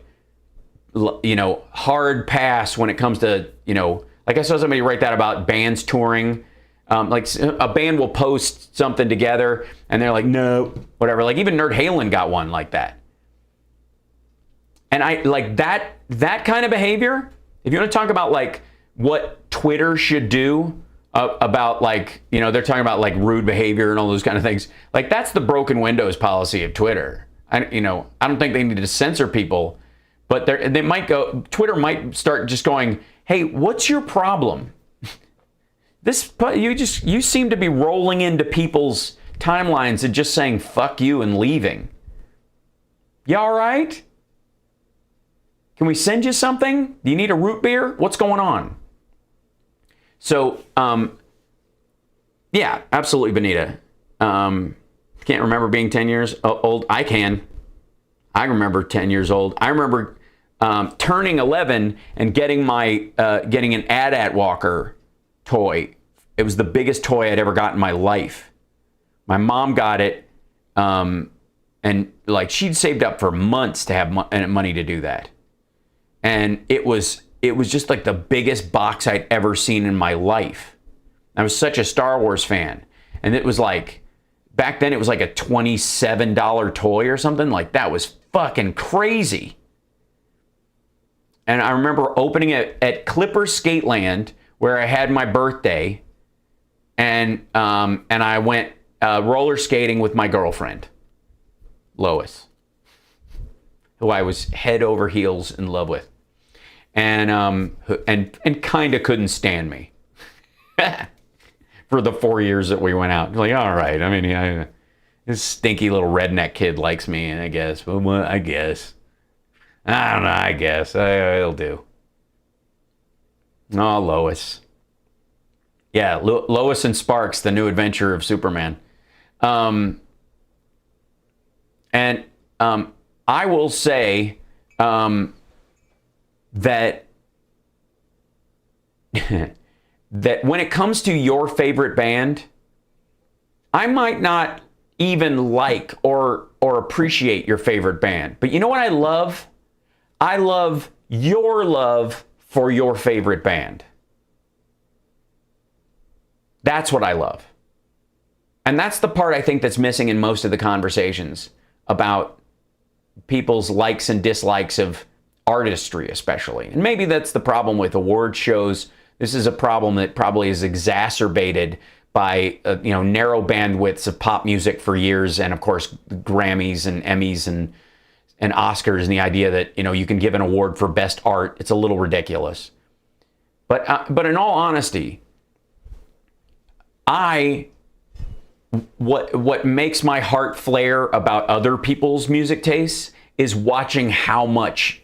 Hard pass when it comes to, like I saw somebody write that about bands touring. Like a band will post something together and they're like, no, whatever. Like even Nerd Halen got one like that. And I like that kind of behavior. If you want to talk about like what Twitter should do about like, they're talking about like rude behavior and all those kind of things. Like that's the broken windows policy of Twitter. I don't think they need to censor people, but Twitter might start just going, hey, what's your problem? You seem to be rolling into people's timelines and just saying fuck you and leaving. You all right? Can we send you something? Do you need a root beer? What's going on? So, yeah, absolutely, Benita. Can't remember being 10 years old. I can. I remember 10 years old. I remember turning 11 and getting getting an AT-AT Walker toy. It was the biggest toy I'd ever got in my life. My mom got it, and like she'd saved up for months to have money to do that. And it was just like the biggest box I'd ever seen in my life. I was such a Star Wars fan. And it was like, back then it was like a $27 toy or something. Like that was fucking crazy. And I remember opening it at Clipper Skateland, where I had my birthday. And I went roller skating with my girlfriend, Lois, who I was head over heels in love with. And kind of couldn't stand me for the 4 years that we went out. Like, all right, I mean, this stinky little redneck kid likes me, I guess. Well, I guess. I don't know, I guess. It'll do. Oh, Lois. Yeah, Lois and Sparks, the new adventure of Superman. I will say that that when it comes to your favorite band, I might not even like or appreciate your favorite band. But you know what I love? I love your love for your favorite band. That's what I love. And that's the part I think that's missing in most of the conversations about people's likes and dislikes of artistry, especially. And maybe that's the problem with award shows. This is a problem that probably is exacerbated by narrow bandwidths of pop music for years, and of course Grammys and Emmys and Oscars, and the idea that you can give an award for best art. It's a little ridiculous. But in all honesty, what makes my heart flare about other people's music tastes is watching how much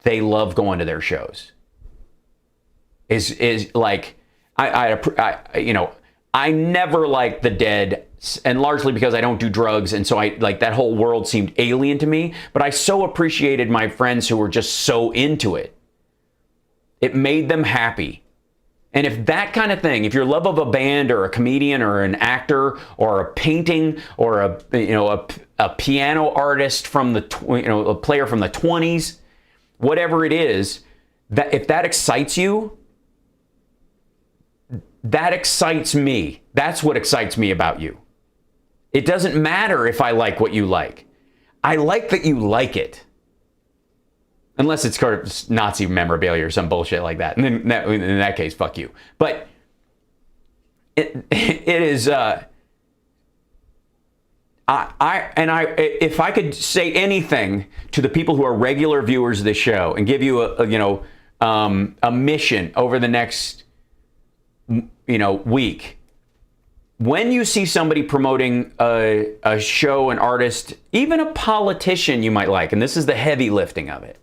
they love going to their shows. Is like I never liked the Dead, and largely because I don't do drugs, and so that whole world seemed alien to me. But I so appreciated my friends who were just so into it. It made them happy. And if that kind of thing, if your love of a band or a comedian or an actor or a painting or a piano artist from a player from the 20s, whatever it is, that if that excites you, that excites me. That's what excites me about you. It doesn't matter if I like what you like. I like that you like it. Unless it's kind of Nazi memorabilia or some bullshit like that. And then in that case, fuck you. But it is, if I could say anything to the people who are regular viewers of this show and give you a mission over the next week, when you see somebody promoting a show, an artist, even a politician you might like, and this is the heavy lifting of it,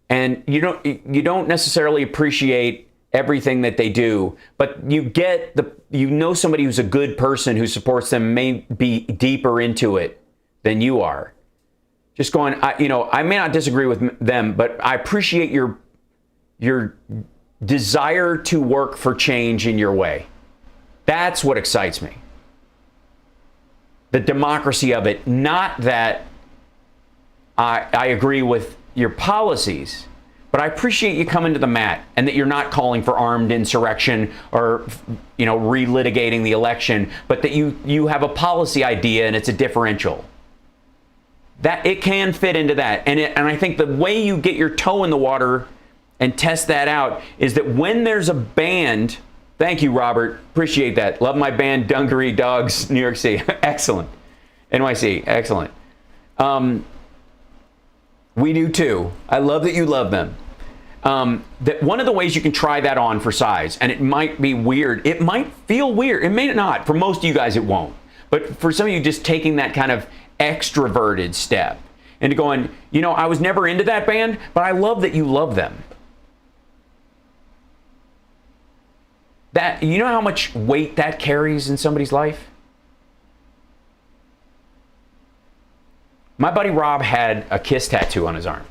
and you don't necessarily appreciate everything that they do, but you know somebody who's a good person who supports them, may be deeper into it than you are. Just going, I may not disagree with them, but I appreciate your desire to work for change in your way. That's what excites me. The democracy of it, not that I agree with your policies, but I appreciate you coming to the mat and that you're not calling for armed insurrection or relitigating the election, but that you have a policy idea and it's a differential. That it can fit into that. And I think the way you get your toe in the water and test that out is that when there's a band, thank you, Robert, appreciate that. Love my band, Dungaree Dogs, New York City. Excellent. NYC, excellent. We do too. I love that you love them. That one of the ways you can try that on for size, and it might be weird. It might feel weird. It may not. For most of you guys, it won't. But for some of you, just taking that kind of extroverted step into going, I was never into that band, but I love that you love them. That, you know how much weight that carries in somebody's life? My buddy Rob had a Kiss tattoo on his arm.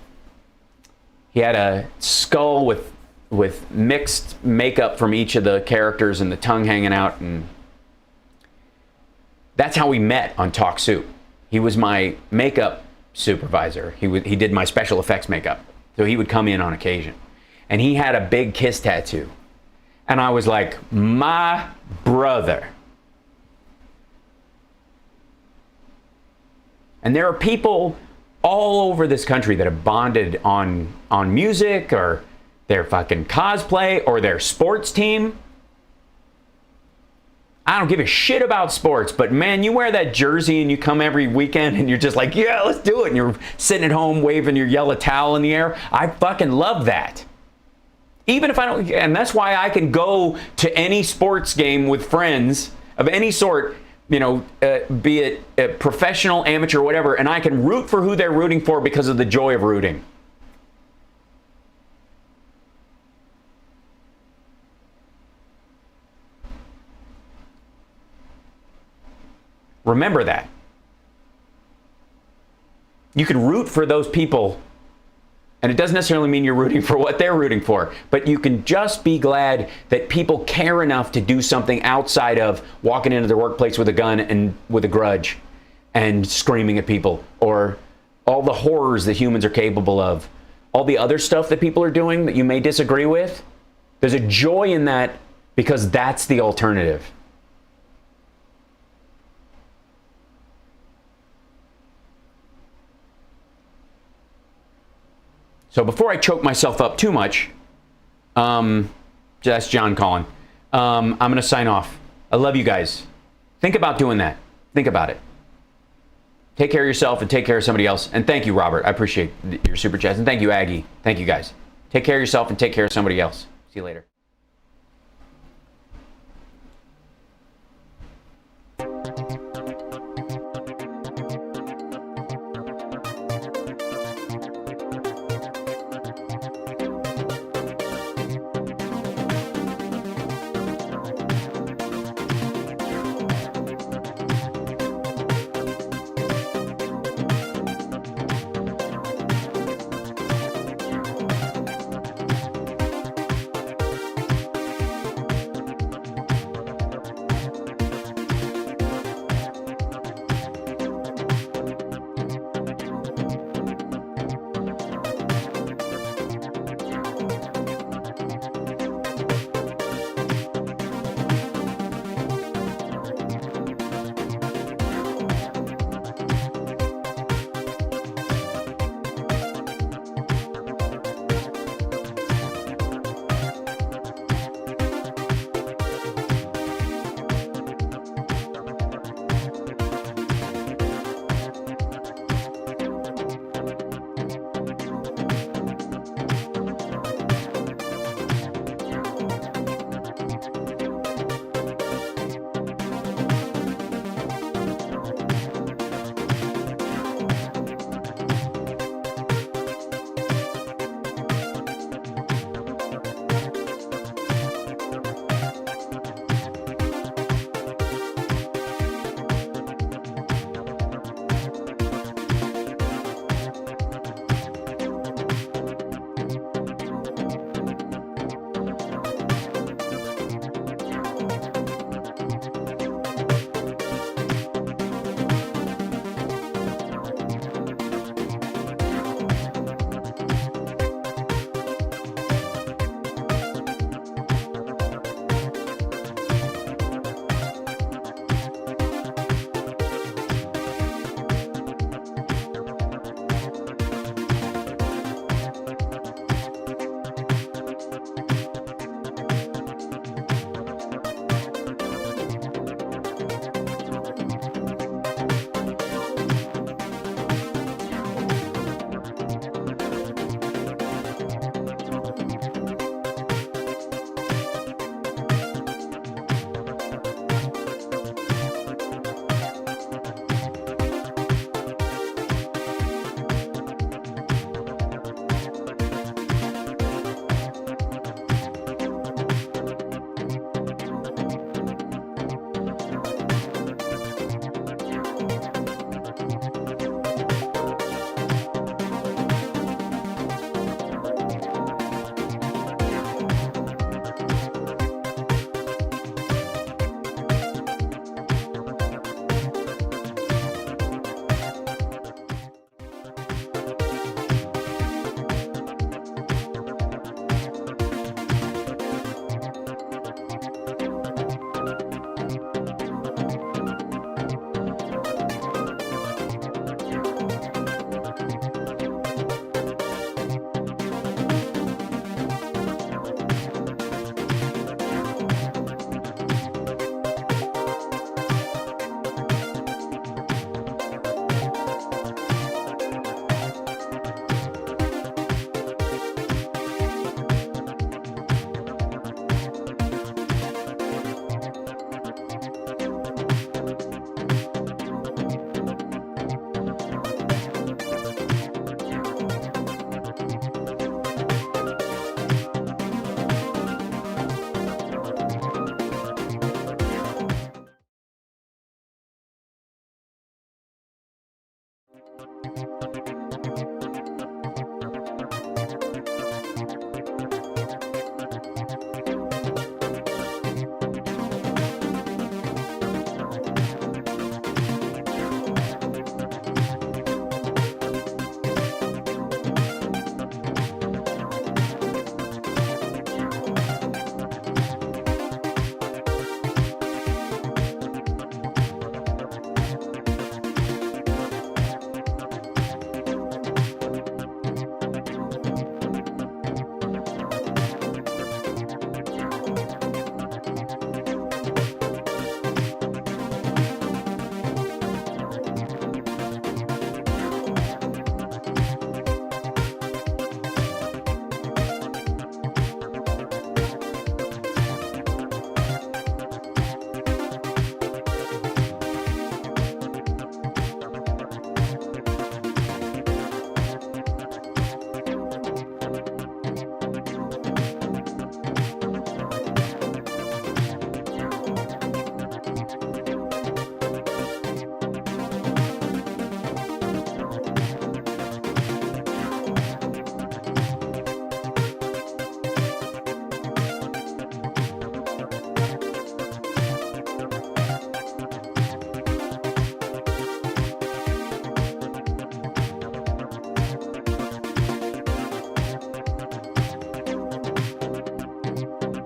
He had a skull with mixed makeup from each of the characters and the tongue hanging out, and that's how we met on Talk Soup. He was my makeup supervisor. He did my special effects makeup, so he would come in on occasion, and he had a big Kiss tattoo, and I was like, my brother. And there are people all over this country that have bonded on music or their fucking cosplay or their sports team. I don't give a shit about sports, but man, you wear that jersey and you come every weekend and you're just like, yeah, let's do it. And you're sitting at home waving your yellow towel in the air. I fucking love that. Even if I don't, and that's why I can go to any sports game with friends of any sort, be it a professional, amateur, whatever, and I can root for who they're rooting for because of the joy of rooting. Remember that. You can root for those people And it doesn't necessarily mean you're rooting for what they're rooting for, but you can just be glad that people care enough to do something outside of walking into their workplace with a gun and with a grudge and screaming at people, or all the horrors that humans are capable of. All the other stuff that people are doing that you may disagree with, there's a joy in that because that's the alternative. So before I choke myself up too much, that's John calling. I'm going to sign off. I love you guys. Think about doing that. Think about it. Take care of yourself and take care of somebody else. And thank you, Robert. I appreciate your super chats. And thank you, Aggie. Thank you, guys. Take care of yourself and take care of somebody else. See you later.